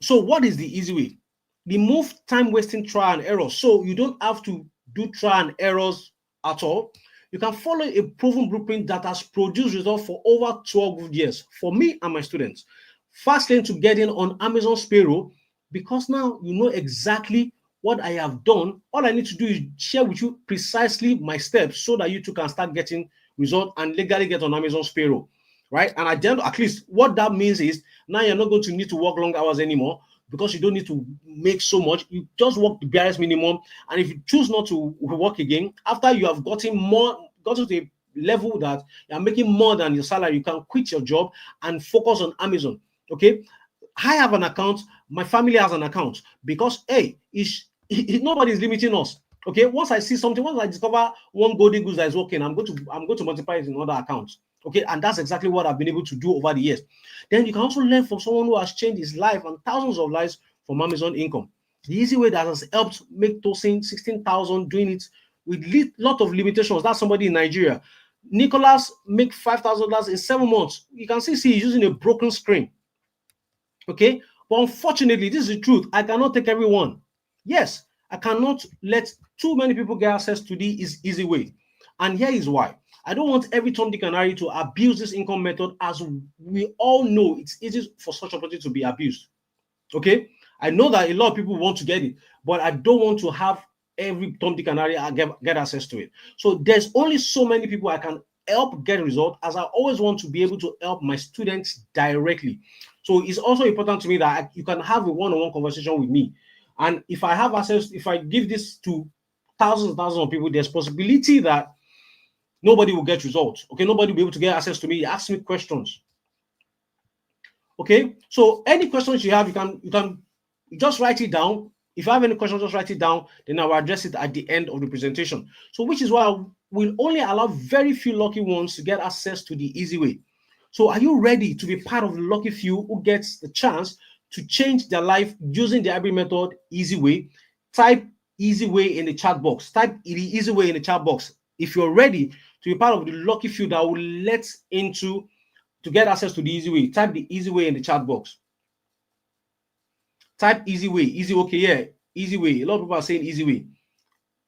So what is the easy way? Remove time wasting trial and error. So you don't have to do trial and errors at all. You can follow a proven blueprint that has produced results for over 12 years for me and my students. Fast lane to get in on Amazon's payroll, because now you know exactly what I have done. All I need to do is share with you precisely my steps so that you too can start getting results and legally get on Amazon's payroll. Right? And at least what that means is now you're not going to need to work long hours anymore, because you don't need to make so much. You just work the barest minimum. And if you choose not to work again, after you have gotten to the level that you're making more than your salary, you can quit your job and focus on Amazon. Okay. I have an account. My family has an account, because hey, nobody is limiting us. Okay. Once I discover one golden goose that is working, I'm going to multiply it in other accounts. Okay, and that's exactly what I've been able to do over the years. Then you can also learn from someone who has changed his life and thousands of lives from Amazon income. The easy way that has helped make Tosin 16,000 doing it with lot of limitations. That's somebody in Nigeria. Nicholas make $5,000 in 7 months. You can see he's using a broken screen. Okay, but unfortunately, this is the truth. I cannot take everyone. Yes, I cannot let too many people get access to this easy way. And here is why. I don't want every Tom, Dick, and Harry to abuse this income method, as we all know it's easy for such opportunity to be abused. Okay? I know that a lot of people want to get it, but I don't want to have every Tom, Dick, and Harry get access to it. So there's only so many people I can help get results, as I always want to be able to help my students directly. So it's also important to me that you can have a one-on-one conversation with me. And if I have access, if I give this to thousands and thousands of people, there's possibility that nobody will get results. Okay, nobody will be able to get access to me. Ask me questions. Okay, so any questions you have, you can just write it down. If you have any questions, just write it down. Then I will address it at the end of the presentation. So, which is why I will only allow very few lucky ones to get access to the easy way. So, are you ready to be part of the lucky few who gets the chance to change their life using the hybrid method, easy way? Type easy way in the chat box. Type the easy way in the chat box. If you're ready to be part of the lucky few that will let into to get access to the easy way, type the easy way in the chat box. Type easy way, easy, okay, yeah, easy way. A lot of people are saying easy way.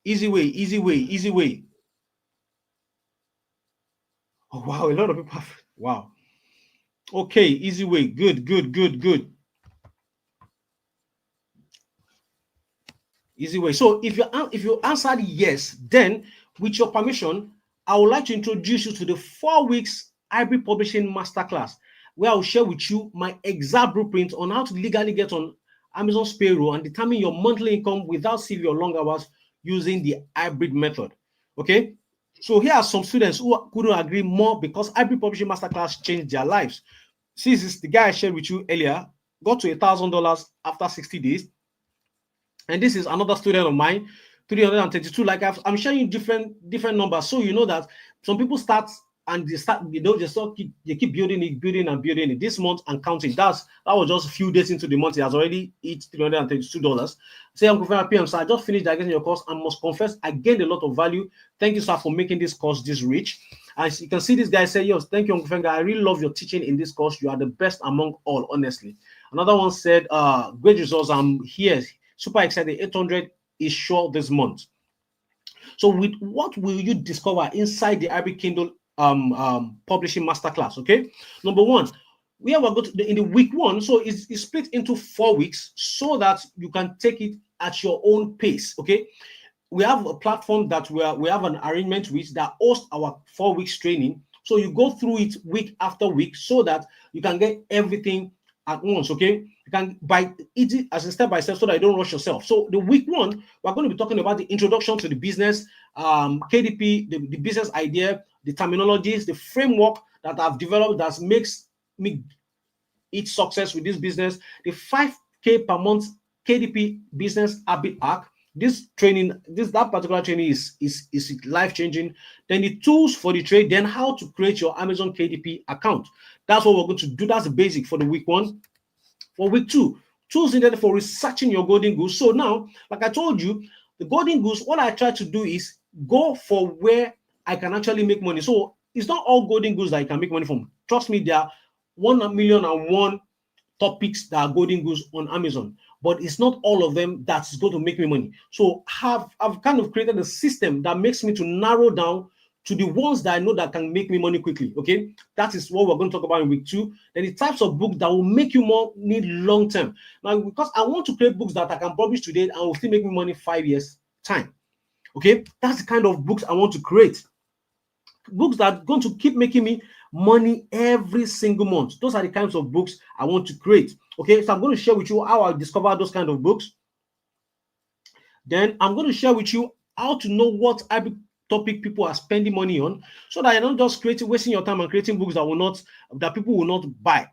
Easy way, easy way, easy way. Oh, wow, a lot of people have, wow. Okay, easy way, good, good, good, good. Easy way. So if you answered yes, then with your permission, I would like to introduce you to the 4 weeks hybrid publishing masterclass, where I'll share with you my exact blueprint on how to legally get on Amazon's payroll and determine your monthly income without CV or long hours using the hybrid method. Okay. So here are some students who couldn't agree more because hybrid publishing masterclass changed their lives. See, this is the guy I shared with you earlier, got to $1,000 after 60 days. And this is another student of mine, 332. Like I'm showing you different numbers, so you know that some people start and they start, they keep building it this month and counting. That was just a few days into the month. He has already hit $332. Say, Uncle Femi PM, sir, I just finished getting your course and must confess I gained a lot of value. Thank you, sir, for making this course this rich. As you can see, this guy say, yes, thank you, Uncle Femi. I really love your teaching in this course. You are the best among all, honestly. Another one said, great results. I'm here. Super excited. 800 is sure this month. So, with what will you discover inside the hybrid Kindle publishing masterclass? Okay, number one, we are going to in the week one. So it's split into 4 weeks so that you can take it at your own pace. Okay, we have a platform that we have an arrangement with that hosts our 4 weeks training. So you go through it week after week so that you can get everything at once. Okay, you can by it as a step by step so that you don't rush yourself. So the week one, we're going to be talking about the introduction to the business, KDP, the business idea, the terminologies, the framework that I've developed that makes me its success with this business, the 5K per month KDP business habit arc. This training, that particular training is life-changing. Then the tools for the trade, then how to create your Amazon KDP account. That's what we're going to do. That's the basic for the week one. For week two, tools needed for researching your golden goose. So now, like I told you, the golden goose, what I try to do is go for where I can actually make money. So it's not all golden goose that you can make money from. Trust me, there are 1,000,001 topics that are golden goose on Amazon, but it's not all of them that's going to make me money. So I've kind of created a system that makes me to narrow down to the ones that I know that can make me money quickly. Okay, that is what we're going to talk about in week two. Then the types of books that will make you more need long term. Now, because I want to create books that I can publish today and will still make me money 5 years time. Okay, that's the kind of books I want to create. Books that are going to keep making me money every single month. Those are the kinds of books I want to create. Okay, so I'm going to share with you how I discover those kind of books. Then I'm going to share with you how to know what topic people are spending money on, so that you're not just wasting your time and creating books that people will not buy.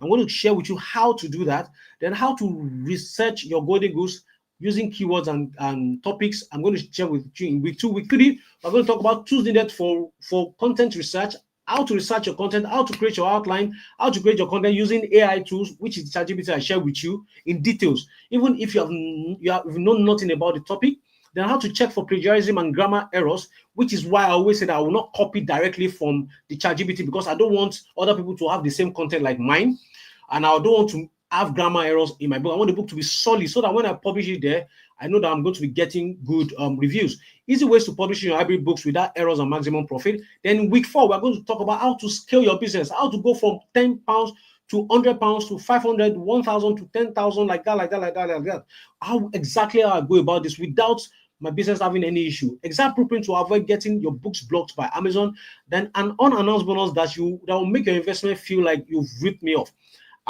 I'm going to share with you how to do that, then how to research your golden goose using keywords and topics. I'm going to share with you in week two. Week three, we're going to talk about tools needed for content research, how to research your content, how to create your outline, how to create your content using AI tools, which is ChatGPT I share with you in details. Even if you know nothing about the topic, then how to check for plagiarism and grammar errors, which is why I always say that I will not copy directly from the ChatGPT, because I don't want other people to have the same content like mine, and I don't want to have grammar errors in my book. I want the book to be solid so that when I publish it there, I know that I'm going to be getting good reviews. Easy ways to publish your hybrid books without errors and maximum profit. Then in week 4, we're going to talk about how to scale your business, how to go from £10 to £100 to 500, 1,000 to 10,000, like that. How exactly I go about this without my business having any issue. Exact blueprint to avoid getting your books blocked by Amazon. Then an unannounced bonus that will make your investment feel like you've ripped me off.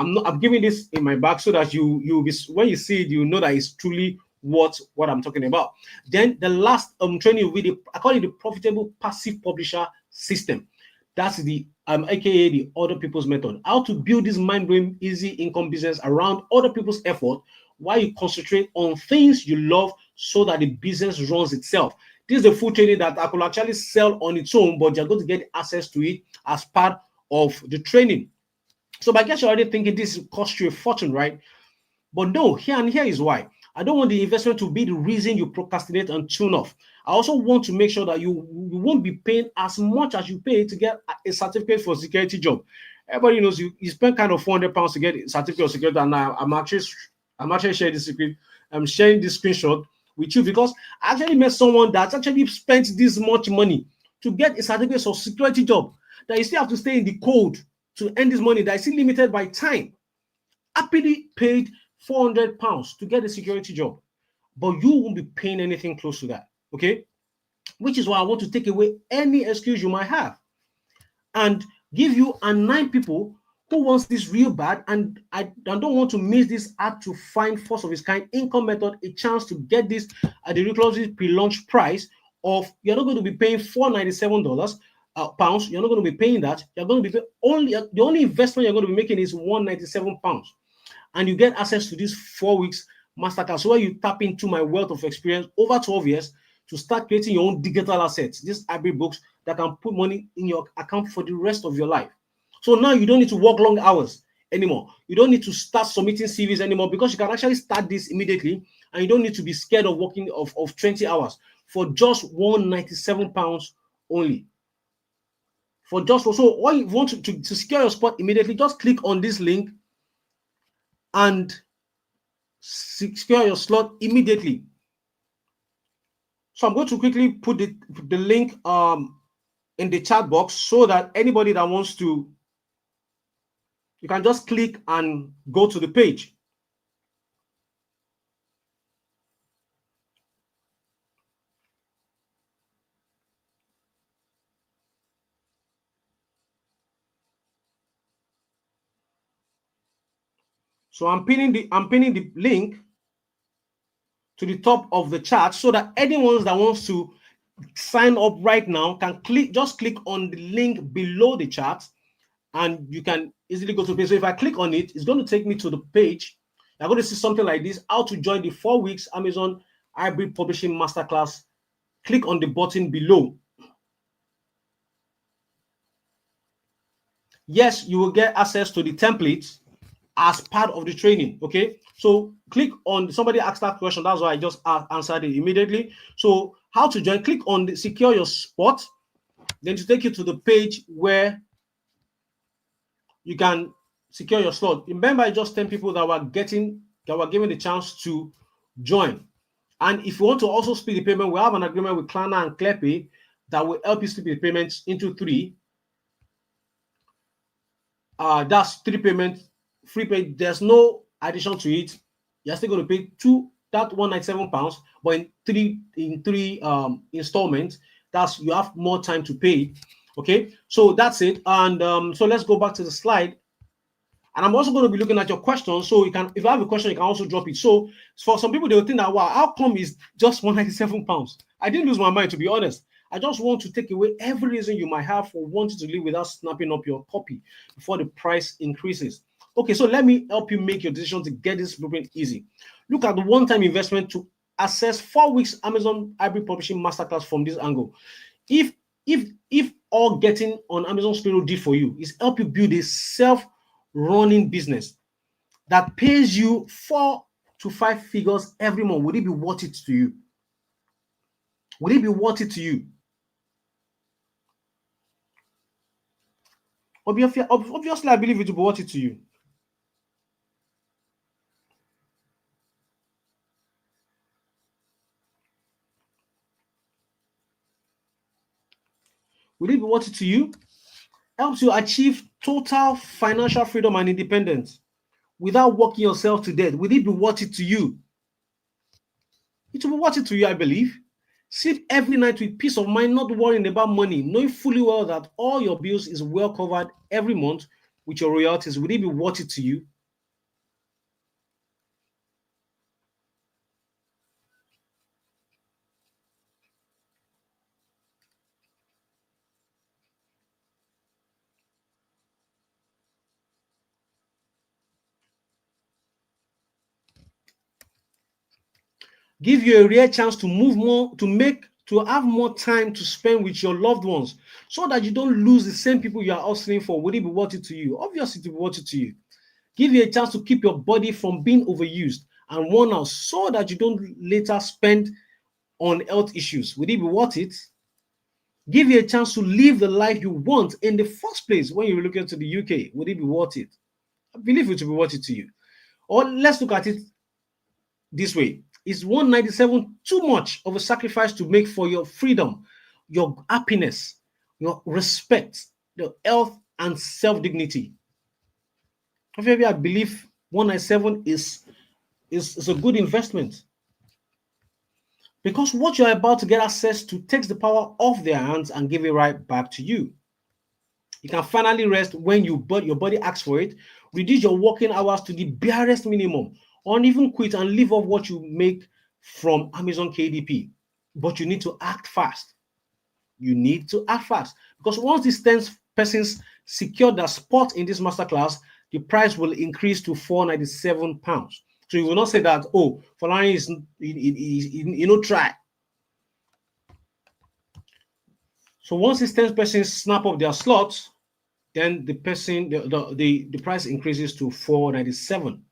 I'm giving this in my back so that you'll be, when you see it, you know that it's truly what I'm talking about. Then the last training will be I call it the profitable passive publisher system. That's the aka the other people's method. How to build this mind-blowing easy income business around other people's effort while you concentrate on things you love so that the business runs itself. This is the full training that I could actually sell on its own, but you're going to get access to it as part of the training. So I guess you're already thinking this will cost you a fortune, right? But no, here is why. I don't want the investment to be the reason you procrastinate and tune off. I also want to make sure that you won't be paying as much as you pay to get a certificate for a security job. Everybody knows you spend kind of £400 to get a certificate of security, and I'm actually sharing this secret. I'm sharing this screenshot with you because I actually met someone that's actually spent this much money to get a certificate of security job that you still have to stay in the code to earn this money that is still limited by time. Happily paid £400 to get a security job, but you won't be paying anything close to that. Okay, which is why I want to take away any excuse you might have and give you 9 people who wants this real bad, and I don't want to miss this hard to find first of its kind income method a chance to get this at the ridiculous pre-launch price of, you're not going to be paying $497 pounds. You're not going to be paying that. You're going to be the only investment you're going to be making is £197, and you get access to this 4 weeks masterclass where you tap into my wealth of experience over 12 years to start creating your own digital assets, these hybrid books that can put money in your account for the rest of your life. So now you don't need to work long hours anymore. You don't need to start submitting CVs anymore because you can actually start this immediately, and you don't need to be scared of working of 20 hours for just £197 only. For just so what you want to secure your spot immediately, just click on this link and secure your slot immediately. So I'm going to quickly put the link in the chat box so that anybody that wants to, you can just click and go to the page. So I'm pinning the link to the top of the chat so that anyone that wants to sign up right now can just click on the link below the chat, and you can easily go to the page. So if I click on it, it's going to take me to the page. You're going to see something like this: how to join the 4 weeks Amazon Hybrid Publishing Masterclass. Click on the button below. Yes, you will get access to the templates as part of the training. Okay, so click on, somebody asked that question, that's why I just answered it immediately. So how to join? Click on the secure your spot, then to take you to the page where you can secure your slot. Remember, just 10 people that were given the chance to join. And if you want to also split the payment, we have an agreement with Klarna and ClearPay that will help you split the payments into 3. That's 3 payments, free pay. There's no addition to it. You're still going to pay that £197, but in three installments. That's, you have more time to pay. Okay, so that's it. And so let's go back to the slide. And I'm also going to be looking at your questions. So you can, if you have a question, you can also drop it. So for some people, they'll think that, wow, how come it's just £197? I didn't lose my mind, to be honest. I just want to take away every reason you might have for wanting to live without snapping up your copy before the price increases. Okay, so let me help you make your decision to get this blueprint easy. Look at the one-time investment to access 4 weeks Amazon Hybrid Publishing Masterclass from this angle. If all getting on Amazon's payroll did for you is help you build a self-running business that pays you 4 to 5 figures every month, would it be worth it to you? Would it be worth it to you? Obviously, I believe it will be worth it to you. Will it be worth it to you? Helps you achieve total financial freedom and independence without working yourself to death. Will it be worth it to you? It will be worth it to you, I believe. Sleep every night with peace of mind, not worrying about money, knowing fully well that all your bills is well covered every month with your royalties. Will it be worth it to you? give you a rare chance to move more, to have more time to spend with your loved ones, so that you don't lose the same people you are hustling for. Would it be worth it to you? Obviously, it will be worth it to you. Give you a chance to keep your body from being overused and worn out, so that you don't later spend on health issues. Would it be worth it? Give you a chance to live the life you want in the first place when you're looking to the UK. Would it be worth it? I believe it will be worth it to you. Or let's look at it this way. Is 197 too much of a sacrifice to make for your freedom, your happiness, your respect, your health, and self dignity? Maybe I believe 197 is a good investment, because what you're about to get access to takes the power off their hands and give it right back to you. You can finally rest when your body asks for it, reduce your working hours to the barest minimum, or even quit and live off what you make from Amazon KDP. But you need to act fast. You need to act fast, because once these 10 persons secure their spot in this masterclass, the price will increase to £497. So you will not say that, oh, Falani is try. So once these 10 persons snap up their slots, then the price increases to 497.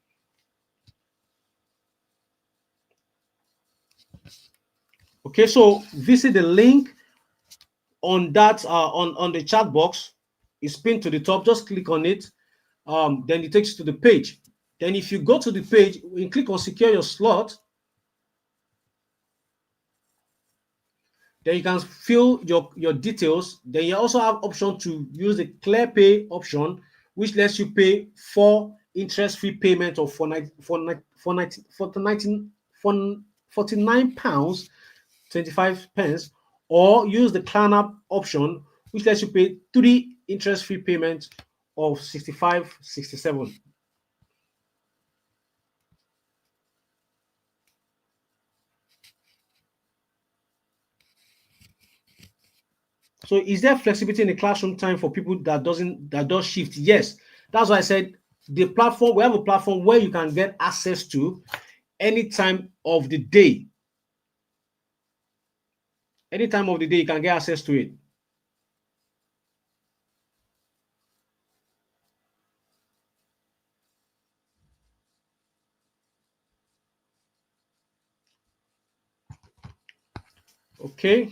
Okay, so visit the link on that on the chat box. It's pinned to the top. Just click on it. Then it takes you to the page. Then if you go to the page, you click on secure your slot. Then you can fill your details. Then you also have option to use the clear pay option, which lets you pay 4 interest-free payment of £49 25 pence, or use the Klarna option, which lets you pay 3 interest-free payments of 65.67. So is there flexibility in the classroom time for people that does shift? Yes. That's why I said we have a platform where you can get access to any time of the day. Any time of the day, you can get access to it. Okay.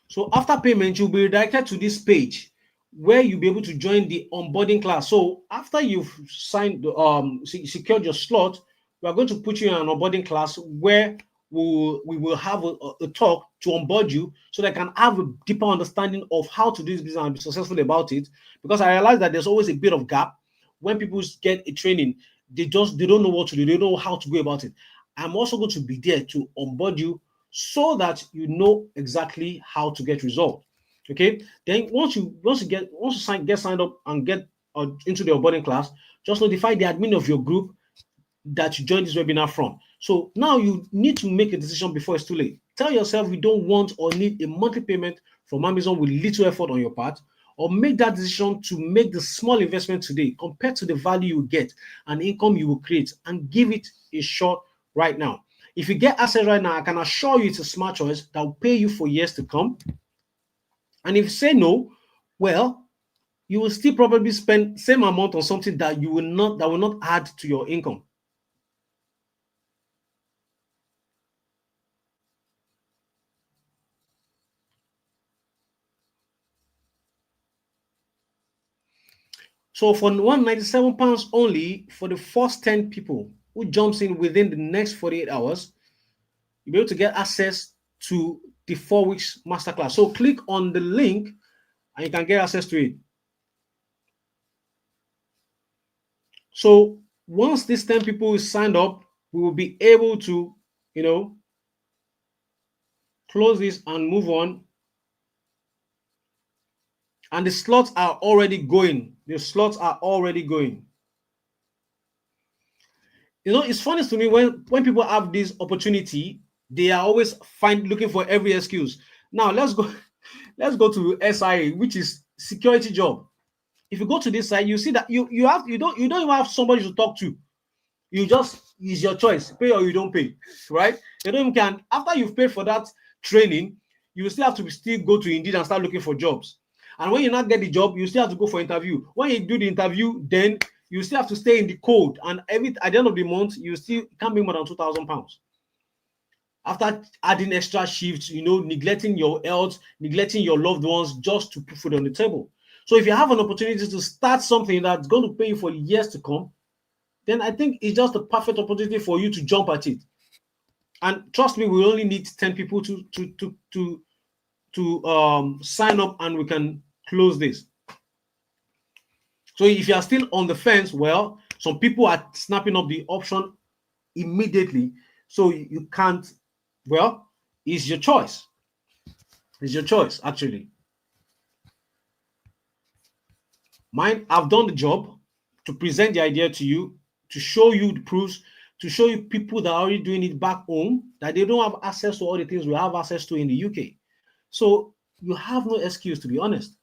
So after payment, you'll be redirected to this page where you'll be able to join the onboarding class. So after you've secured your slot, we are going to put you in an onboarding class where we will have a talk to onboard you, so that I can have a deeper understanding of how to do this business and be successful about it. Because I realize that there's always a bit of gap when people get a training, they don't know what to do, they don't know how to go about it. I'm also going to be there to onboard you, so that you know exactly how to get results. Okay. Then once you get signed up and get into the onboarding class, just notify the admin of your group that you joined this webinar from. So now you need to make a decision before it's too late. Tell yourself you don't want or need a monthly payment from Amazon with little effort on your part, or make that decision to make the small investment today compared to the value you get and income you will create, and give it a shot right now. If you get access right now, I can assure you it's a smart choice that will pay you for years to come. And if you say no, well, you will still probably spend same amount on something that will not add to your income. So for £197 only, for the first 10 people who jumps in within the next 48 hours, you'll be able to get access to the 4 weeks masterclass. So click on the link and you can get access to it. So once these 10 people is signed up, we will be able to, close this and move on. And the slots are already going. The slots are already going. It's funny to me when people have this opportunity, they are always looking for every excuse. Now let's go to SIA, which is security job. If you go to this site, you see that you don't even have somebody to talk to. You just It's your choice. Pay or you don't pay, right? You don't even can. After you've paid for that training, you still have to still go to Indeed and start looking for jobs. And when you not get the job, you still have to go for interview. When you do the interview, then you still have to stay in the code. And at the end of the month, you still can't make more than £2,000. After adding extra shifts, neglecting your health, neglecting your loved ones just to put food on the table. So if you have an opportunity to start something that's going to pay you for years to come, then I think it's just a perfect opportunity for you to jump at it. And trust me, we only need 10 people to sign up, and we can close this. So if you are still on the fence, well, some people are snapping up the option immediately. So you can't, well, it's your choice. It's your choice, actually. Mine, I've done the job to present the idea to you, to show you the proofs, to show you people that are already doing it back home, that they don't have access to all the things we have access to in the UK. So you have no excuse, to be honest.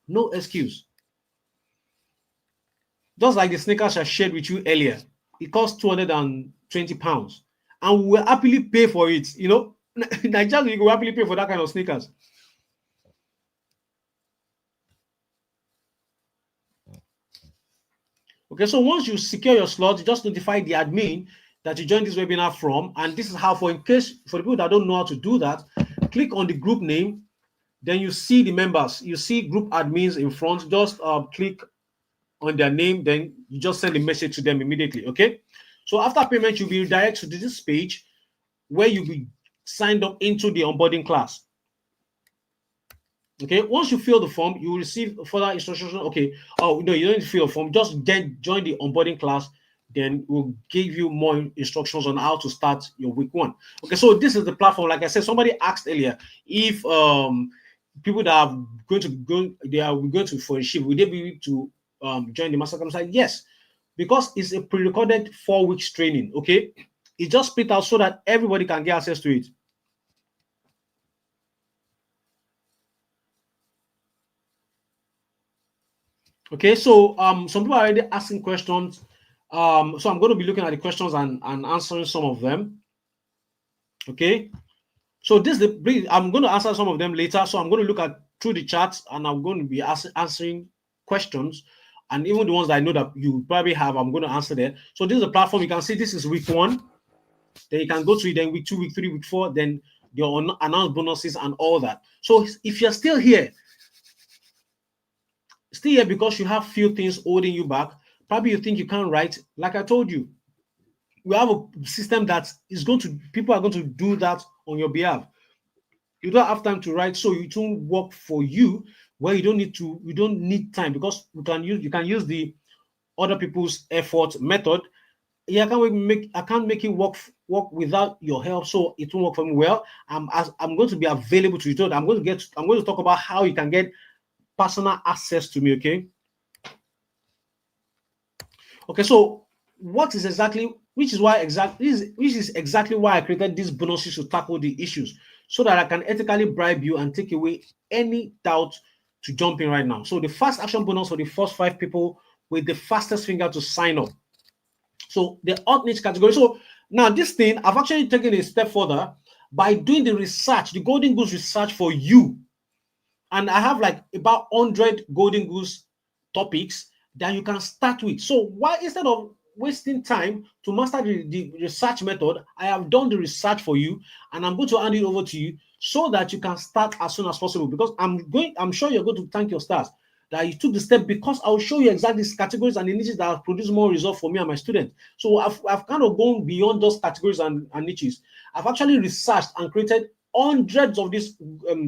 No excuse. Just like the sneakers I shared with you earlier, it costs £220, and we will happily pay for it. Nigeria, you will happily pay for that kind of sneakers. Okay, so once you secure your slot, you just notify the admin that you joined this webinar from, and this is how, for the people that don't know how to do that, click on the group name, then you see the members, you see group admins in front. Just click on their name, then you just send a message to them immediately. Okay, so after payment, you'll be redirected to this page where you'll be signed up into the onboarding class. Okay, once you fill the form, you will receive further instructions. Okay, oh no, you don't need to fill a form, just join the onboarding class, then we'll give you more instructions on how to start your week 1. Okay, so this is the platform. Like I said, somebody asked earlier if people that are going to for a shift, will they be able to join the masterclass? Like, yes, because it's a pre-recorded 4 weeks training. Okay, it's just split out so that everybody can get access to it. Okay, so some people are already asking questions. So I'm going to be looking at the questions and answering some of them. Okay, so I'm going to answer some of them later. So I'm going to look at through the chats, and I'm going to be answering questions, and even the ones that I know that you probably have, I'm going to answer there. So this is a platform. You can see this is week 1. Then you can go to it. Then week 2, week 3, week 4. Then your announced bonuses and all that. So if you're still here because you have few things holding you back, probably you think you can't write. Like I told you, we have a system that is people are going to do that on your behalf. You don't have time to write, so it won't work for you where you don't need time, because you can use the other people's effort method. Yeah, I can't make it work without your help, so it won't work for me. Well, I'm going to be available to you. I'm going to talk about how you can get personal access to me. Okay, so which is exactly why I created these bonuses to tackle the issues, so that I can ethically bribe you and take away any doubt to jump in right now. So the fast action bonus for the first 5 people with the fastest finger to sign up. So the hot niche category. So now this thing, I've actually taken a step further by doing the research, the Golden Goose research for you. And I have like about 100 Golden Goose topics that you can start with. So why, instead of wasting time to master the research method, I have done the research for you, and I'm going to hand it over to you so that you can start as soon as possible. Because I'm sure you're going to thank your stars that you took the step, because I'll show you exactly these categories and the niches that have produced more results for me and my students. So I've kind of gone beyond those categories and niches. I've actually researched and created hundreds of these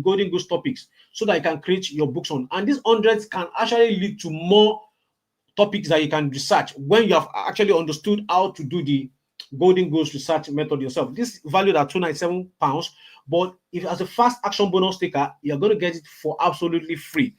Golden Goose topics so that you can create your books on. And these hundreds can actually lead to more topics that you can research when you have actually understood how to do the Golden Goose research method yourself. This is valued at £297, but if as a fast action bonus sticker, you're going to get it for absolutely free.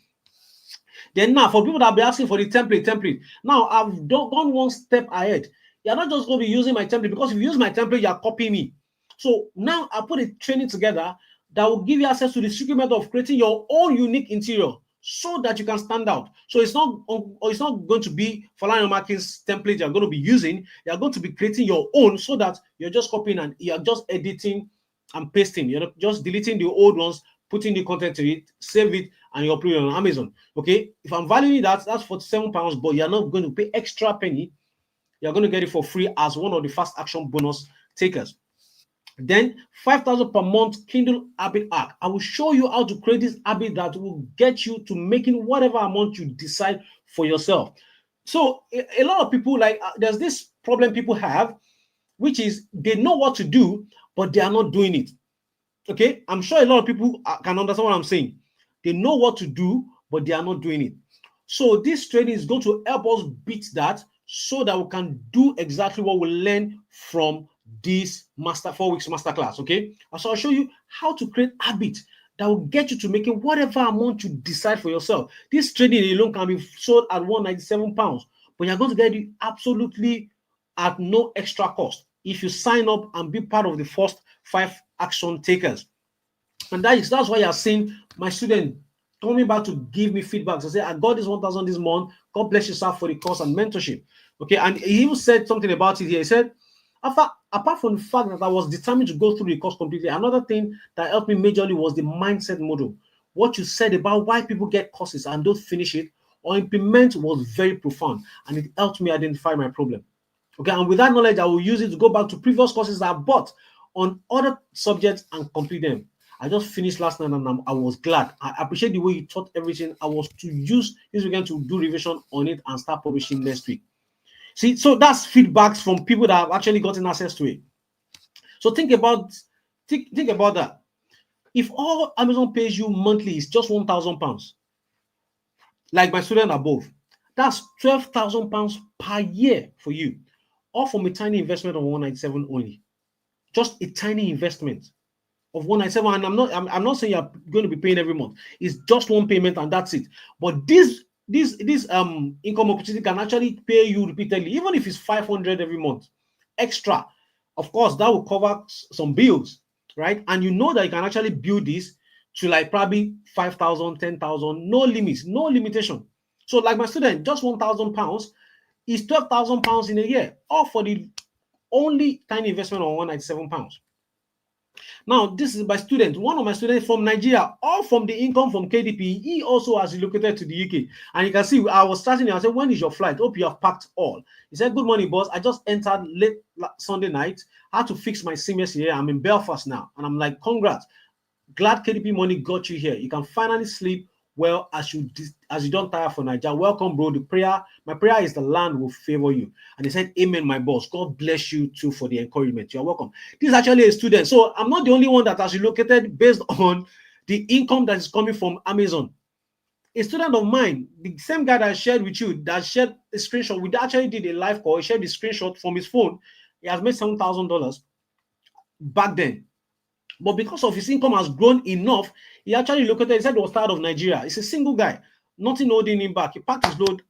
Then now, for people that be asking for the template, now I've gone one step ahead. You're not just going to be using my template, because if you use my template, you're copying me. So now I put a training together that will give you access to the secret method of creating your own unique interior. so that you can stand out. So it's not going to be Falana Markins template you're going to be using. You're going to be creating your own so that you're just copying and you're just editing and pasting. You're just deleting the old ones, putting the content to it, save it, and you upload it on Amazon. Okay, if I'm valuing that, that's £47, but you're not going to pay extra penny. You're going to get it for free as one of the fast action bonus takers. Then 5,000 per month Kindle habit hack. I will show you how to create this habit that will get you to making whatever amount you decide for yourself. So a lot of people there's this problem people have, which is they know what to do, but they are not doing it. Okay, I'm sure a lot of people can understand what I'm saying. They know what to do, but they are not doing it. So this training is going to help us beat that so that we can do exactly what we learn from this 4 weeks masterclass. Okay, so I'll show you how to create habits that will get you to making whatever amount you decide for yourself. This training alone can be sold at £197, but you're going to get it absolutely at no extra cost if you sign up and be part of the first 5 action takers. And that's why you're seeing my student coming back to give me feedback. So say, I got this 1,000 this month. God bless you, sir, for the course and mentorship. Okay, and he even said something about it here. He said, apart from the fact that I was determined to go through the course completely, another thing that helped me majorly was the mindset model. What you said about why people get courses and don't finish it or implement was very profound, and it helped me identify my problem. Okay, and with that knowledge, I will use it to go back to previous courses I bought on other subjects and complete them. I just finished last night and I was glad. I appreciate the way you taught everything. I was to use this weekend to do revision on it and start publishing next week. See, so that's feedbacks from people that have actually gotten access to it. So think about that. If all Amazon pays you monthly is just £1,000, like my student above, that's £12,000 per year for you, all from a tiny investment of 197 only. Just a tiny investment of 197, and I'm not saying you're going to be paying every month. It's just one payment and that's it. But this income opportunity can actually pay you repeatedly, even if it's 500 every month extra. Of course, that will cover some bills, right? And you know that you can actually build this to like probably 5,000, 10,000, no limits, no limitation. So like my student, just £1,000 is £12,000 in a year, all for the only tiny investment of £197. Now, this is my student, one of my students from Nigeria, all from the income from KDP. He also has relocated to the UK. And you can see, I was starting here. I said, when is your flight? Hope you have packed all. He said, good morning, boss. I just entered late Sunday night. I had to fix my SIM yesterday. I'm in Belfast now. And I'm like, congrats. Glad KDP money got you here. You can finally sleep well as you don't tire for Nigeria. Welcome, bro. My prayer is the land will favor you. And he said, amen, my boss. God bless you too for the encouragement. You're welcome. This is actually a student. So I'm not the only one that has relocated based on the income that is coming from Amazon. A student of mine, the same guy that I shared with you, that shared a screenshot, we actually did a live call. He shared the screenshot from his phone. He has made $7,000 back then. But because of his income has grown enough, he actually located, he said he was tired of Nigeria. He's a single guy, nothing holding him back. He packed his load.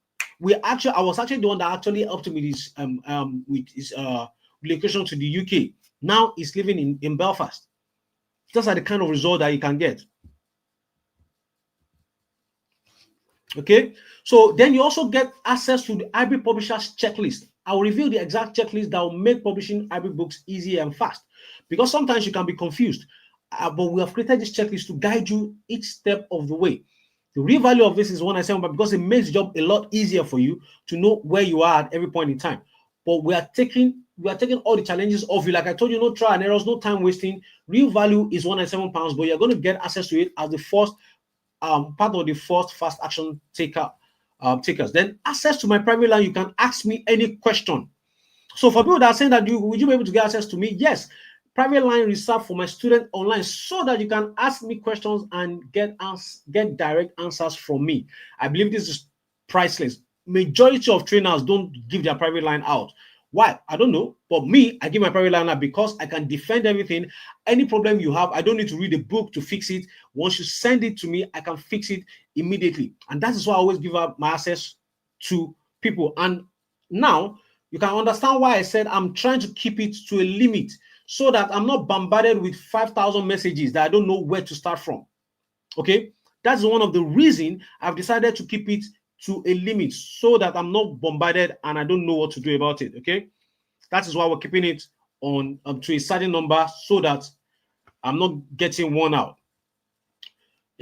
I was actually the one that actually helped him with his relocation to the UK. Now he's living in Belfast. Those are the kind of result that you can get. Okay, so then you also get access to the hybrid publishers checklist. I will reveal the exact checklist that will make publishing hybrid books easy and fast, because sometimes you can be confused. But we have created this checklist to guide you each step of the way. The real value of this is 197, but because it makes the job a lot easier for you to know where you are at every point in time. But we are taking all the challenges off you. Like I told you, no trial and errors, no time wasting. Real value is £197, but you're going to get access to it as the first part of the first fast action takers. Then access to my private line. You can ask me any question. So for people that are saying that would you be able to get access to me? Yes. Private line reserved for my student online so that you can ask me questions and get direct answers from me. I believe this is priceless. Majority of trainers don't give their private line out. Why? I don't know. But me, I give my private line out because I can defend everything. Any problem you have, I don't need to read a book to fix it. Once you send it to me, I can fix it immediately. And that is why I always give up my access to people. And now you can understand why I said I'm trying to keep it to a limit, so that I'm not bombarded with 5,000 messages that I don't know where to start from. Okay, That's one of the reason I've decided to keep it to a limit so that I'm not bombarded and I don't know what to do about it. Okay, that is why we're keeping it on to a certain number so that I'm not getting worn out.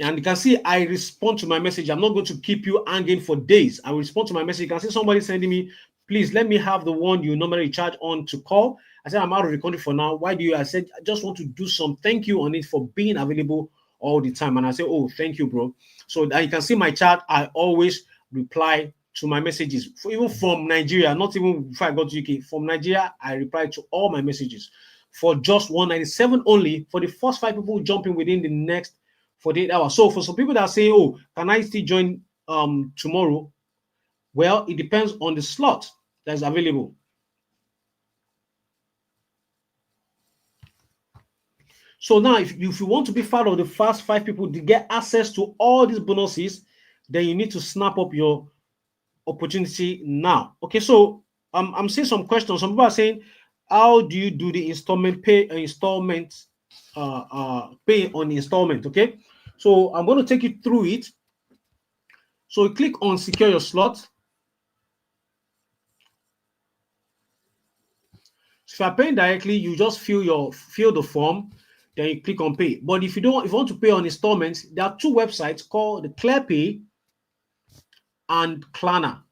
And you can see I respond to my message. I'm not going to keep you hanging for days. I will respond to my message. You can see somebody sending me, please let me have the one you normally charge on to call. I said, I'm out of the country for now. Why do you? I said, I just want to do some thank you on it for being available all the time. And I say, oh, thank you, bro. So that you can see my chat, I always reply to my messages, even from Nigeria, not even before I got to UK. From Nigeria, I reply to all my messages for just 197 only for the first 5 people jumping within the next 48 hours. So for some people that say, oh, can I still join tomorrow? Well, it depends on the slot that's available. So now, if you want to be part of the first 5 people to get access to all these bonuses, then you need to snap up your opportunity now. Okay, so I'm seeing some questions. Some people are saying, how do you do the installment pay pay on installment? Okay, so I'm going to take you through it. So you click on secure your slot. So if you're paying directly, you just fill the form, then you click on pay. But if you want to pay on installments, there are 2 websites called the ClearPay and Klarna.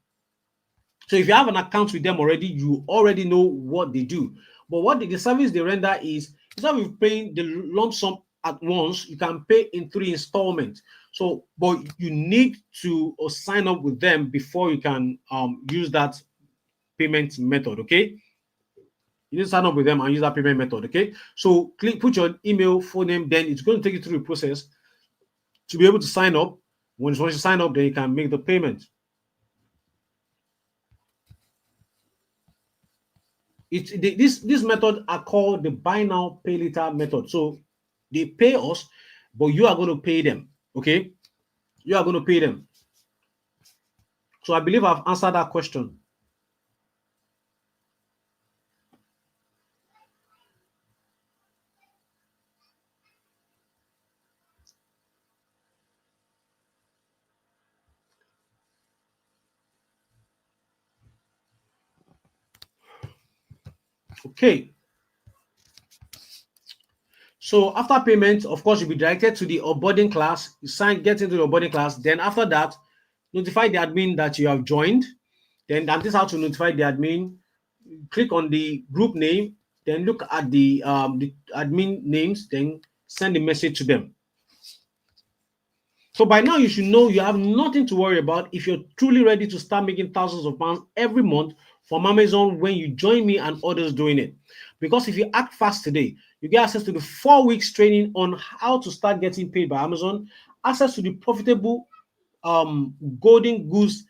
So if you have an account with them already, you already know what they do. But what the service they render is, instead of paying the lump sum at once, you can pay in 3 installments. So, but you need to sign up with them before you can use that payment method. Okay, you need to sign up with them and use that payment method. Okay, so put your email, phone name, then it's going to take you through the process to be able to sign up. Once you sign up, then you can make the payment. This method are called the buy now pay later method. So they pay us, but you are going to pay them. Okay, you are going to pay them. So I believe I've answered that question. Okay, so after payment, of course, you'll be directed to the onboarding class. You get into the onboarding class. Then after that, notify the admin that you have joined. Then that is how to notify the admin. Click on the group name, then look at the admin names, then send a message to them. So by now you should know you have nothing to worry about if you're truly ready to start making thousands of pounds every month from Amazon when you join me and others doing it. Because if you act fast today, you get access to the 4 weeks training on how to start getting paid by Amazon, access to the profitable golden goose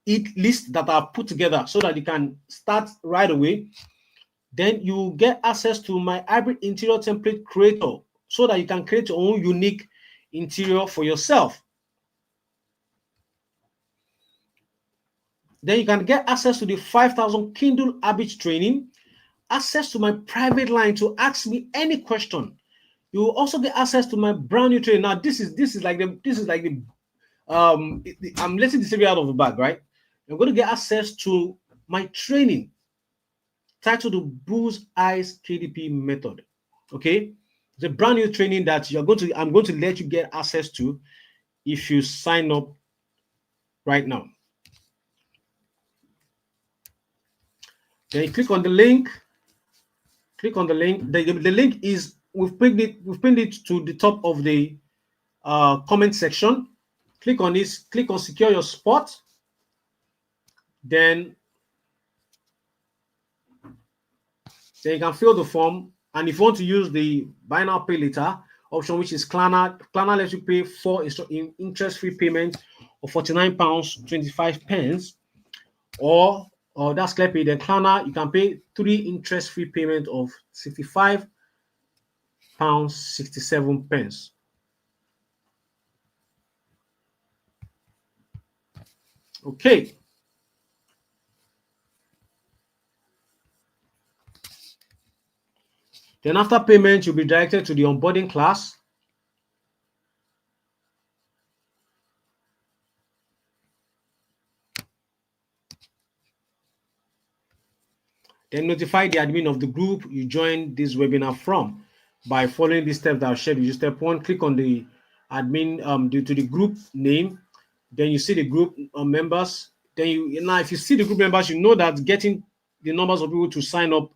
list that I've put together so that you can start right away. Then you get access to my hybrid interior template creator so that you can create your own unique interior for yourself. Then you can get access to the 5,000 Kindle habits training, access to my private line to ask me any question. You will also get access to my brand new training. Now, this is like the I'm letting the secret out of the bag, right? You're going to get access to my training titled the Bull's Eyes KDP method. Okay, it's a brand new training that I'm going to let you get access to if you sign up right now. Then you click on the link. Click on the link. The link is we've pinned it to the top of the comment section. Click on this. Click on secure your spot. Then you can fill the form. And if you want to use the buy now pay later option, which is Klarna lets you pay for interest-free payment of £49.25, or that's ClearPay. Then Klarna, you can pay 3 interest-free payment of £65.67. Okay. Then after payment, you'll be directed to the onboarding class. Then notify the admin of the group you joined this webinar from by following these steps that I've shared with you. Step one, click on the admin to the group name. Then you see the group members. Then you now, if you see the group members, you know that getting the numbers of people to sign up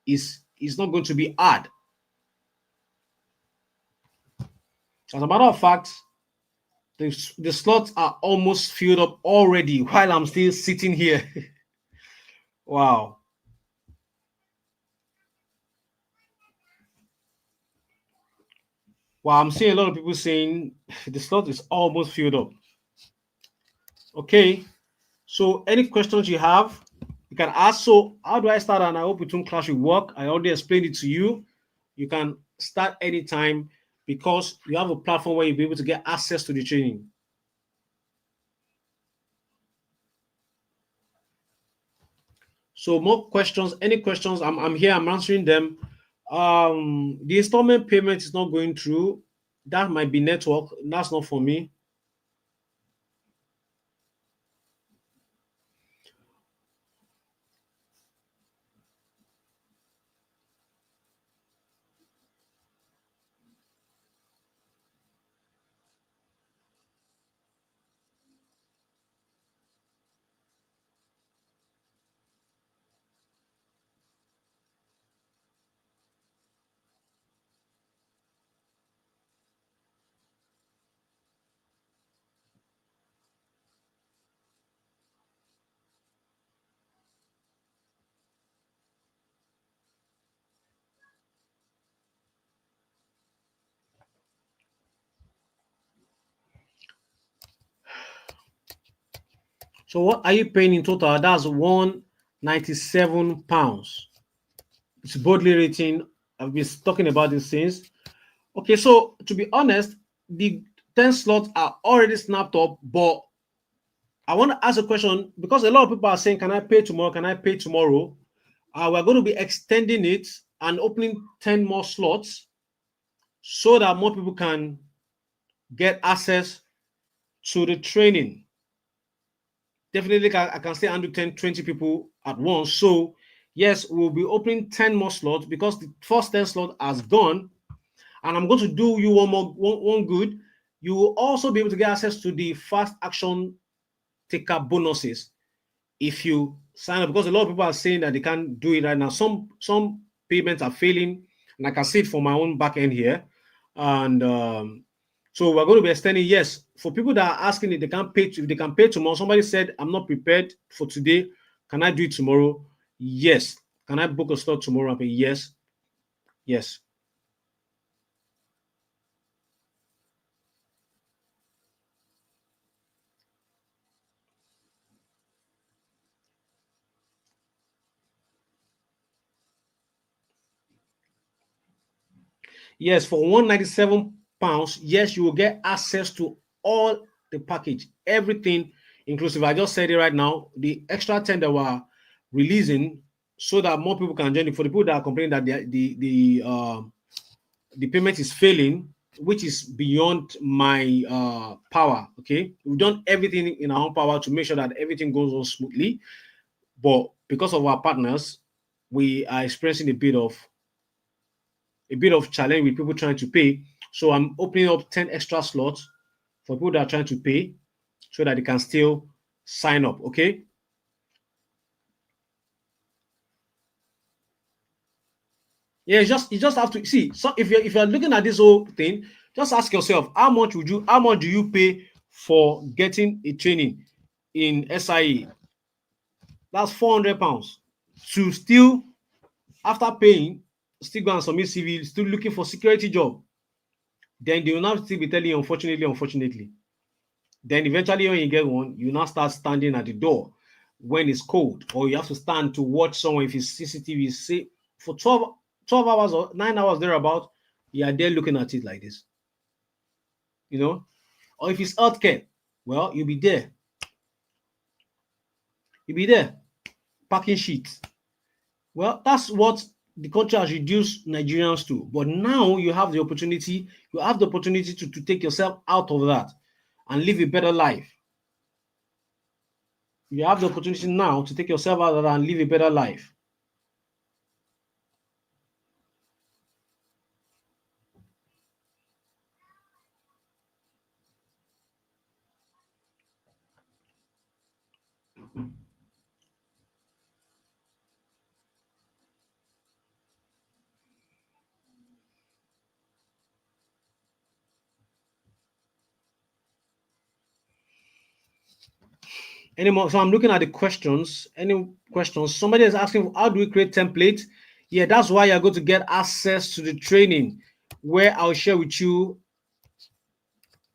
is not going to be hard. As a matter of fact, the slots are almost filled up already while I'm still sitting here. Wow. Wow, I'm seeing a lot of people saying the slot is almost filled up. Okay. So any questions you have, you can ask. So how do I start? And I hope it won't clash with work. I already explained it to you. You can start anytime because you have a platform where you'll be able to get access to the training. So more questions, any questions, I'm here, I'm answering them. The installment payment is not going through. That might be network. That's not for me. So what are you paying in total? That's £197. It's boldly written. I've been talking about these things. Okay, so to be honest, the 10 slots are already snapped up, but I want to ask a question because a lot of people are saying, can I pay tomorrow? Can I pay tomorrow? We're going to be extending it and opening 10 more slots so that more people can get access to the training. Definitely, I can still handle 10, 20 people at once. So, yes, we'll be opening 10 more slots because the first 10 slot has gone. And I'm going to do you one good. You will also be able to get access to the fast action taker bonuses if you sign up, because a lot of people are saying that they can't do it right now. Some payments are failing, and I can see it for my own back end here. And so we're going to be extending. Yes, for people that are asking if they can pay, if they can pay tomorrow. Somebody said, "I'm not prepared for today. Can I do it tomorrow?" Yes. Can I book a slot tomorrow? Yes. Yes. Yes, for £197, yes, you will get access to all the package, everything inclusive. I just said it right now. The extra 10 that we're releasing so that more people can join it. For the people that are complaining that the payment is failing, which is beyond my power. Okay, we've done everything in our own power to make sure that everything goes on smoothly. But because of our partners, we are experiencing a bit of challenge with people trying to pay. So I'm opening up 10 extra slots for people that are trying to pay so that they can still sign up. Okay. Yeah, you just have to see. So if you're looking at this whole thing, just ask yourself, how much do you pay for getting a training in SIE? That's £400 to still, after paying, still go and submit CV, still looking for security job. Then they will now still be telling you, unfortunately. Then eventually, when you get one, you now start standing at the door when it's cold, or you have to stand to watch someone. If it's CCTV, say for 12 hours or 9 hours thereabout, you are there looking at it like this, you know. Or if it's healthcare, well, you'll be there packing sheets. Well, that's what the country has reduced Nigerians to. But now you have the opportunity to take yourself out of that and live a better life. You have the opportunity now to take yourself out of that and live a better life. Any more? So I'm looking at the questions. Any questions? Somebody is asking, how do we create templates? Yeah, that's why you're going to get access to the training where I'll share with you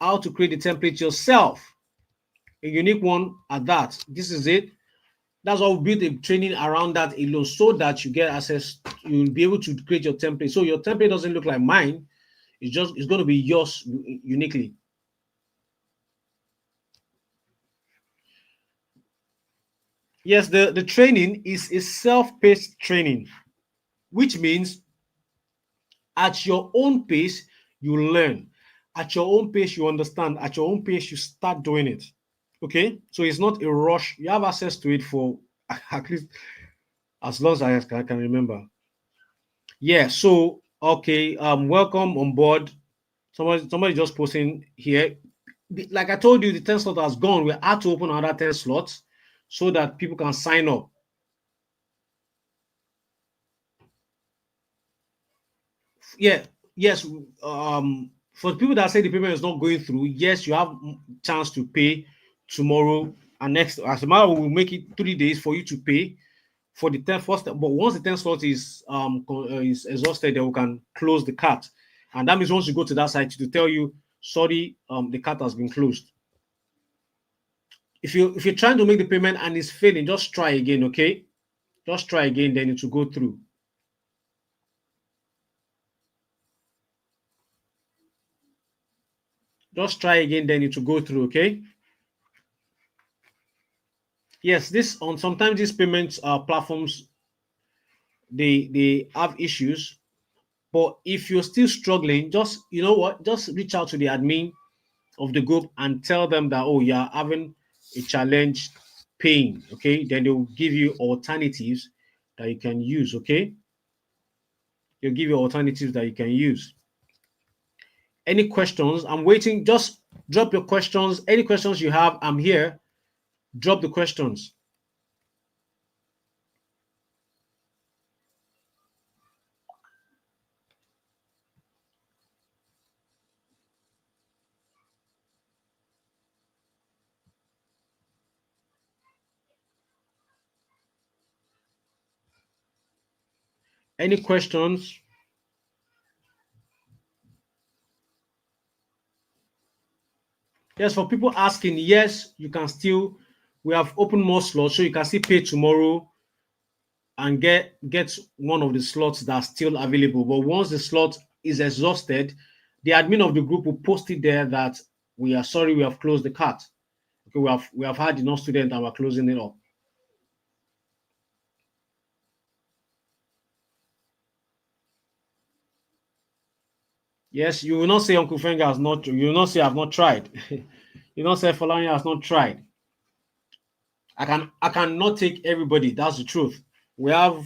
how to create the template yourself. A unique one at that. This is it. That's why we build a training around that alone so that you get access, you'll be able to create your template. So your template doesn't look like mine. It's going to be yours uniquely. Yes, the training is a self-paced training, which means at your own pace, you learn. At your own pace, you understand. At your own pace, you start doing it. Okay? So it's not a rush. You have access to it for at least as long as I can remember. Yeah, so okay, welcome on board. Somebody just posting here. Like I told you, the 10 slot has gone. We had to open another 10 slots so that people can sign up. Yeah, yes. For people that say the payment is not going through, yes, you have chance to pay tomorrow and next. As a matter, we'll make it 3 days for you to pay for the 10 first. But once the 10 slot is exhausted, then we can close the cart, and that means once you go to that site to tell you, sorry, the cart has been closed. If you're trying to make the payment and it's failing, just try again. Okay, just try again, then it will go through. Just try again, then it will go through. Okay. Yes, this on sometimes these payments platforms, they have issues, but if you're still struggling, just you know what, just reach out to the admin of the group and tell them that, oh, you're having a challenge paying. Okay, then they'll give you alternatives that you can use. Okay, they'll give you alternatives that you can use. Any questions? I'm waiting. Just drop your questions. Any questions you have, I'm here. Drop the questions. Any questions? Yes, for people asking, yes, you can still, we have opened more slots, so you can still pay tomorrow and get one of the slots that's still available. But once the slot is exhausted, the admin of the group will post it there that we are sorry, we have closed the cart. Okay, we have had enough students and we're closing it up. Yes, you will not say Uncle Fenga has not, you will not say I've not tried. You will not say Falanya has not tried. I cannot take everybody. That's the truth. We have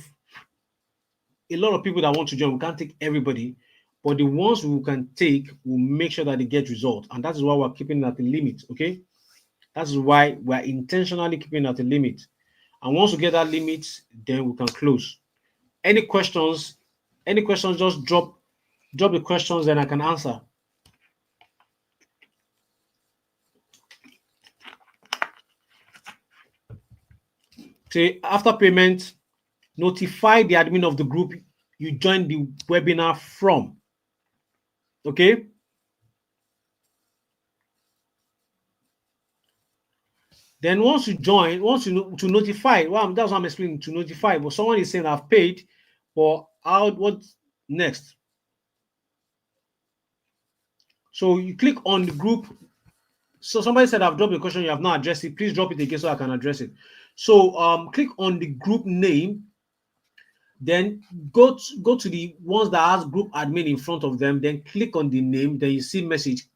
a lot of people that want to join. We can't take everybody, but the ones we can take, we'll make sure that they get results, and that is why we're keeping it at the limit. Okay, that's why we're intentionally keeping it at the limit. And once we get that limit, then we can close. Any questions? Any questions? Just drop the questions, and I can answer. Say after payment, notify the admin of the group you joined the webinar from. Okay. Then once you join, once you know to notify, well, that's what I'm explaining to notify. But someone is saying I've paid, but how what next? So you click on the group. So somebody said I've dropped the question, you have not addressed it. Please drop it again so I can address it. So click on the group name, then go to the ones that has group admin in front of them, then click on the name, then you see message.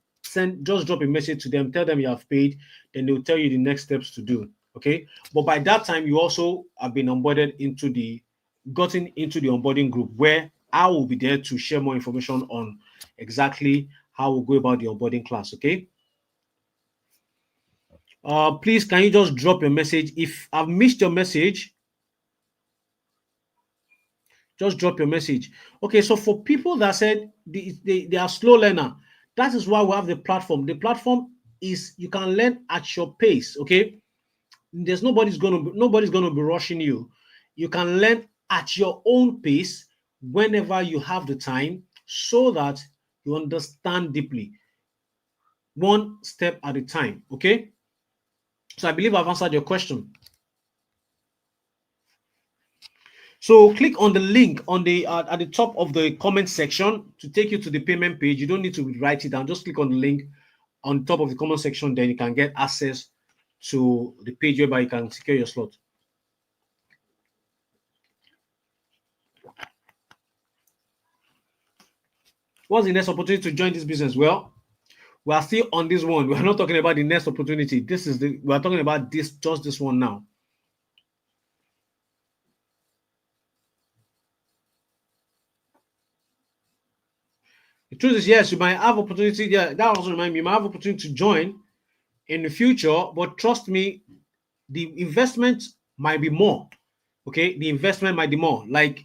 Just drop a message to them, tell them you have paid, then they'll tell you the next steps to do. Okay. But by that time, you also have been onboarded gotten into the onboarding group where I will be there to share more information on exactly how we'll go about the onboarding class. Okay. Please, can you just drop your message? If I've missed your message, just drop your message. Okay, so for people that said they are slow learner, that is why we have the platform. The platform is you can learn at your pace. Okay, there's nobody's gonna be rushing you. You can learn at your own pace whenever you have the time, so that you understand deeply, one step at a time. Okay, so I believe I've answered your question. So click on the link on the at the top of the comment section to take you to the payment page. You don't need to write it down. Just click on the link on top of the comment section. Then you can get access to the page whereby you can secure your slot. What's the next opportunity to join this business? Well, we are still on this one. We are not talking about the next opportunity. We are talking about just this one now. The truth is, yes, you might have opportunity. Yeah, that also reminds me, you might have opportunity to join in the future, but trust me, the investment might be more. Okay, the investment might be more. Like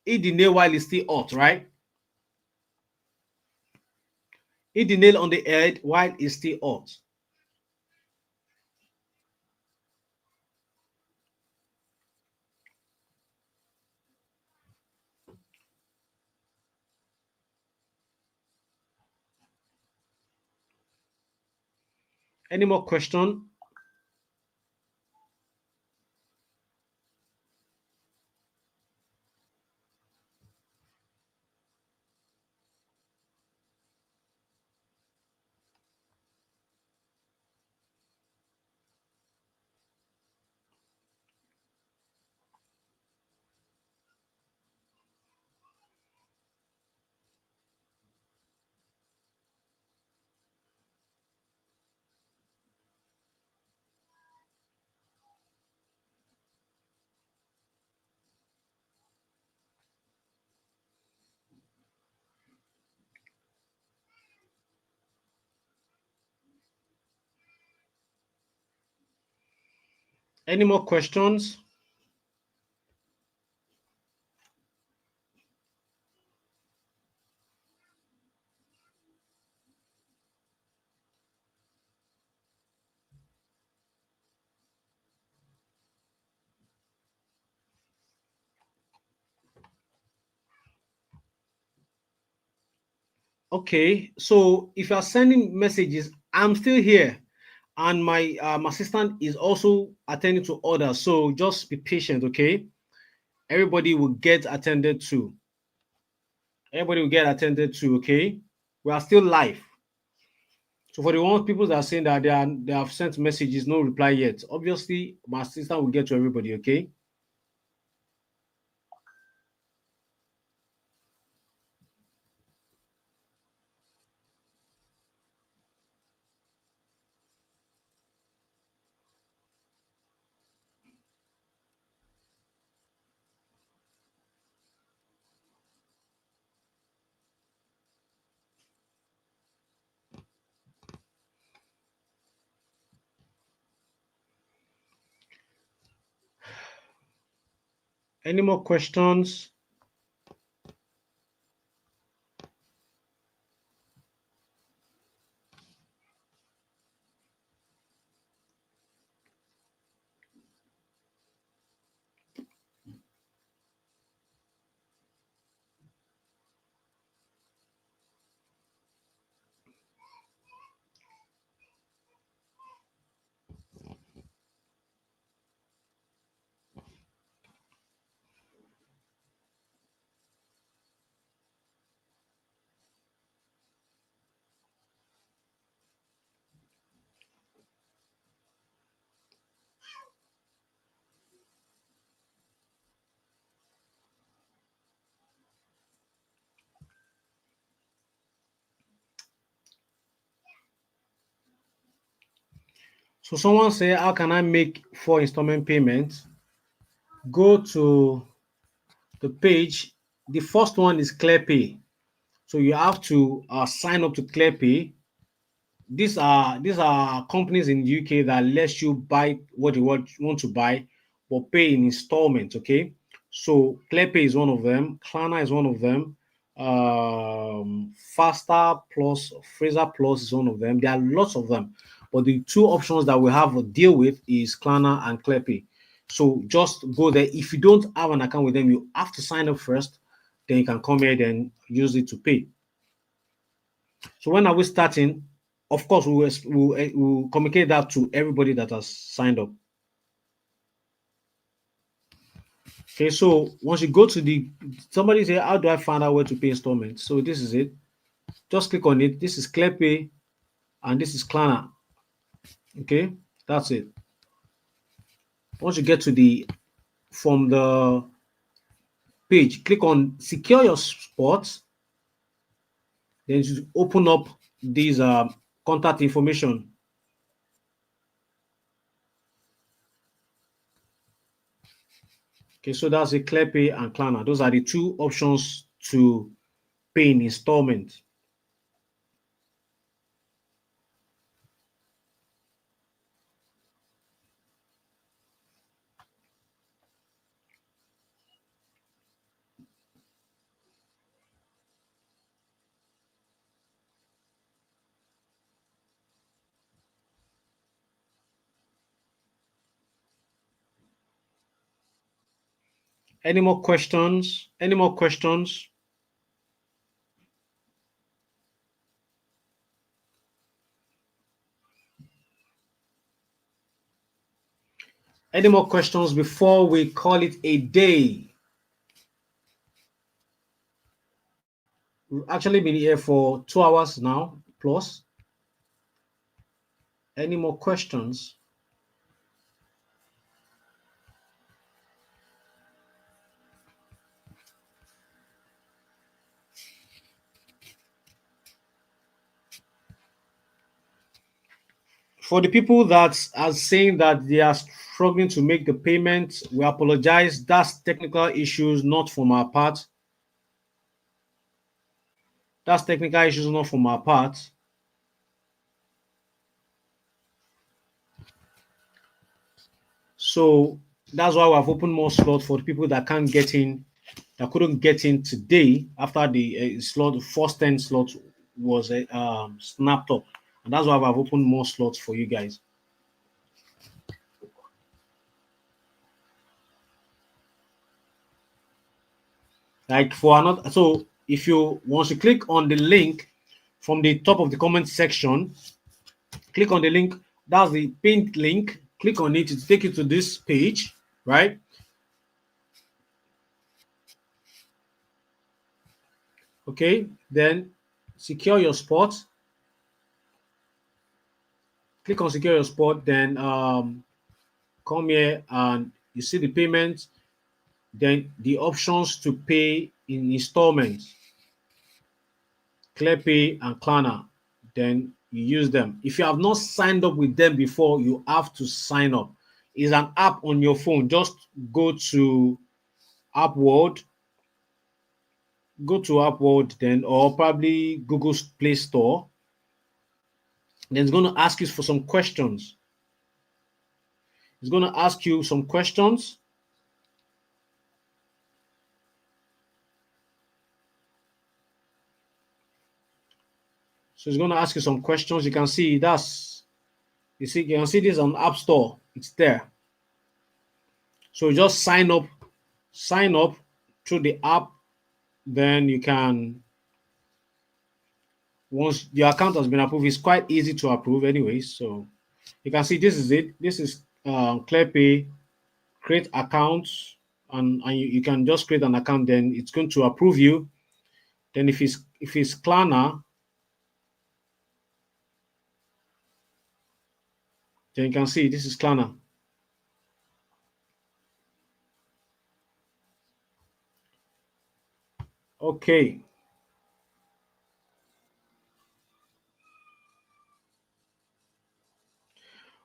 hit the nail while it's still hot, right? Hit the nail on the head while it's still hot. Any more question? Any more questions? Okay, so if you are sending messages, I'm still here, and my assistant is also attending to others. So just be patient, okay? Everybody will get attended to. Everybody will get attended to, okay? We are still live. So for the ones people that are saying that they have sent messages, no reply yet. Obviously, my assistant will get to everybody, okay? Any more questions? So someone say, how can I make 4 installment payments? Go to the page. The first one is ClearPay. So you have to sign up to ClearPay. these are companies in the UK that lets you buy what you want to buy, but pay in installments. Okay, so ClearPay is one of them. Klarna is one of them. Faster Plus, Fraser Plus is one of them. There are lots of them, but the two options that we have to deal with is Klarna and ClearPay. So just go there. If you don't have an account with them, you have to sign up first. Then you can come here, then use it to pay. So when are we starting? Of course, we'll communicate that to everybody that has signed up. Okay, so once you go to somebody say, how do I find out where to pay installments? So this is it. Just click on it. This is ClearPay and this is Klarna. Okay, that's it. Once you get to from the page, click on secure your spot. Then you open up these contact information. Okay, so that's a ClearPay and Klarna. Those are the two options to pay in installment. Any more questions? Any more questions? Any more questions before we call it a day? We've actually been here for 2 hours now, plus. Any more questions? For the people that are saying that they are struggling to make the payment, we apologize. That's technical issues, not from our part. That's technical issues, not from our part. So that's why we have opened more slots for the people that can't get in, that couldn't get in today after the slot, the first 10 slots was snapped up. And that's why I've opened more slots for you guys. Like for another, so if you once you click on the link from the top of the comment section, click on the link. That's the pinned link. Click on it to take you to this page, right? Okay, then secure your spot. Click on secure your spot, then come here and you see the payments, then the options to pay in installments, ClearPay and Klarna. Then you use them. If you have not signed up with them before, you have to sign up. It's an app on your phone. Just go to App World, then, or probably Google's Play Store. Then it's going to ask you for some questions. It's going to ask you some questions. So it's going to ask you some questions. You can see you can see this on App Store. It's there. So just sign up through the app. Then you can, once your account has been approved, it's quite easy to approve anyway. So you can see this is it. This is ClearPay. Create accounts, and you can just create an account. Then it's going to approve you. Then if it's Klarna, then you can see this is Klarna. Okay.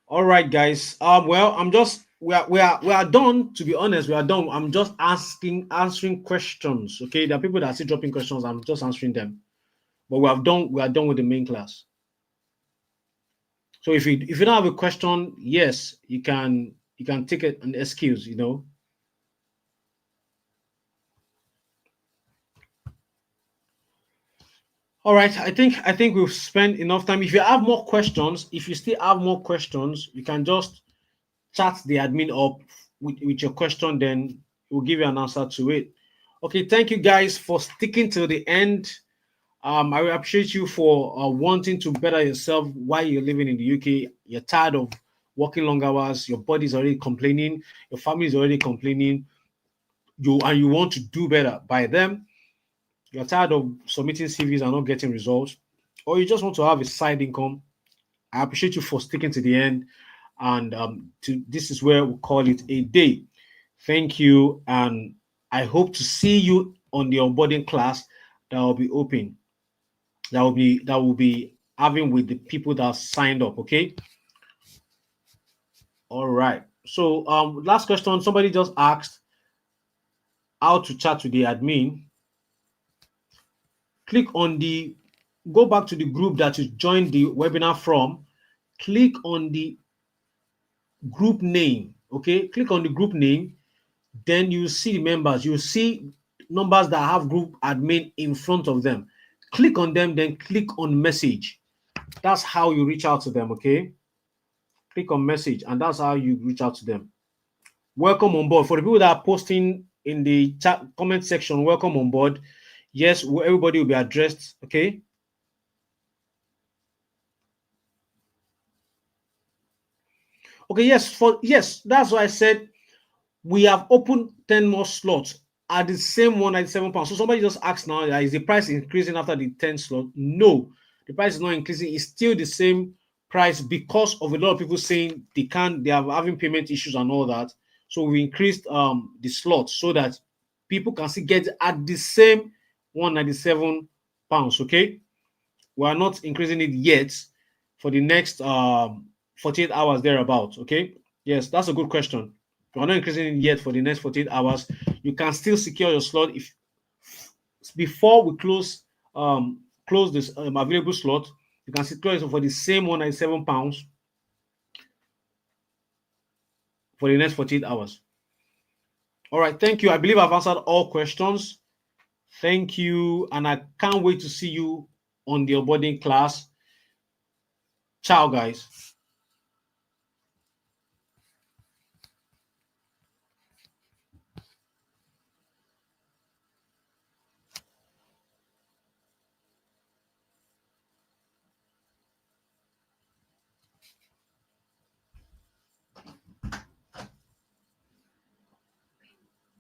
All right, guys. Well, I'm just we are done. To be honest, we are done. I'm just answering questions. Okay, there are people that are still dropping questions. I'm just answering them. But we are done with the main class. So if you don't have a question, yes, you can take it an excuse, All right, I think we've spent enough time. If you have more questions, if you still have more questions, you can just chat the admin up with your question, then we'll give you an answer to it. Okay, thank you guys for sticking till the end. I will appreciate you for wanting to better yourself while you're living in the UK. You're tired of working long hours, your body's already complaining, your family is already complaining, you want to do better by them. You're tired of submitting CVs and not getting results, or you just want to have a side income. I appreciate you for sticking to the end. And this is where we call it a day. Thank you, and I hope to see you on the onboarding class that will be open. That will be having with the people that signed up. Okay. All right. So last question. Somebody just asked how to chat with the admin. Click on the Go back to the group that you joined the webinar from. Click on the group name. Okay. Click on the group name. Then you see the members. You see numbers that have group admin in front of them. Click on them, then click on message. That's how you reach out to them. Okay. Click on message, and that's how you reach out to them. Welcome on board. For the people that are posting in the chat comment section, welcome on board. Yes, everybody will be addressed. Okay. Okay. Yes. That's why I said we have opened 10 more slots at the same £197. So somebody just asked now, is the price increasing after the 10 slot? No, the price is not increasing. It's still the same price because of a lot of people saying they are having payment issues and all that. So we increased the slots so that people can still get at the same £197. Okay. We are not increasing it yet for the next 48 hours thereabouts. Okay. Yes, that's a good question. We're not increasing it yet for the next 48 hours. You can still secure your slot if before we close this available slot. You can secure it for the same £197 for the next 48 hours. All right, thank you. I believe I've answered all questions. Thank you, and I can't wait to see you on the onboarding class. Ciao, guys.